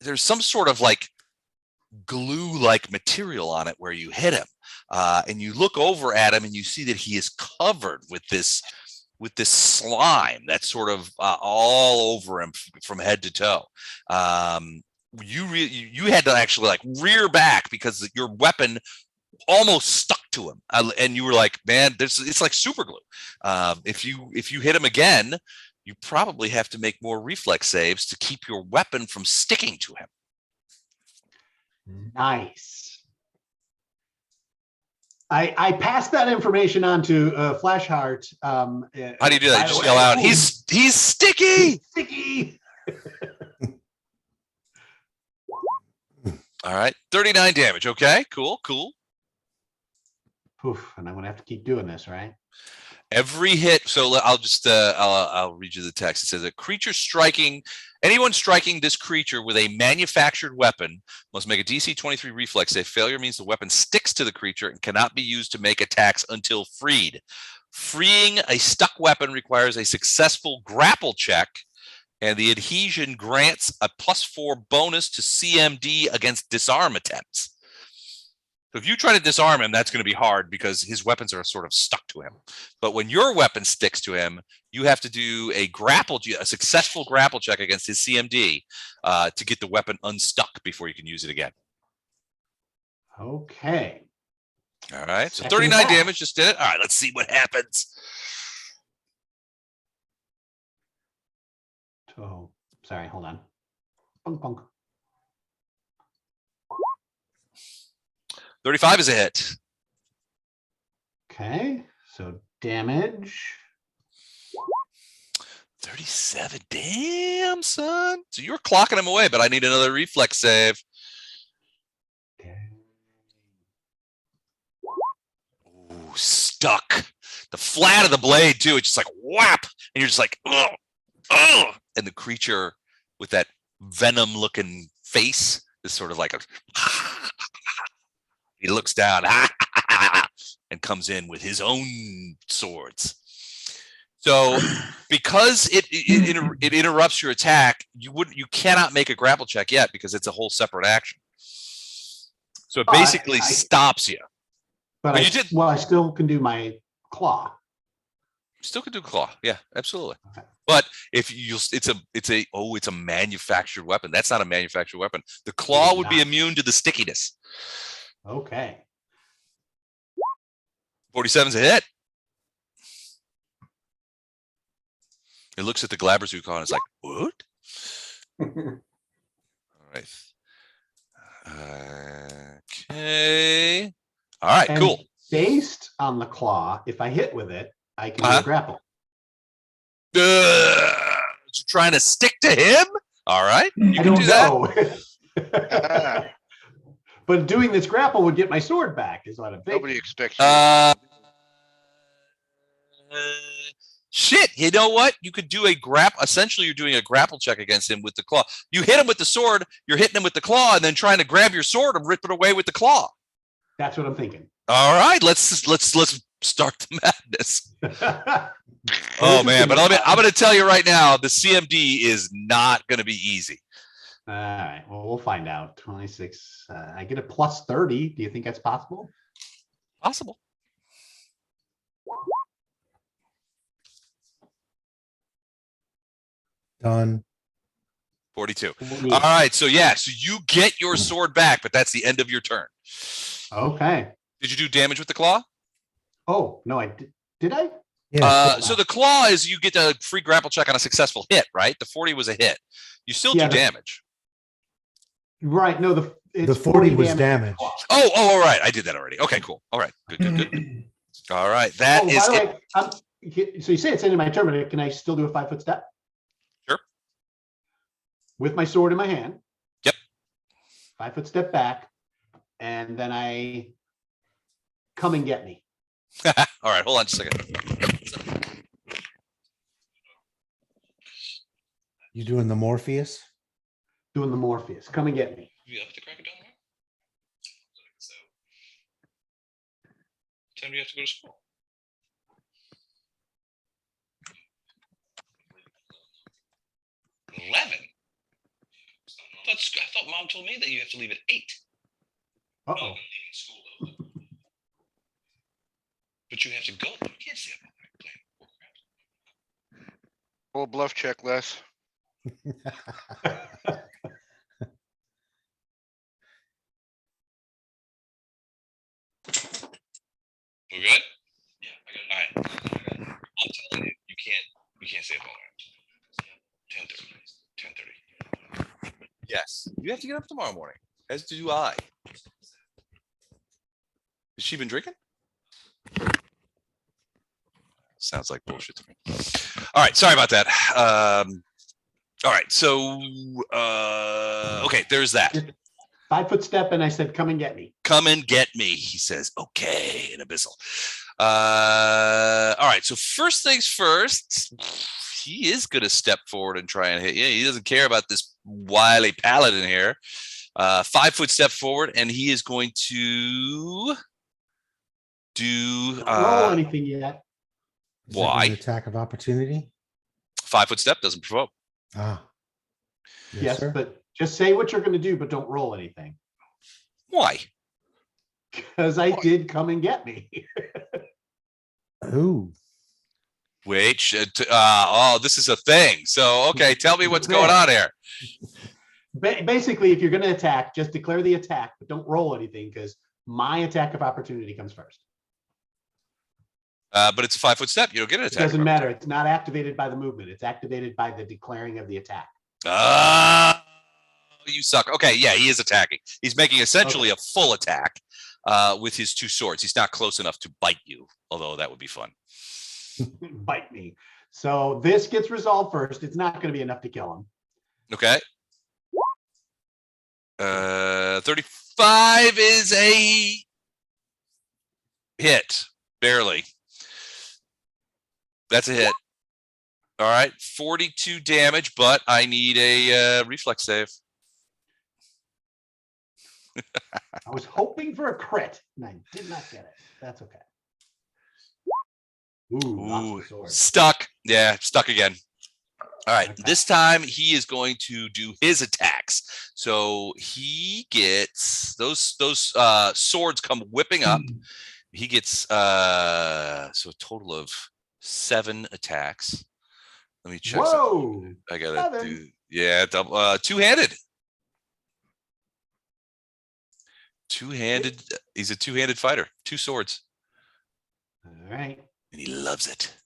there's some sort of like glue-like material on it where you hit him. And you look over at him and you see that he is covered with this slime that's sort of all over him from head to toe. You had to actually like rear back because your weapon almost stuck to him, and you were like, man, it's like super glue. If you hit him again, you probably have to make more reflex saves to keep your weapon from sticking to him. Nice. I passed that information on to Flashheart. How do you do that? by You just the yell way. out, Ooh, he's sticky. sticky. All right, 39 damage. Okay, cool. Oof, and I'm gonna have to keep doing this, right? Every hit. So I'll just I'll read you the text. It says anyone striking this creature with a manufactured weapon must make a DC 23 reflex save. Failure means the weapon sticks to the creature and cannot be used to make attacks until freed. Freeing a stuck weapon requires a successful grapple check, and the adhesion grants a +4 bonus to CMD against disarm attempts. So if you try to disarm him, that's going to be hard because his weapons are sort of stuck to him. But when your weapon sticks to him, you have to do a successful grapple check against his CMD to get the weapon unstuck before you can use it again. Okay. All right. So Second 39 attack. damage just did it. All right. Let's see what happens. Oh, sorry, hold on. Punk, punk. 35 is a hit. Okay, so damage. 37. Damn, son. So you're clocking him away, but I need another reflex save. Ooh, stuck. The flat of the blade, too. It's just like whap. And you're just like, ugh, ugh. And the creature with that venom looking face is sort of like he looks down and comes in with his own swords. So because it interrupts your attack, you cannot make a grapple check yet because it's a whole separate action. So it basically stops you. But But I, you did- well, I still can do my claw. Still could do claw. Yeah, absolutely. Okay. But if it's a manufactured weapon. That's not a manufactured weapon. The claw would be not. immune to the stickiness. Okay. 47's a hit. It looks at the Glabrezuko and it's like, what? All right. Okay. All right, And cool. based on the claw, if I hit with it, I can do a grapple. Trying to stick to him? All right. You I can don't do that. know. But doing this grapple would get my sword back, is what I'm thinking. Nobody expects you. Shit, you know what? You could do essentially you're doing a grapple check against him with the claw. You hit him with the sword, you're hitting him with the claw, and then trying to grab your sword and rip it away with the claw. That's what I'm thinking. All right, let's start the madness. Oh man, but I'm gonna tell you right now, the CMD is not gonna be easy. All right, well, we'll find out. 26. I get a +30. Do you think that's possible? Possible. Done. 42. 48. All right. So yeah, so you get your sword back, but that's the end of your turn. Okay. Did you do damage with the claw? Oh, no, I did. Did I? Yeah. So the claw is you get a free grapple check on a successful hit, right? The 40 was a hit. You still Yeah, do damage. Right. No, The 40 was damage. Oh, all right. I did that already. Okay, cool. All right. Good. All right. That Oh, is by the it. way, so you say it's ending my turn, but can I still do a 5-foot step? Sure. With my sword in my hand? Yep. 5-foot step back, and then I come and get me. All right. Hold on just a second. You doing the Morpheus? Doing the Morpheus. Come and get me. You up to crack it down there? So, time do you have to go to school? 11. I thought Mom told me that you have to leave at 8. Uh-oh. No, I'm leaving school though. But you have to go. You can't stay up all night playing. Full bluff check, Les. We good? Yeah, I got it. All right. I'm telling you, you can't stay up all night. 10:30. 10:30. Yes. You have to get up tomorrow morning, as do I. Has she been drinking? Sounds like bullshit to me. All right, sorry about that. All right, so okay, there's that. 5-foot step, and I said, come and get me. Come and get me, he says. Okay, in Abyssal. All right, so first things first, he is going to step forward and try and hit you. He doesn't care about this wily paladin here. 5-foot step forward, and he is going to do. Don't roll anything yet. Is that Why? an attack of opportunity? 5-foot step doesn't provoke. Ah. Yes, sir. but just say what you're going to do, but don't roll anything. Why? Because I did come and get me. Ooh. Wait. Oh, this is a thing. So, okay, tell me what's going on here. Basically, if you're going to attack, just declare the attack, but don't roll anything because my attack of opportunity comes first. But it's a 5-foot step. You don't get an It attack. doesn't matter. It's not activated by the movement. It's activated by the declaring of the attack. You suck. Okay, yeah, he is attacking. He's making essentially a full attack with his 2 swords. He's not close enough to bite you, although that would be fun. Bite me. So this gets resolved first. It's not going to be enough to kill him. Okay. 35 is a hit, barely. That's a hit. All right, 42 damage, but I need a reflex save. I was hoping for a crit, and I did not get it. That's okay. Ooh, Stuck. Yeah, stuck again. All right, Okay. This time he is going to do his attacks. So he gets those swords come whipping up. He gets so a total of 7 attacks. Let me check. Whoa! I gotta do double two-handed. Two-handed. He's a two-handed fighter. 2 swords. All right. And he loves it.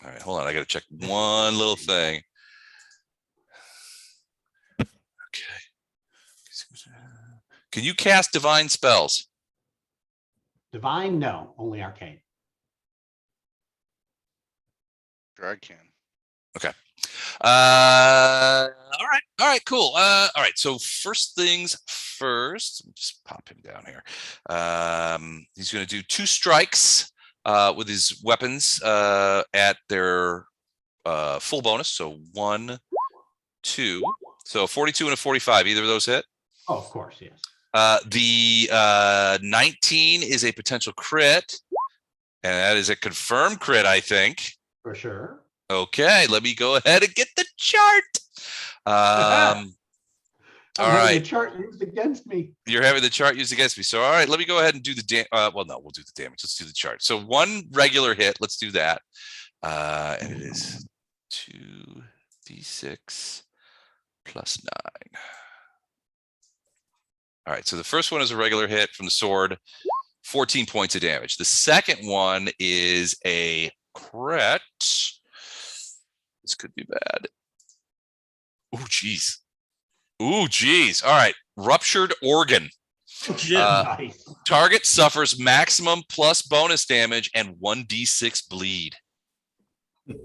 All right, hold on. I got to check one little thing. Okay. Can you cast divine spells? Divine, no, only arcane. Sure, I can. Okay. All right, cool. All right, so first things first, just pop him down here. He's going to do 2 strikes with his weapons at their full bonus. So 1, 2. So 42 and a 45. Either of those hit? Oh, of course, yes. The 19 is a potential crit, and that is a confirmed crit, I think. For sure. Okay, let me go ahead and get the chart. All right. The chart used against me. You're having the chart used against me. So, all right, let me go ahead and do the well, no, we'll do the damage. Let's do the chart. So 1 regular hit. Let's do that. And it is 2d6 plus 9. All right, so the first one is a regular hit from the sword, 14 points of damage. The second one is a crit. This could be bad. Oh, geez. Ooh, geez. All right, ruptured organ. Shit. Nice. Target suffers maximum plus bonus damage and 1d6 bleed. Nice.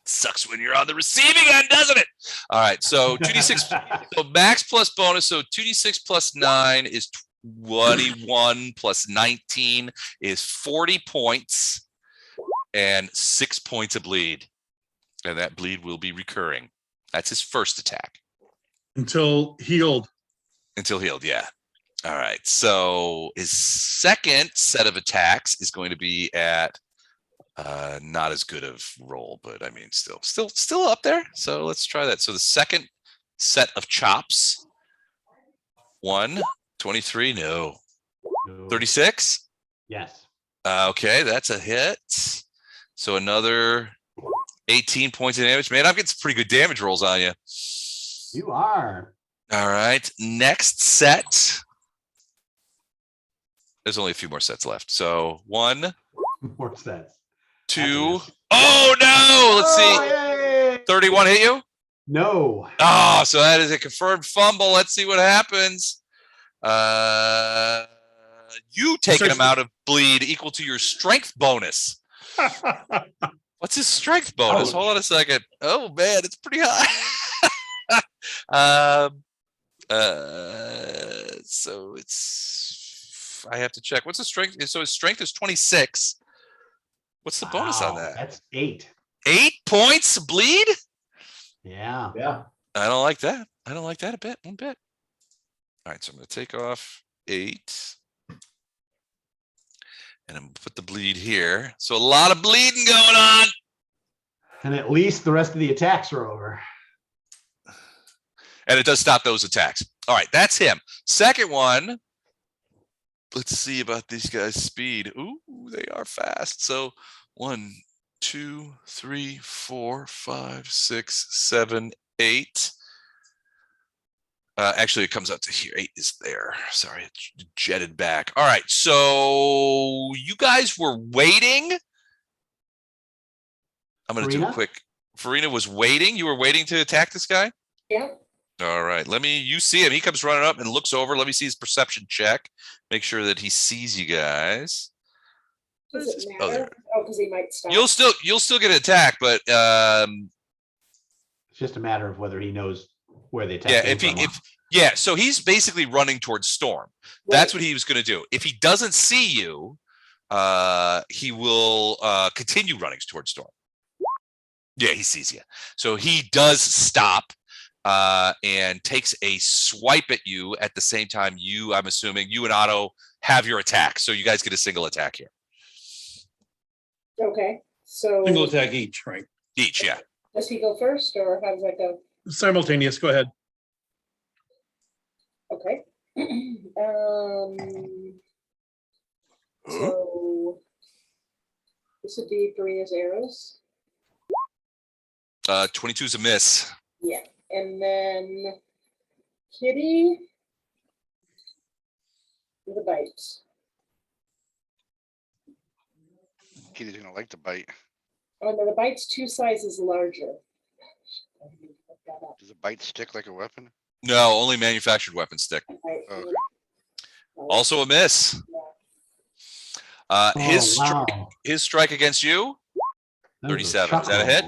Sucks when you're on the receiving end, doesn't it? All right, so 2d6, so max plus bonus, so 2d6 plus 9 is 21 plus 19 is 40 points and 6 points of bleed. And that bleed will be recurring. That's his first attack. Until healed. Until healed, yeah. All right, so his second set of attacks is going to be at not as good of roll, but I mean, still up there. So let's try that. So the second set of chops, 23, no, 36. Yes. Okay, that's a hit. So another 18 points of damage. Man, I'm getting some pretty good damage rolls on you. You are. All right, next set. There's only a few more sets left. So 1, More sets. 2. Oh no! Let's see. Yay! 31 hit you? No. Oh, so that is a confirmed fumble. Let's see what happens. You take an amount of bleed equal to your strength bonus. What's his strength bonus? Ouch. Hold on a second. Oh man, it's pretty high. So it's, I have to check. What's the strength? So his strength is 26. What's the bonus on Wow, that? That's 8. 8 points bleed? Yeah. Yeah. I don't like that. I don't like that a bit. One bit. All right, so I'm going to take off 8. And I'm going to put the bleed here. So a lot of bleeding going on. And at least the rest of the attacks are over. And it does stop those attacks. All right, that's him. Second one. Let's see about these guys' speed. Ooh, they are fast. So 1, 2, 3, 4, 5, 6, 7, 8. Actually, it comes out to here. 8 is there. Sorry, it jetted back. All right, so you guys were waiting. I'm going to do a Farina? quick. Farina was waiting. You were waiting to attack this guy? Yeah. All right, you see him. He comes running up and looks over. Let me see his perception check. Make sure that he sees you guys. Does it matter? Oh, because he might stop. You'll still get an attack, but It's just a matter of whether he knows where the attack yeah, so he's basically running towards Storm. That's what he was going to do. If he doesn't see you, he will continue running towards Storm. Yeah, he sees you. So he does stop and takes a swipe at you at the same time I'm assuming you and Otto have your attack. So you guys get a single attack here. Okay, so. Single attack each, right? Each, yeah. Does he go first or how does that go? Simultaneous, go ahead. Okay. So this would be Farina's arrows. 22 is a miss. Yeah, and then Kitty with a bite. Kitty's gonna like the bite. Oh no, the bite's 2 sizes larger. Does a bite stick like a weapon? No, only manufactured weapon stick. Okay. Also a miss. His strike against you, 37. Is that a hit?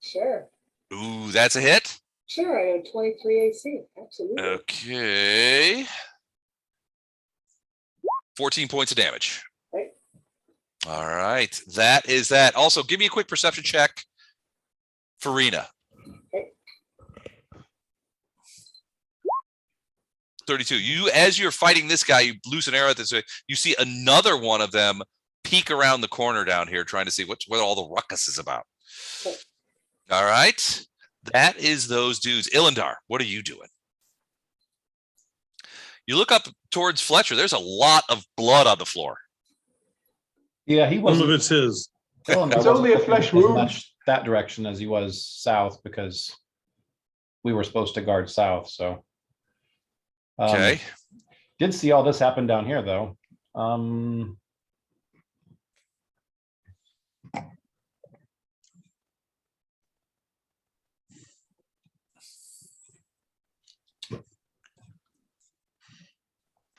Sure. Ooh, that's a hit. Sure, I have 23 AC. Absolutely. Okay. 14 points of damage. Right. All right. That is that. Also, give me a quick perception check, Farina. Okay. 32. As you're fighting this guy, you loose an arrow at this. You see another one of them peek around the corner down here, trying to see what all the ruckus is about. Okay. All right. That is those dudes. Ilindar, what are you doing? You look up towards Fletcher. There's a lot of blood on the floor. Yeah, he Some wasn't. of it's his. It's only a flesh wound. that direction as he was south because we were supposed to guard south, so. Okay. Did see all this happen down here, though.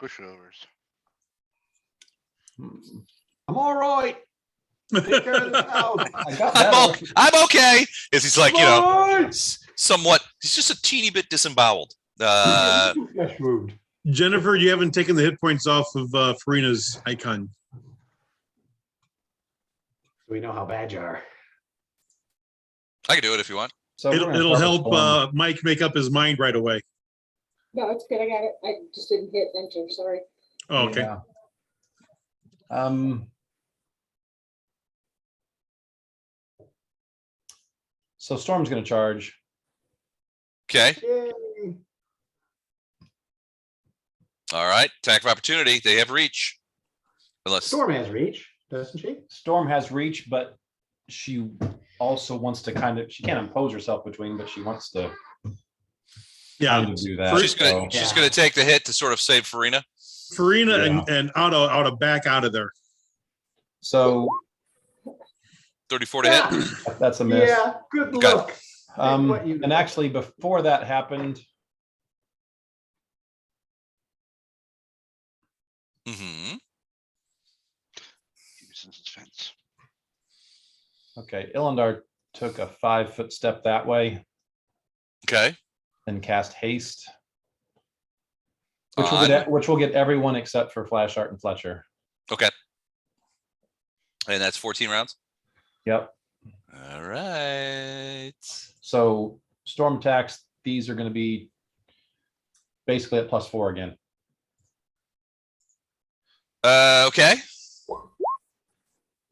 Pushovers. I'm all right. Take care of the town. I got that. I'm okay. Is he's like, you know, Bye. somewhat, he's just a teeny bit disemboweled. Flesh wound. Jennifer, you haven't taken the hit points off of Farina's icon. We know how bad you are. I can do it if you want. So we're gonna It'll start with help Storm. Mike make up his mind right away. No, it's good. I got it. I just didn't hit enter. Sorry. Oh, okay. Yeah. So Storm's gonna charge. Okay. Yay. All right. Attack of opportunity. They have reach. Unless Storm has reach, doesn't she? Storm has reach, but she also wants to kind of, she can't impose herself between, but she wants to Yeah, kind of do that. she's gonna so- she's gonna take the hit to sort of save Farina. Farina Yeah. and Otto ought to back out of there. So 34 to hit. that's a miss. Yeah, good Got look. What you And actually, before that happened, Mm-hmm. Since it's fence. okay, Illandar took a 5-foot step that way Okay. and cast haste, On. which will get everyone except for Flashheart and Fletcher. Okay. And that's 14 rounds. Yep. All right. So storm attacks, these are going to be basically at +4 again. Okay.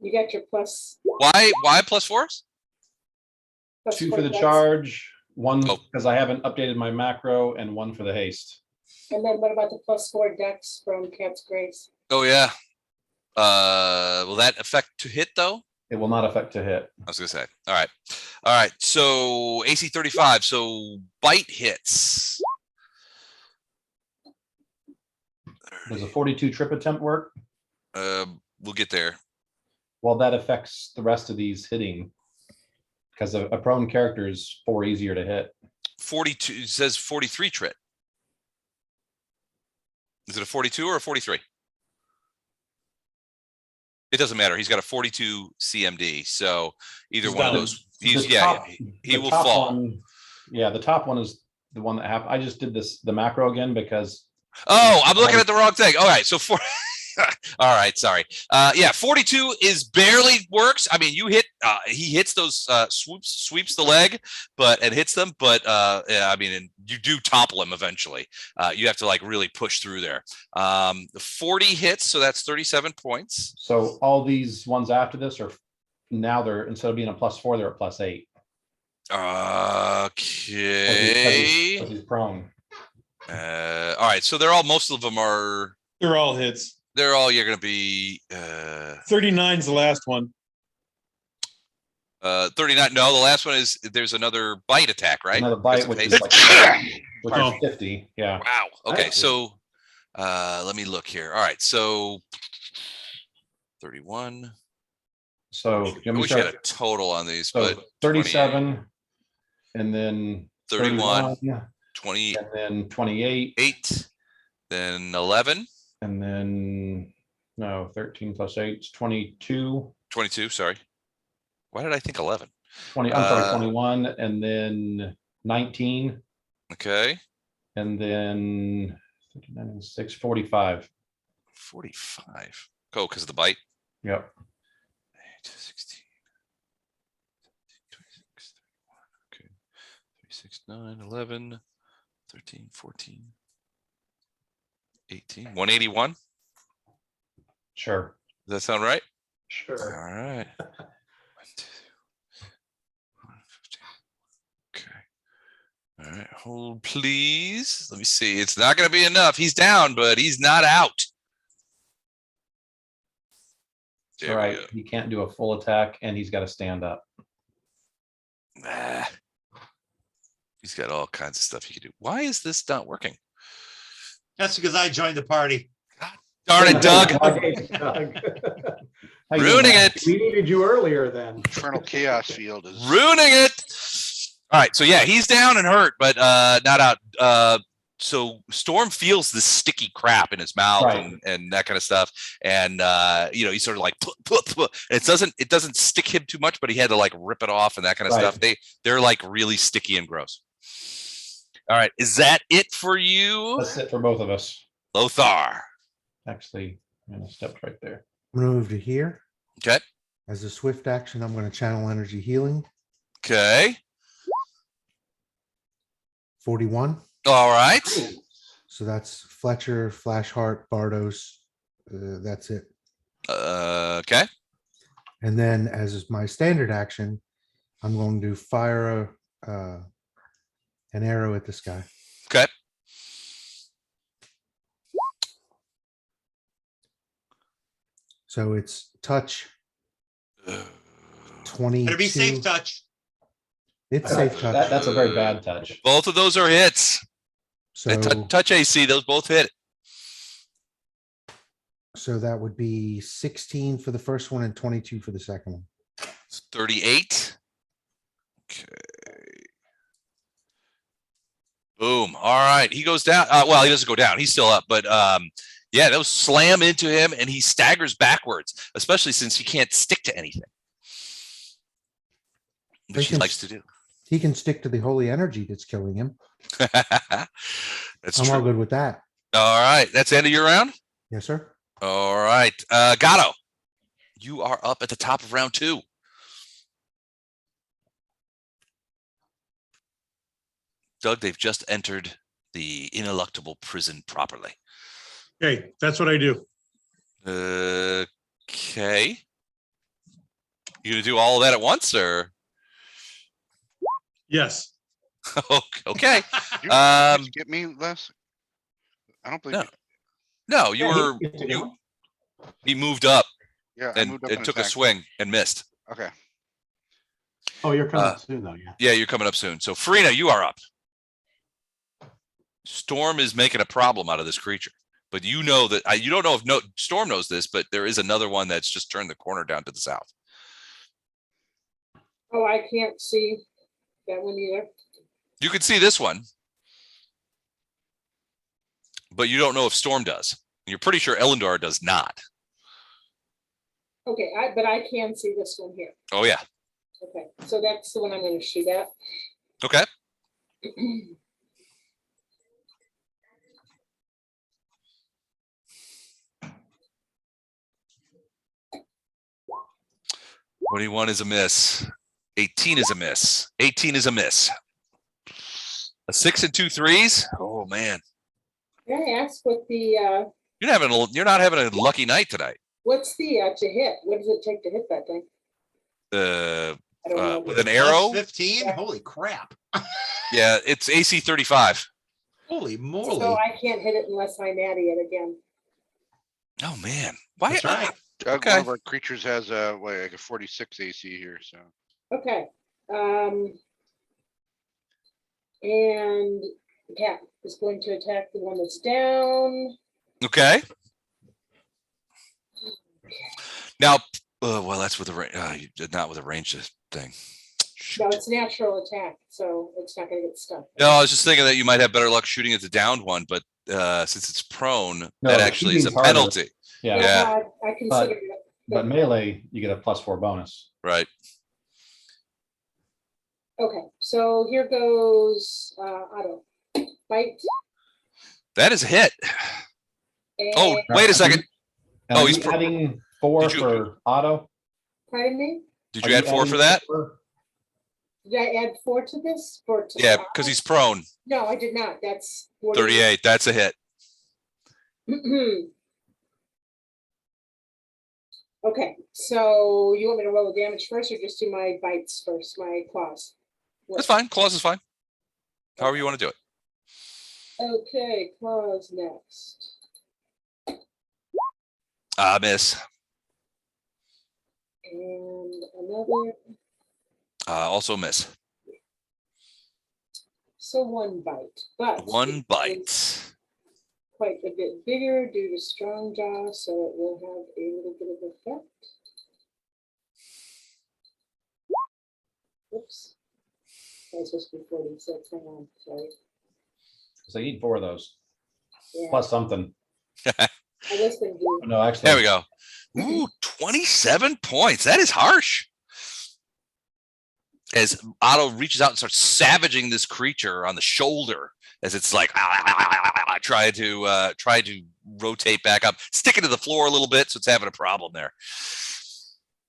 You got your plus. Why +4s? plus 2 four for the dex. charge, 1 Oh. because I haven't updated my macro, and 1 for the haste. And then what about the +4 dex from Cat's Grace? Oh yeah. Will that affect to hit though? It will not affect to hit. I was gonna say. All right. All right. So AC 35. So bite hits. Does a 42 trip attempt work? We'll get there. Well, that affects the rest of these hitting because a prone character is 4 easier to hit. 42 it says 43 trit. Is it a 42 or a 43? It doesn't matter. He's got a 42 CMD. So either He's one of down. those. He's The yeah, top- he the will top fall. one- yeah, the top one is the one that happened. I just did the macro again because Oh, I'm looking at the wrong thing. All right, so all right, sorry. Yeah, 42 is barely works. I mean, you hit. He hits those sweeps the leg, and hits them. But yeah, I mean, and you do topple him eventually. You have to like really push through there. 40 hits, so that's 37 points. so all these ones after this are now they're instead of being a +4, they're a +8. Okay. Because he's prone. All right, so most of them are. They're all hits. They're all you're going to be 39 is the last one. 39. No, the last one is there's another bite attack, right? Another bite, Because which of is haste. like which Oh. is 50. Yeah. Wow. Okay, That's so let me look here. All right, so 31. So I you want me to wish you had start? a total on these, So but 37, and then 31, 31, 28, and then 28, then 11, and then no 13 + 8 is 22. 22. Sorry. Why did I think 11? 20. I'm sorry, 21, and then 19, Okay, and then 39 and 6, 45. 45. Oh, because of the bite. Yep. 8, 16, 26, 31. Okay, 36, 9, 11, 13, 14, 18, 181. Sure. Does that sound right? Sure. All right. 1, 2, 115. Okay. All right. Hold, please. Let me see. It's not going to be enough. He's down, but he's not out. All There we right. go. He can't do a full attack, and he's got to stand up. Ah. He's got all kinds of stuff he can do. Why is this not working? That's because I joined the party. Darn it, Doug. Hey, Doug. How you Ruining doing? it. We needed you earlier then. Infernal chaos field is Ruining it. All right. So, yeah, he's down and hurt, but not out. So Storm feels this sticky crap in his mouth Right. and that kind of stuff. And, he's sort of like, it doesn't stick him too much, but he had to like rip it off and that kind of Right. stuff. They're like really sticky and gross. All right. Is that it for you, That's it for both of us. Lothar? Actually, I'm gonna step right there. I'm gonna move to here. Okay. As a swift action, I'm gonna channel energy healing. Okay. 41. All right. So that's Fletcher, Flashheart, Bardos. That's it. Okay. And then as is my standard action, I'm going to fire an arrow at this guy. Okay. So it's touch 20. Better be safe touch. It's safe touch. That's a very bad touch. Both of those are hits. So, Touch AC, those both hit. so that would be 16 for the first one and 22 for the second one. It's 38. Okay. Boom. All right. He goes down. Well, he doesn't go down. He's still up, but yeah, those slam into him and he staggers backwards, especially since he can't stick to anything. Which he likes to do. He can stick to the holy energy that's killing him. That's I'm true. all good with that. All right. That's the end of your round. Yes, sir. All right. Gatto, you are up at the top of round 2. Doug, they've just entered the Ineluctable Prison properly. Okay, that's what I do. Okay. You gonna do all of that at once, or? Yes. Okay. you skip me, Les? I don't believe. No, you Yeah, were. he gets to go. He moved up Yeah, I and moved up took a attack. swing and missed. Okay. Oh, you're coming soon though, yeah. Yeah, you're coming up soon. So Farina, you are up. Storm is making a problem out of this creature, but you know that you don't know if Storm knows this, but there is another one that's just turned the corner down to the south. Oh, I can't see that one either. You can see this one, but you don't know if Storm does. You're pretty sure Elendar does not. Okay, but I can see this one here. Oh yeah. Okay, so that's the one I'm going to shoot at. Okay. "21 is a miss. 18 is a miss. 18 is a miss. A 6 and 2 threes. Oh man, Can I ask what the you're not having a lucky night tonight. what's the to hit? What does it take to hit that thing? I don't know. With an arrow. Plus 15? Holy crap. Yeah, it's AC 35. Holy So moly. I can't hit it unless I natty it again. Oh man, why? That's right. Doug, Okay. one of our creatures has like a 46 AC here, so Okay. And the cat is going to attack the one that's down. Okay. Now, well, that's with a not with a ranged thing. No, it's natural attack, so it's not going to get stuck. No, I was just thinking that you might have better luck shooting at the downed one, but since it's prone, No, that actually is a shooting's harder. penalty. Yeah, Yeah. I consider it. but melee, you get a +4 bonus. Right. Okay, so here goes Otto. Bite. That is a hit. Oh, and- wait a second. And Oh, are he's you adding 4 Did you- for auto? Pardon me? Did Are you add 4 adding for that? Did I add 4 to this? Yeah, because he's prone. No, I did not. That's 38. That's a hit. Okay, so you want me to roll the damage first or just do my bites first, my claws? That's fine. Claws is fine. However you want to do it. Okay, claws next. Miss. And another. Also miss. So one bite, but One bite. quite a bit bigger due to strong jaw, so it will have a little bit of effect. Oops. That's supposed to be 46. Hang on, sorry. So you need 4 of those Yeah, plus something. I was gonna do. No, actually, There we go. Ooh, 27 points. That is harsh. As Otto reaches out and starts savaging this creature on the shoulder, as it's like try to rotate back up, stick it to the floor a little bit, so it's having a problem there.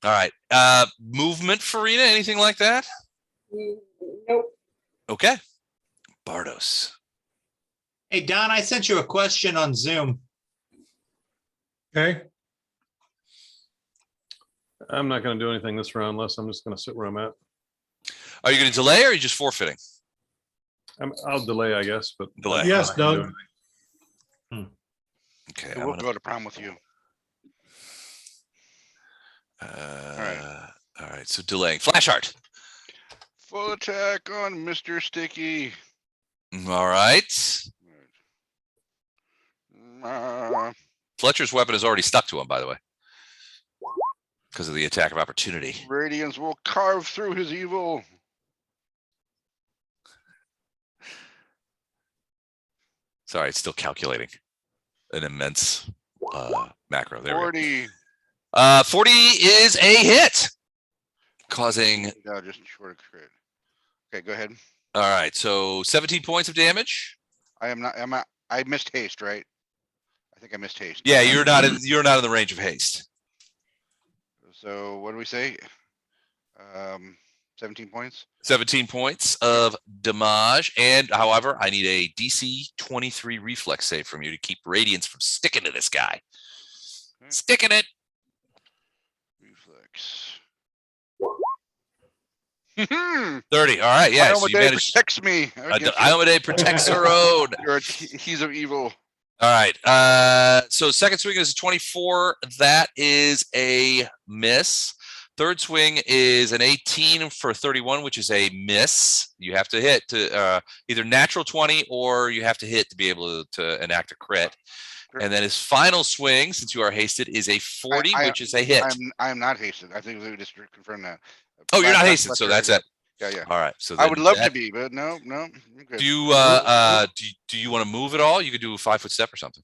All right, movement, Farina, anything like that? Nope. Okay, Bardos. Hey, Don, I sent you a question on Zoom. Okay. I'm not going to do anything this round unless I'm just going to sit where I'm at. Are you going to delay or are you just forfeiting? I'll delay, I guess, but Delay. yes, Doug. Okay, We'll go to prom with you. All right, so delaying. Flash art. Full attack on Mr. Sticky. All right. Fletcher's weapon is already stuck to him, by the way, because of the attack of opportunity. Radiance will carve through his evil. Sorry, it's still calculating an immense macro. There 40. 40 is a hit, causing. No, just short of crit. Okay, go ahead. All right, so 17 points of damage. I missed haste, right? I think I missed haste. Yeah, you're not in the range of haste. So what do we say? 17 points. 17 points of damage, and however, I need a DC 23 reflex save from you to keep radiance from sticking to this guy. Okay. Sticking it. Reflex. 30. All right, yes, you Iomade managed. protects me. Iomade protects her own. You're he's of evil. All right. So second swing is a 24. That is a miss. Third swing is an 18 for 31, which is a miss. You have to hit to either natural 20 or you have to hit to be able to enact a crit. And then his final swing, since you are hasted, is a 40, which is a hit. I'm not hasted. I think we would just confirm that. Oh, you're not hasted, so that's it. Yeah. All right. So I would love that, to be, but no. Do you do you want to move at all? You could do a 5-foot step or something.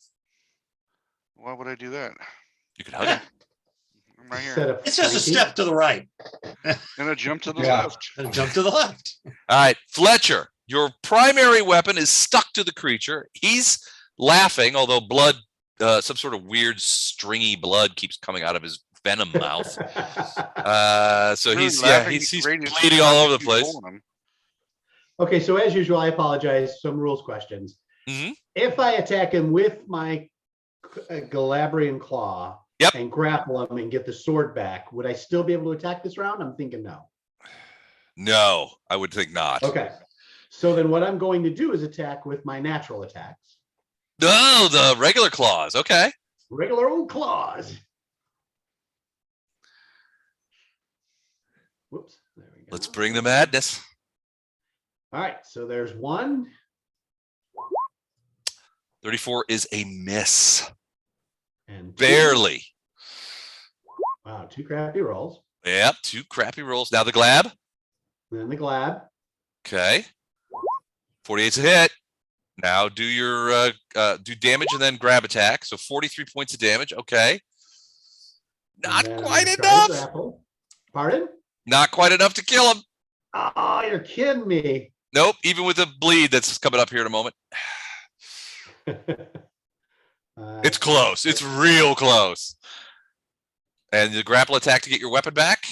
Why would I do that? You could hug him. I'm right here. It's just a step to the right. And a jump to the Yeah. left. And jump to the left. All right, Fletcher, your primary weapon is stuck to the creature. He's laughing, although blood, some sort of weird stringy blood keeps coming out of his venom mouth. So he's bleeding all over the place. Okay, so as usual, I apologize. Some rules questions. Mhm. If I attack him with my Galabrian claw Yep. and grapple him and get the sword back, would I still be able to attack this round? I'm thinking no. No, I would think not. Okay, so then what I'm going to do is attack with my natural attacks. No, the regular claws. Okay. Regular old claws. Whoops. There we go. Let's bring the madness. All right, so there's one. 34 is a miss. And two. Barely. Wow, 2 crappy rolls. Yep, 2 crappy rolls. Now the glab. Then the glab. Okay. 48's a hit. Now do your do damage and then grab attack. So 43 points of damage. Okay. Not And then quite I'm gonna try to enough. grapple. Pardon? Not quite enough to kill him. Oh, you're kidding me. Nope. Even with the bleed that's coming up here in a moment. It's close. It's real close. And the grapple attack to get your weapon back.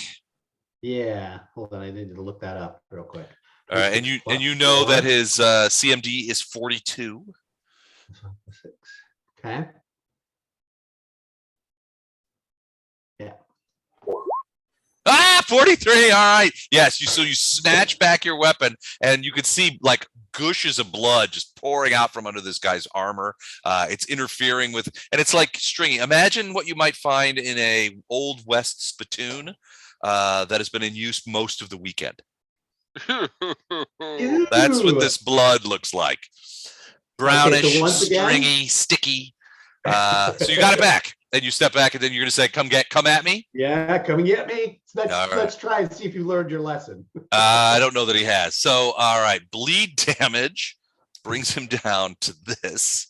Yeah, hold on. I need to look that up real quick. All right, and you know that his CMD is 42. Okay. Yeah. Ah, 43. All right. Yes, so you snatch back your weapon, and you can see like gushes of blood just pouring out from under this guy's armor. It's interfering with, and it's like stringy. Imagine what you might find in a old West spittoon that has been in use most of the weekend. That's what Ew. this blood looks like. Brownish, once again- stringy, sticky. So you got it back. And you step back, and then you're going to say, come at me. Yeah, come and get me. Let's All right. let's try and see if you learned your lesson. I don't know that he has. So, all right, bleed damage brings him down to this.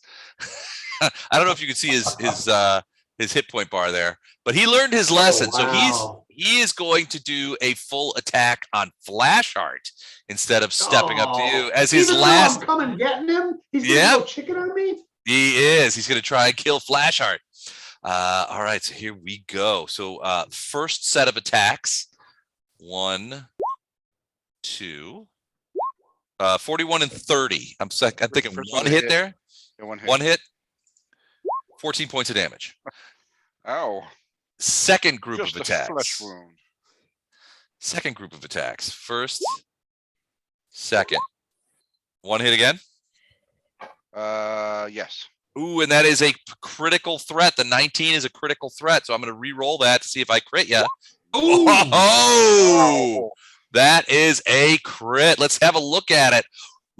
I don't know if you can see his hit point bar there, but he learned his lesson. wow. So he is going to do a full attack on Flashheart instead of stepping up to you as his Even though last. I'm coming getting him. He's gonna Yep. go chicken on me. He is. He's going to try and kill Flashheart. All right, so here we go. So first set of attacks. 1, 2, 41 and 30. I'm thinking First one one hit hit. there. Yeah, one hit. One hit. 14 points of damage. Ow. Second group Just of a flesh attacks. wound. Second group of attacks. First, second. One hit again. Yes. Ooh, and that is a critical threat. The 19 is a critical threat, so I'm going to re-roll that to see if I crit you. Ooh. Oh, that is a crit. Let's have a look at it.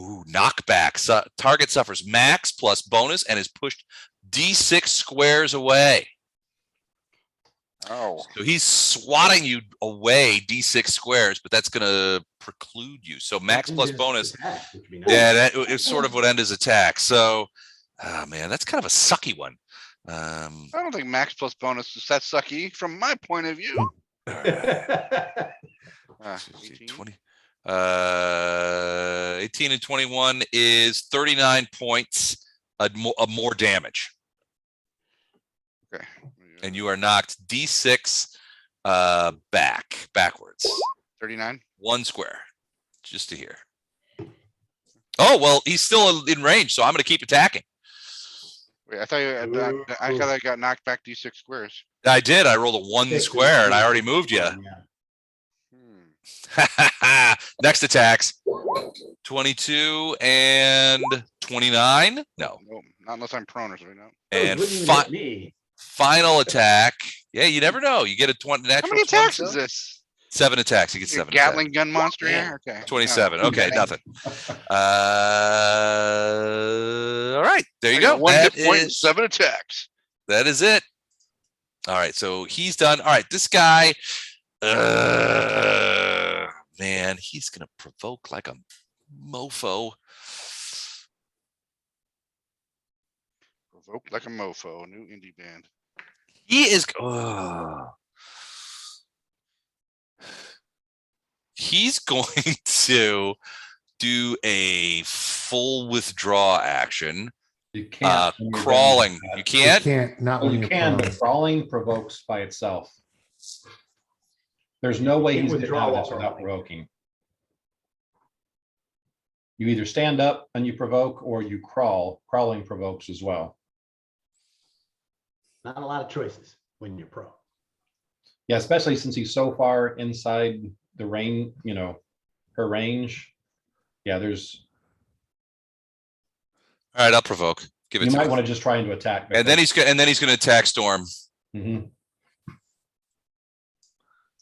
Ooh, knockback. Target suffers max plus bonus and is pushed D6 squares away. Oh. So he's swatting you away D6 squares, but that's going to preclude you. So max plus bonus. Yeah, that is sort of what end his attack. So, oh man, that's kind of a sucky one. I don't think max plus bonus is that sucky from my point of view. 18. 20, 18 and 21 is 39 points of more damage. Okay. And you are knocked D6 backwards. 39. 1 square. Just to here. Oh, well, he's still in range, so I'm going to keep attacking. Wait, I thought I got knocked back D6 squares. I did. I rolled a 1 square, and I already moved you. Next attacks. 22 and 29. No. Nope, not unless I'm prone or something. No. And me. final attack. Yeah, you never know. You get a 20 natural. How many attacks is this? 7 attacks. You get Your 7 Gatling attacks. gun monster Yeah. here? Okay. 27. Oh, Okay, nothing. All right. There you go. 1 That hit point, is, 7 attacks. that is it. All right. So he's done. All right. This guy, man, he's going to provoke like a mofo. Provoke like a mofo, new indie band. He is. He's going to do a full withdraw action. You can't. when you're Crawling. doing that. You can't. You can't, not Well, when you you're can, prone. but crawling provokes by itself. There's no way Can't he's getting withdraw out of while this without crawling. provoking. You either stand up and you provoke, or you crawl. Crawling provokes as well. Not a lot of choices when you're pro. Yeah, especially since he's so far inside the range, her range. Yeah, there's. All right, I'll provoke. Give it You to might him. want to just try and attack. And then he's going to attack Storm. Mhm.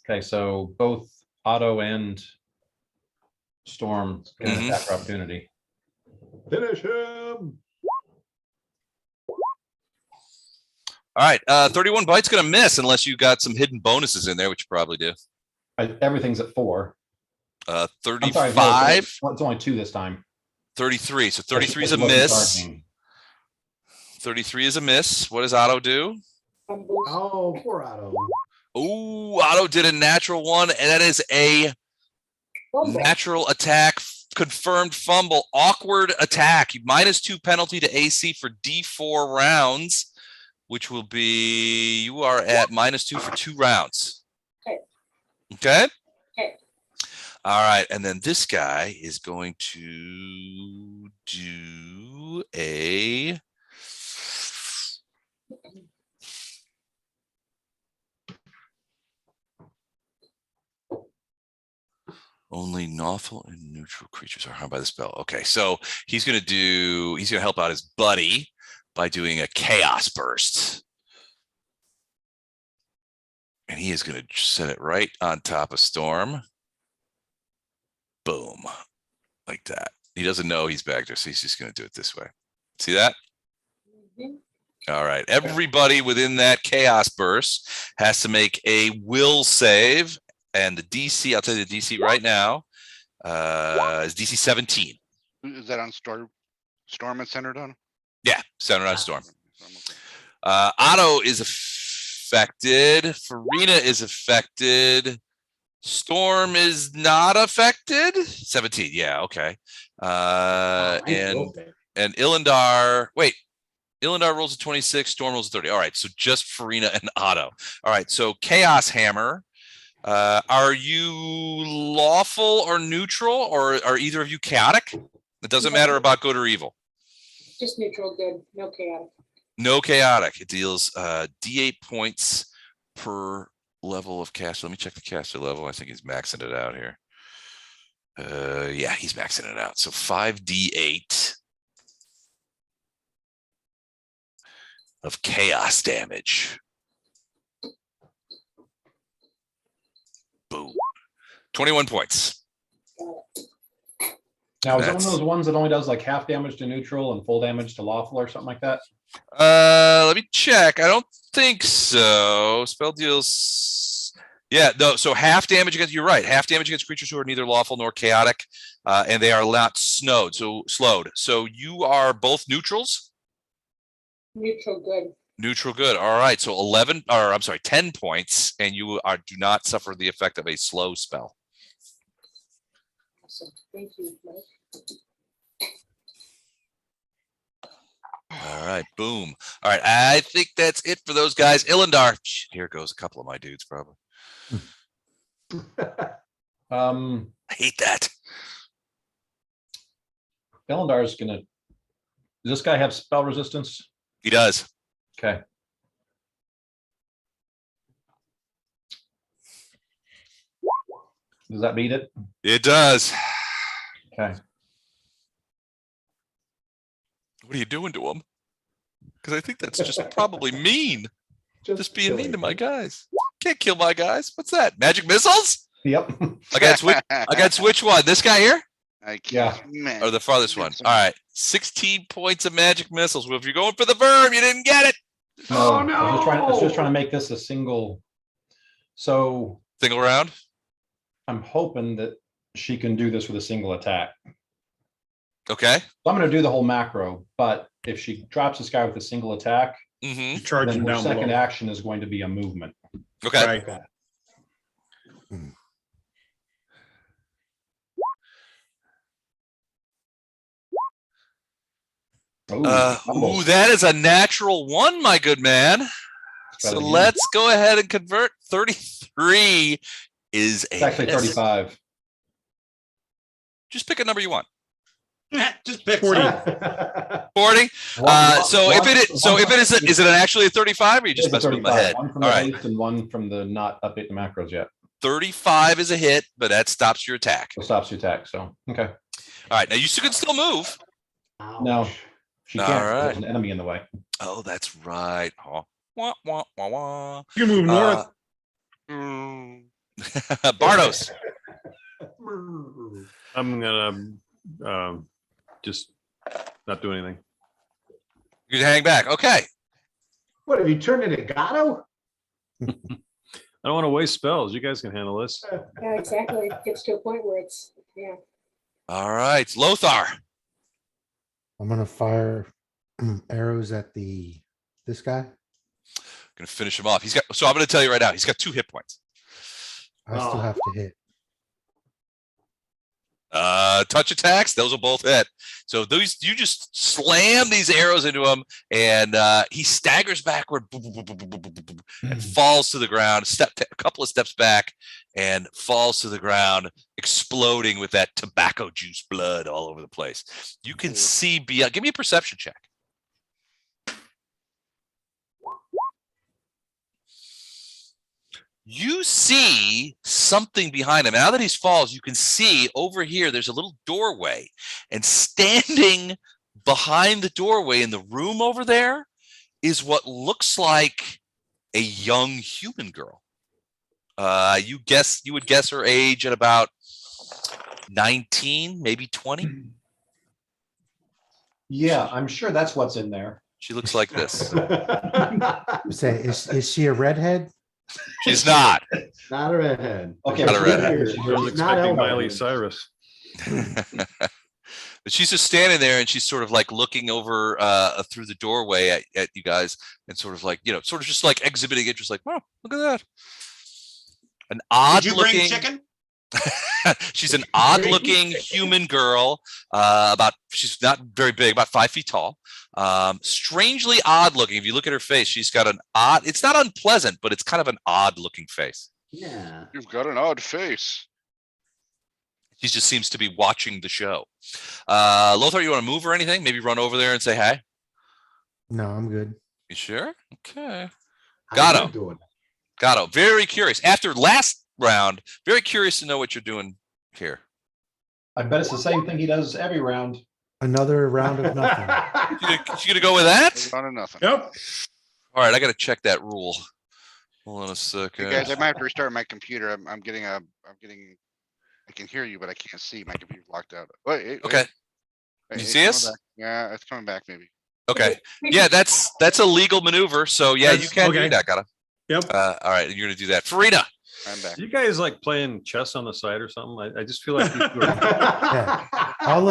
Okay, so both Otto and Storm get an Mhm. attack opportunity. Finish him. All right, 31 bites going to miss unless you got some hidden bonuses in there, which you probably do. Everything's at 4. I'm sorry, no, 35, it's only 2 this time. 33. So 33 is a Wasn't miss. charging. 33 is a miss. What does Otto do? Oh, poor Otto. Ooh, Otto did a natural 1, and that is a natural attack, confirmed fumble, awkward attack. -2 penalty to AC for D4 rounds, which will be, you are at -2 for 2 rounds. Okay. Okay? Okay. All right, and then this guy is going to do a only lawful and neutral creatures are harmed by the spell. Okay, so he's gonna help out his buddy by doing a chaos burst. And he is gonna set it right on top of Storm. Boom. Like that. He doesn't know he's back there, so he's just going to do it this way. See that? Mhm. All right. Everybody within that chaos burst has to make a will save. And the DC, I'll tell you the DC right now, is DC 17. Is that on Storm and centered on? Yeah, centered on Storm. Otto is affected. Farina is affected. Storm is not affected. 17. Yeah, okay. And Ilindar, wait. Ilindar rolls a 26, Storm rolls a 30. All right, so just Farina and Otto. All right, so Chaos Hammer. Are you lawful or neutral, or are either of you chaotic? It doesn't matter about good or evil. Just neutral, good, no chaotic. No chaotic. It deals D8 points per level of caster. Let me check the caster level. I think he's maxing it out here. Yeah, he's maxing it out. So 5d8 of chaos damage. Boom. 21 points. Now, is it one of those ones that only does like half damage to neutral and full damage to lawful or something like that? Let me check. I don't think so. Spell deals. Yeah, no. So half damage against. You're right. Half damage against creatures who are neither lawful nor chaotic, and they are not slowed. So you are both neutrals. Neutral, good. Neutral, good. All right. So 11, or I'm sorry, 10 points, and you do not suffer the effect of a slow spell. Awesome. Thank you, Mike. All right, boom. All right, I think that's it for those guys. Ilindar, here goes a couple of my dudes, probably. I hate that. Ilindar is gonna. Does this guy have spell resistance? He does. Okay. Does that beat it? It does. Okay. What are you doing to him? Because I think that's just probably mean. Just being mean to my guys. Can't kill my guys. What's that? Magic missiles? Yep. Against which one? This guy here? Yeah. Or the farthest one? All right. 16 points of magic missiles. Well, if you're going for the verb, you didn't get it. No, no. I was just trying to make this a single. So. Single round? I'm hoping that she can do this with a single attack. Okay. So I'm going to do the whole macro, but if she drops this guy with a single attack, you charge him then her down second below. action is going to be a movement. Okay. Right. Ooh, that is a natural one, my good man. So let's go ahead and convert. 33 is It's actually 35. Just pick a number you want. Just pick 40. 40. So if it is it actually a 35, or you just messing with my head? One from All the right. base and one from the not update the macros yet. 35 is a hit, but that stops your attack. It stops the attack. So okay. All right. Now you can still move. No, she can't. All right. There's an enemy in the way. Oh, that's right. Oh. Wah, wah, wah, wah. You can move north. Bardos. I'm gonna just not do anything. You hang back. Okay. What have you turned into Gato? I don't want to waste spells. You guys can handle this. Yeah, exactly. It gets to a point where it's, yeah. All right. Lothar. I'm gonna fire arrows at this guy. Gonna finish him off. So I'm gonna tell you right now, he's got 2 hit points. I still have to hit. Touch attacks, those will both hit. So those, you just slam these arrows into him, and he staggers backward and falls to the ground, a couple of steps back, and falls to the ground, exploding with that tobacco juice blood all over the place. You can see beyond. Give me a perception check. You see something behind him. Now that he's falls, you can see over here, there's a little doorway, and standing behind the doorway in the room over there is what looks like a young human girl. You would guess her age at about 19, maybe 20. Yeah, I'm sure that's what's in there. She looks like this. Say, is she a redhead? She's not. Not a redhead. Okay, Not a redhead. Here, I was she's not expecting elderly. Miley Cyrus. But she's just standing there and she's sort of like looking over through the doorway at you guys and sort of like, sort of just like exhibiting interest, like, oh, look at that. An odd Did you bring looking chicken? she's an odd looking human girl. She's not very big, about 5 feet tall. Strangely odd looking. If you look at her face, she's got an odd, it's not unpleasant, but it's kind of an odd looking face. Yeah. You've got an odd face. She just seems to be watching the show. Lothar, you want to move or anything? Maybe run over there and say hi? No, I'm good. You sure? Okay. How's Got that doing? Gatto, very curious. After last round, very curious to know what you're doing here. I bet it's the same thing he does every round. Another round of nothing. You gonna go with that? Not nothing. Yep. All right, I got to check that rule. Hold on a You second. guys, I might have to restart my computer. I can hear you, but I can't see. My computer's locked out. Wait, Okay. wait, You it's see coming us? back. Yeah, it's coming back maybe. Okay. Yeah, that's a legal maneuver. So yeah, you That's- can do okay. that, Gatto. Yep. All right, you're gonna do that. Farina. I'm back. You guys like playing chess on the side or something? I just feel like you two are- Yeah. All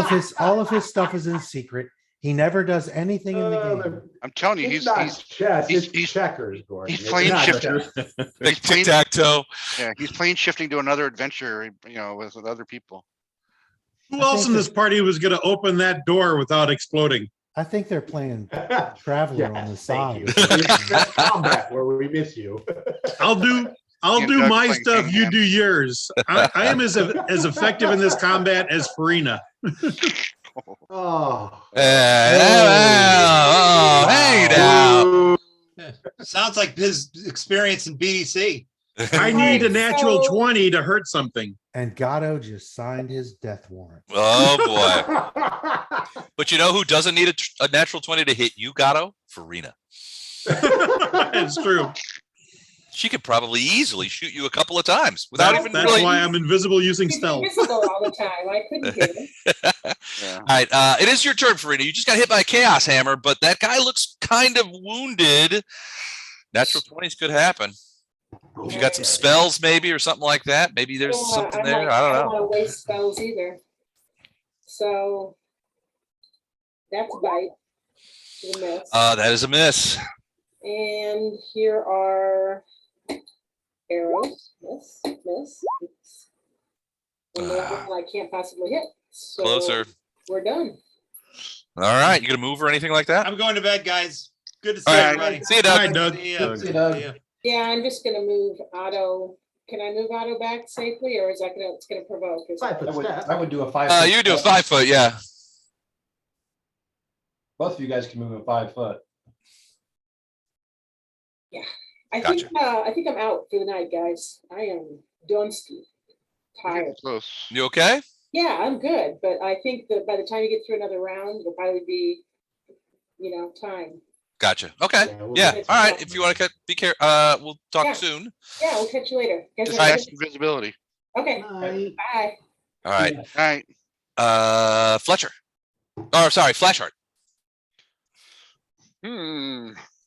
of his stuff is in secret. He never does anything in the game. I'm telling you, It's he's not chess, he's- it's he's- checkers, Gordon. he's It's playing not shifter. chess. Like playing- tic tac toe. yeah, he's playing shifting to another adventure, with other people. Who I else think in that- this party was going to open that door without exploding? I think they're playing Traveler on the Yes, thank side. you. That's combat where we miss you. I'll do Yeah, do Doug's my playing stuff. You Hangman. do yours. I am as effective in this combat as Farina. Oh. Hey now. Sounds like his experience in BDC. I need a Alright, natural so- 20 to hurt something. And Gatto just signed his death warrant. Oh boy. But you know who doesn't need a natural 20 to hit you, Gatto? Farina. It's true. She could probably easily shoot you a couple of times without even That's really. why I'm invisible using He's stealth. invisible all the time. I couldn't hit him. Yeah. All right, it is your turn, Farina. You just got hit by a chaos hammer, but that guy looks kind of wounded. Natural 20s could happen. If you got some spells, maybe, or something like that. Maybe there's something there. I don't know. want to waste spells either. So that's a bite. To the miss. That is a miss. And here are arrows. Miss, miss. Oops. And the other one I can't possibly hit. So Closer. We're done. All right, you gonna move or anything like that? I'm going to bed, guys. Good to see All right, everybody. see you, All Doug. right, Doug. See ya. See you, Doug. See ya. Yeah, I'm just gonna move Otto. Can I move Otto back safely, or is that it's gonna provoke? Is Five that- foot step. I would do a 5 foot. You do a step. 5 foot, yeah. Both of you guys can move a 5 foot. I Gotcha. think I'm out for the night, guys. I am dunsky, tired. Close. You okay? Yeah, I'm good, but I think that by the time you get through another round, it'll probably be, time. Gotcha. Okay. Yeah, we'll Yeah. get All right. to If you want to be careful, we'll talk Yeah. soon. Yeah, we'll catch you later. Guess Just what? fast invisibility. Okay, Night. bye. All right. All right. Fletcher. Oh, sorry, Flashheart.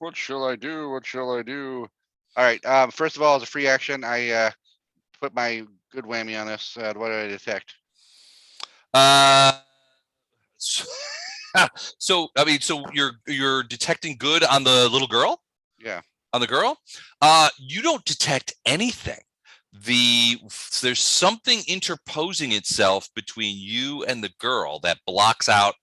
What shall I do? What shall I do? All right. First of all, as a free action, I put my good whammy on this. What did I detect? So I mean, so you're detecting good on the little girl? Yeah. On the girl? You don't detect anything. There's something interposing itself between you and the girl that blocks out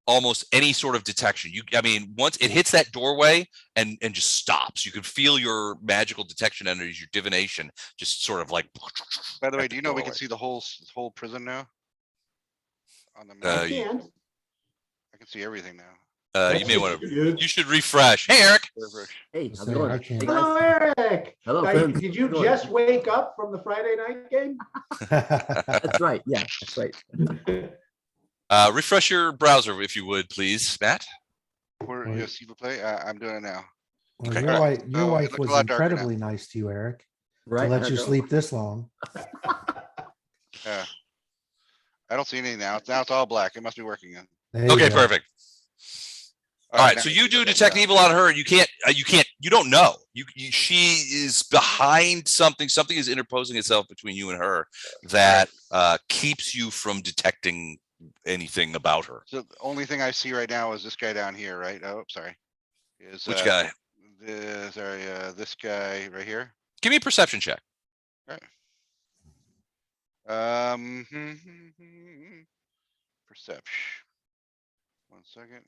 almost any sort of detection. I mean, once it hits that doorway and just stops, you can feel your magical detection energies, your divination, just sort of like. By the way, at do you know we can doorway. see the whole prison now? On the Uh, map, I can. I can see everything now. You may want to. Good. You should refresh. Hey, Eric. Perfect. Hey, how's it Say, going? I can't. Hey, Hello, guys. Eric. Hello, Now, friends. did you How's it just wake up from the Friday night game? That's right. Yeah, that's right. Refresh your browser if you would, please, Matt. Where Right. yes, you play. I'm doing it now. Well, Okay. your wife, your Oh, it wife looks a was lot darker now. incredibly nice to you, Eric, to Right. let I you know. sleep this long. Yeah. I don't see anything now. Now it's all black. It must be working. There you Okay, go. perfect. All right, now so I you see do the detect thing. evil on her, and you don't know. She is behind something. Something is interposing itself between you and her that keeps you from detecting anything about her. So the only thing I see right now is this guy down here, right? Oh, sorry. Is Which guy? this guy right here. Give me a perception check. Perception. 1 second.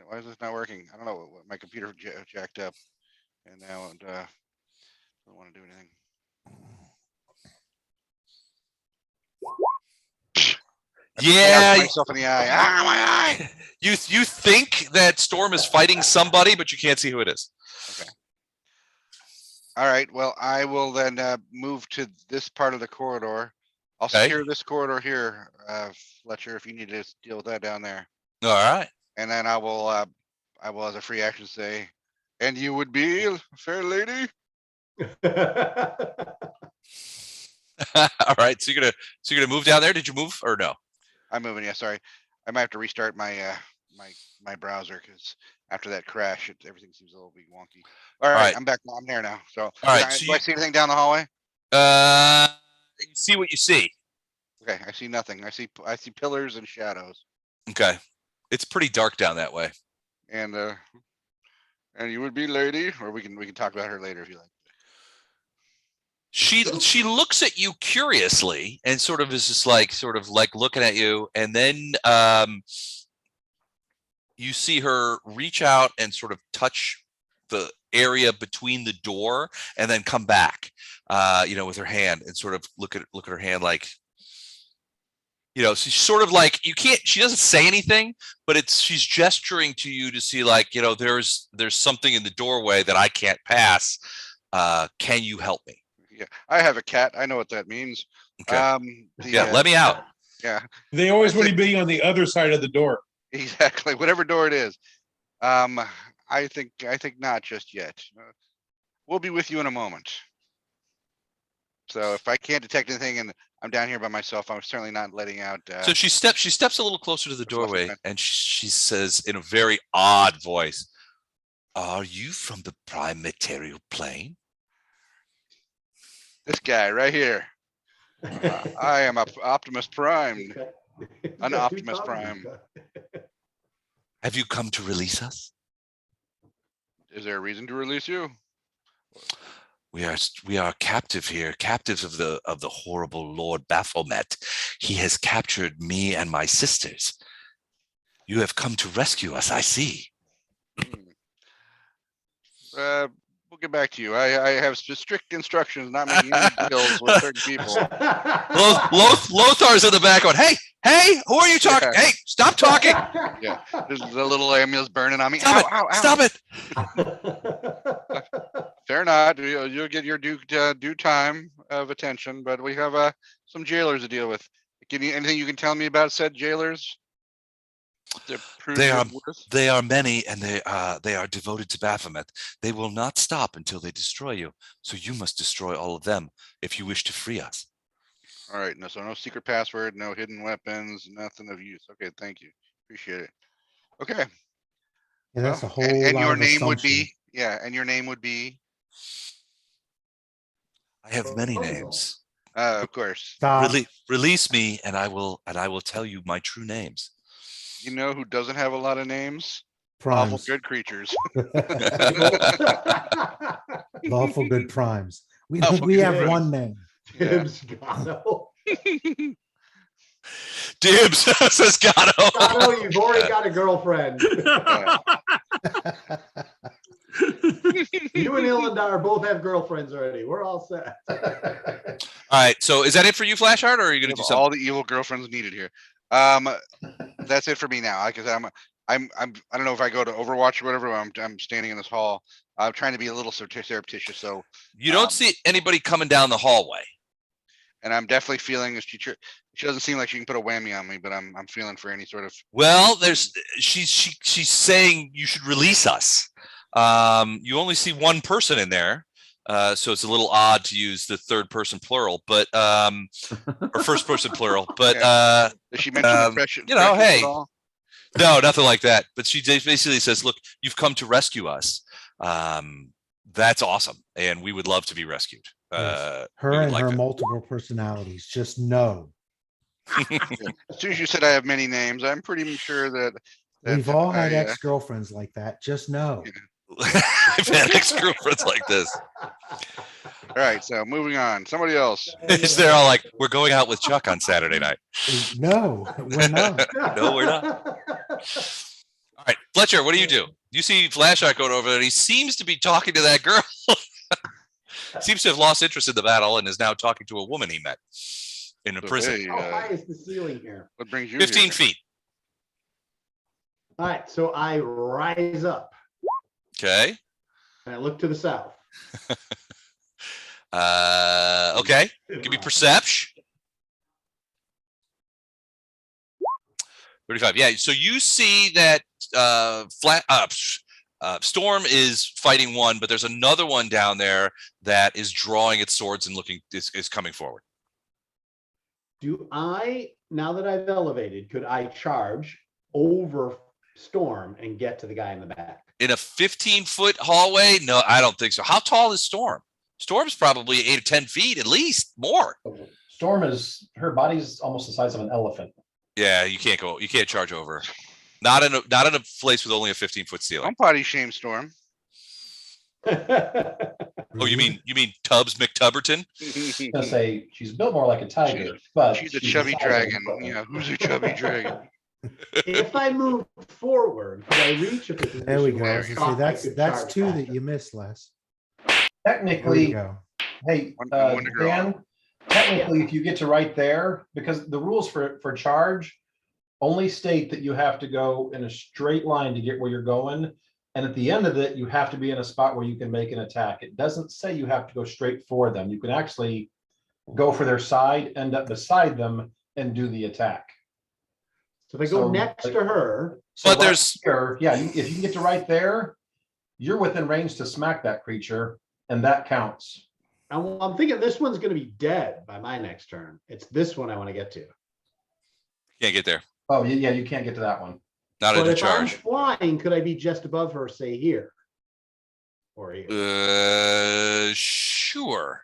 Why is this not working? I don't know. My computer jacked up, and now it doesn't want to do anything. Yeah, myself in the eye. Ah, my eye. You think that Storm is fighting somebody, but you can't see who it is. Okay. All right. Well, I will then move to this part of the corridor. I'll secure this corridor here, Fletcher, if you need to deal with that down there. All right. And then I will, as a free action, say, "And you would be, fair lady." All right. So you're gonna move down there. Did you move or no? I'm moving. Yeah, sorry. I might have to restart my my browser because after that crash, everything seems a little bit wonky. All right, I'm back. I'm there now. So, all right. Do I see anything down the hallway? You see what you see. Okay, I see nothing. I see pillars and shadows. Okay, it's pretty dark down that way. And you would be lady, or we can talk about her later if you like. She looks at you curiously and sort of is just like looking at you, and then you see her reach out and sort of touch the area between the door and then come back with her hand and sort of look at her hand like, she's sort of like, she doesn't say anything, but she's gesturing to you to see like, there's something in the doorway that I can't pass. Can you help me? Yeah, I have a cat. I know what that means. Okay. Let me out. Yeah. They always want to be on the other side of the door. Exactly. Whatever door it is. I think not just yet. We'll be with you in a moment. So if I can't detect anything and I'm down here by myself, I'm certainly not letting out. So she steps a little closer to the doorway and she says in a very odd voice, "Are you from the prime material plane?" This guy right here. I am Optimist Prime. An Optimist Prime. Have you come to release us? Is there a reason to release you? We are captive here, captives of the horrible Lord Baphomet. He has captured me and my sisters. You have come to rescue us, I see. We'll get back to you. I have strict instructions not making any deals with certain people. Lothar's in the back going, hey, who are you talking? Yeah. Hey, stop talking. Yeah, there's the little ambulance burning on me. Stop it. Fair not. You'll get your due time of attention, but we have some jailers to deal with. Anything you can tell me about said jailers? They are many, and they are devoted to Baphomet. They will not stop until they destroy you. So you must destroy all of them if you wish to free us. All right. No secret password, no hidden weapons, nothing of use. Okay, thank you. Appreciate it. Okay. Yeah, that's a whole and lot your of name assumption. would be and your name would be. I have many names. Of course. Stop. Release me, and I will tell you my true names. You know who doesn't have a lot of names? Primes. Lawful good creatures. Lawful good primes. We Lawful have good. one name. Dibs Gatto. Dibs, says Gatto. Gatto, you've already got a girlfriend. You and Illandar both have girlfriends already. We're all set. All right. So is that it for you, Flashheart, or are you going to do something? All the evil girlfriends needed here. That's it for me now. Like I said, I don't know if I go to Overwatch or whatever. I'm standing in this hall. I'm trying to be a little surreptitious. So you don't see anybody coming down the hallway. And I'm definitely feeling she doesn't seem like she can put a whammy on me, but I'm feeling for any sort of. Well, she's saying you should release us. You only see one person in there. So it's a little odd to use the third person plural, but or first person plural. But Does she mention depression? you know, Precious hey, at all? no, nothing like that. But she basically says, "Look, you've come to rescue us. That's awesome, and we would love to be rescued." Yes. We Her would and like her that. multiple personalities. Just know. As soon as you said I have many names, I'm pretty sure that We've all had yeah. ex-girlfriends like that. Just know. I've had ex-girlfriends like this. All right, so moving on. Somebody else. They're all like, "We're going out with Chuck on Saturday night." No, we're not. No, we're not. All right, Fletcher, what do? You see Flashlight going over there. He seems to be talking to that girl. Seems to have lost interest in the battle and is now talking to a woman he met in a prison. Hey, How high is the ceiling here? what brings you 15 here? feet. All right, so I rise up Okay. and I look to the south. Okay. Give me perception. 35. Yeah. So you see that Storm is fighting one, but there's another one down there that is drawing its swords and is coming forward. Do I, now that I've elevated, could I charge over Storm and get to the guy in the back? In a 15-foot hallway? No, I don't think so. How tall is Storm? Storm's probably 8 or 10 feet, at least more. Storm is, her body's almost the size of an elephant. Yeah, you can't charge over. Not in a place with only a 15-foot ceiling. Don't body shame Storm. Oh, you mean Tubbs McTubberton? I'm gonna say she's built more like a tiger, but She's a the chubby size of an dragon. elephant. Yeah, who's a chubby dragon? If I move forward, could I reach a position? There we go. where I See, thought I that's could that's charge 2 faster? that you missed, Les. There we Technically, go. hey, One to grow Dan, technically, if you get to right there, because the rules for charge only state that you have to go in a straight line to get where you're going. And at the end of it, you have to be in a spot where you can make an attack. It doesn't say you have to go straight for them. You can actually go for their side, end up beside them, and do the attack. So if I go next to her, But right there's- here, yeah, if you can get to right there, you're within range to smack that creature, and that counts. I'm thinking this one's going to be dead by my next turn. It's this one I want to get to. Can't get there. Oh, yeah, you can't get to that one. Not But under if I'm charge. flying, could I be just above her, say here? Or here? Sure.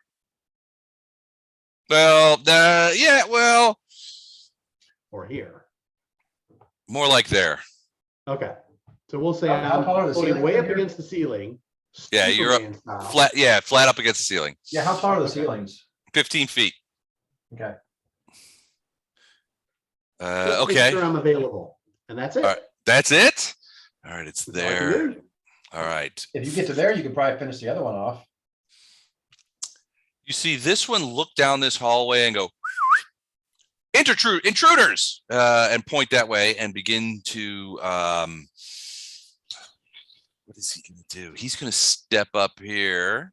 Well, yeah, well, Or here? more like there. Okay. So we'll say How I'm tall are the floating ceilings way from up here? against the ceiling. Yeah, you're up Superman style. flat up against the ceiling. Yeah, how tall are the ceilings? 15 feet. Okay. Just make Okay. sure I'm available. And that's it. All right. That's it. All right, it's That's all I can there. do. All right. If you get to there, you can probably finish the other one off. You see this one look down this hallway and go, intruders, and point that way and begin to, what is he going to do? He's going to step up here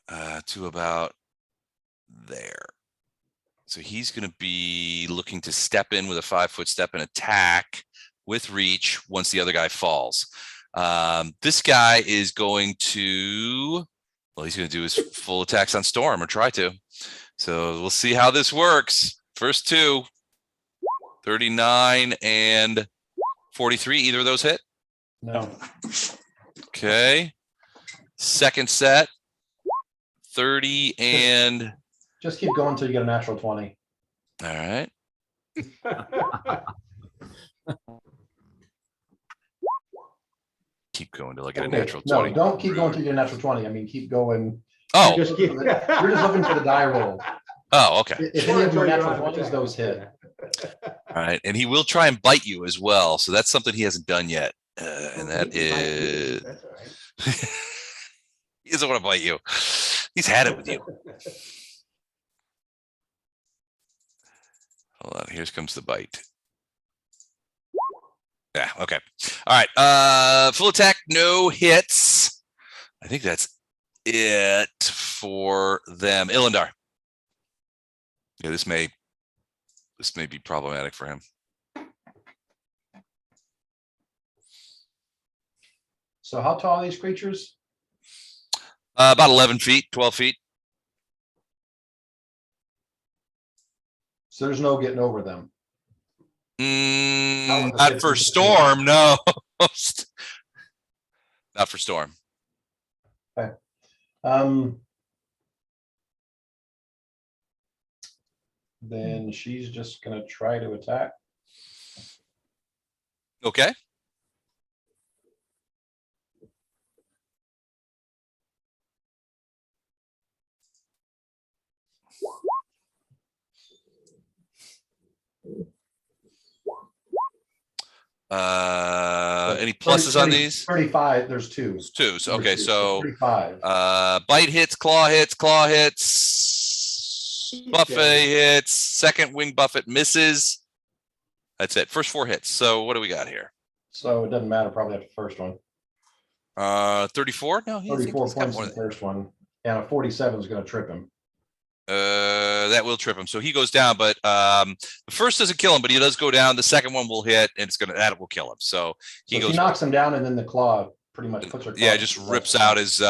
to about there. So he's going to be looking to step in with a 5-foot step and attack with reach once the other guy falls. This guy is going to, well, he's going to do his full attacks on Storm, or try to. So we'll see how this works. First 2, 39 and 43. Either of those hit? No. Okay. Second set, 30 and, Just keep going until you get a natural 20. all right. Keep going till I get a Okay, natural no, 20. don't keep going until you get a natural 20. I mean, keep going. Oh, Just keep- You're just looking for the die roll. oh, okay. If any of your natural 20s, those hit. All right. And he will try and bite you as well. So that's something he hasn't done yet. And that is, That's all right. he doesn't want to bite you. He's had it with you. Hold on. Here comes the bite. Yeah. Okay. All right. Full attack, no hits. I think that's it for them. Ilindar. Yeah, this may be problematic for him. So how tall are these creatures? About 11 feet, 12 feet. So there's no getting over them. Not for Storm, no. Not for Storm. Okay. Then she's just gonna try to attack. Okay. Any pluses on these? 35, there's two. There's two. So, okay, There's two, so 35. bite hits, claw hits, buffet hits, second wing buffet misses. That's it. First 4 hits. So what do we got here? So it doesn't matter, probably after the first one. 34? No, 34 points in the first one. And a 47 is gonna trip him. That will trip him. So he goes down, but the first doesn't kill him, but he does go down. The second one will hit, and that will kill him. So he goes. She knocks him down, and then the claw pretty much puts her. Yeah, just rips out his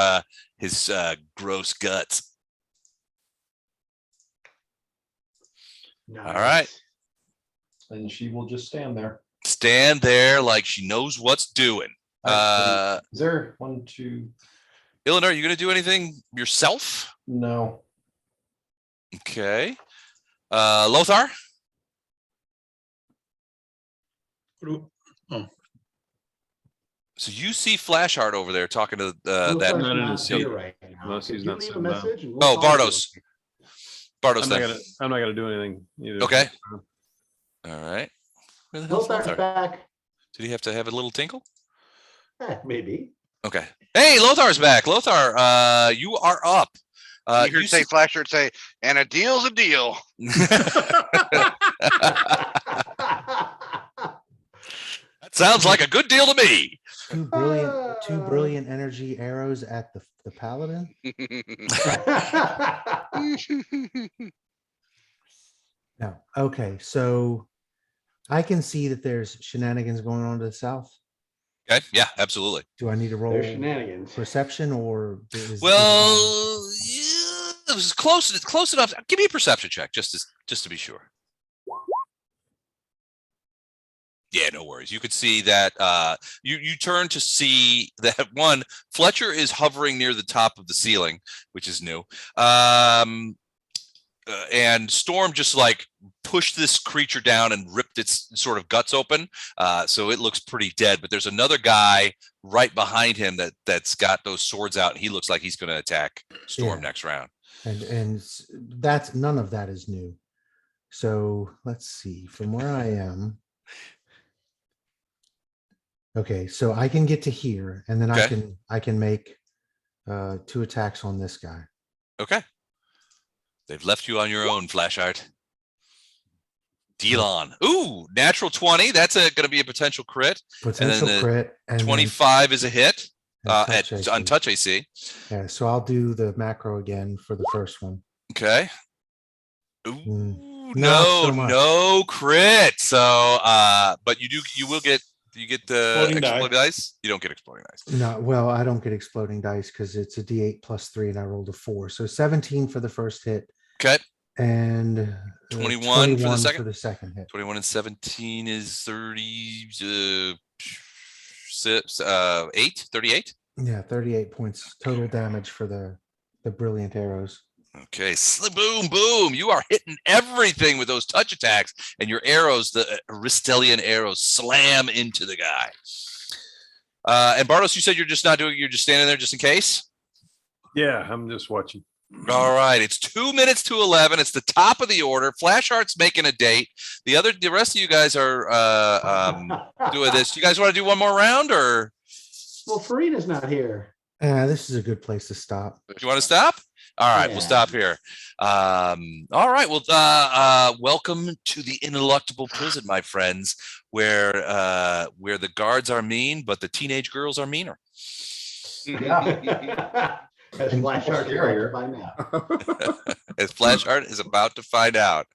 gross guts. Nice. All right. And she will just stand there. Stand there like she knows what's doing. Is there 1, 2? Eleanor, are you going to do anything yourself? No. Okay. Lothar? Oh, So you see Flashheart over there talking to Lothar's that. Not in not his here seat. right now. Unless he's Could you not leave a sitting down. message and we'll Oh, call you? Bardos. Bardos I'm then. not gonna do anything either. Okay. All right. Where the hell's Lothar's Lothar? back. Did he have to have a little tinkle? Maybe. Okay. Hey, Lothar's back. Lothar, you are up. You heard say Flasher say, and a deal's a deal. That sounds like a good deal to me. Two brilliant energy arrows at the paladin. No. Okay, so I can see that there's shenanigans going on to the south. Okay. Yeah, absolutely. Do I need to roll There's shenanigans. perception or Well, yeah, it was close enough. Give me a perception check just to be sure. Yeah, no worries. You could see that you turn to see that one, Fletcher is hovering near the top of the ceiling, which is new. And Storm just like pushed this creature down and ripped its sort of guts open. So it looks pretty dead, but there's another guy right behind him that's got those swords out. And he looks like he's going to attack Storm next round. and that's none of that is new. So let's see from where I am. Okay, so I can get to here, and then I can make 2 attacks on this guy. Okay. They've left you on your own, Flashheart. Deal on. Ooh, natural 20. That's going to be a potential crit. Potential crit. And 25 is a hit touch on touch AC. Yeah, so I'll do the macro again for the first one. Okay. Ooh, Not so much. no crit. So, but you will get. Do you get the exploding dice? You don't get exploding dice. No, well, I don't get exploding dice because it's a D8 plus 3, and I rolled a 4. So 17 for the first hit. Okay. And 21 for the second hit. 21 and 17 is 38. 38. Yeah, 38 points total damage for the brilliant arrows. Okay, boom, boom. You are hitting everything with those touch attacks, and your arrows, the Aristellian arrows, slam into the guy. And Bartos, you said you're just standing there just in case? Yeah, I'm just watching. All right, it's 2 minutes to 11. It's the top of the order. Flashheart's making a date. The rest of you guys are doing this. You guys want to do one more round, or? Well, Farina's not here. This is a good place to stop. You want to stop? All right, we'll stop here. All right, well, welcome to the Ineluctable Prison, my friends, where the guards are mean, but the teenage girls are meaner. Yeah. As Flashheart here by now. As Flashheart is about to find out.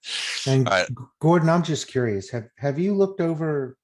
And All right. Gordon, I'm just curious. Have you looked over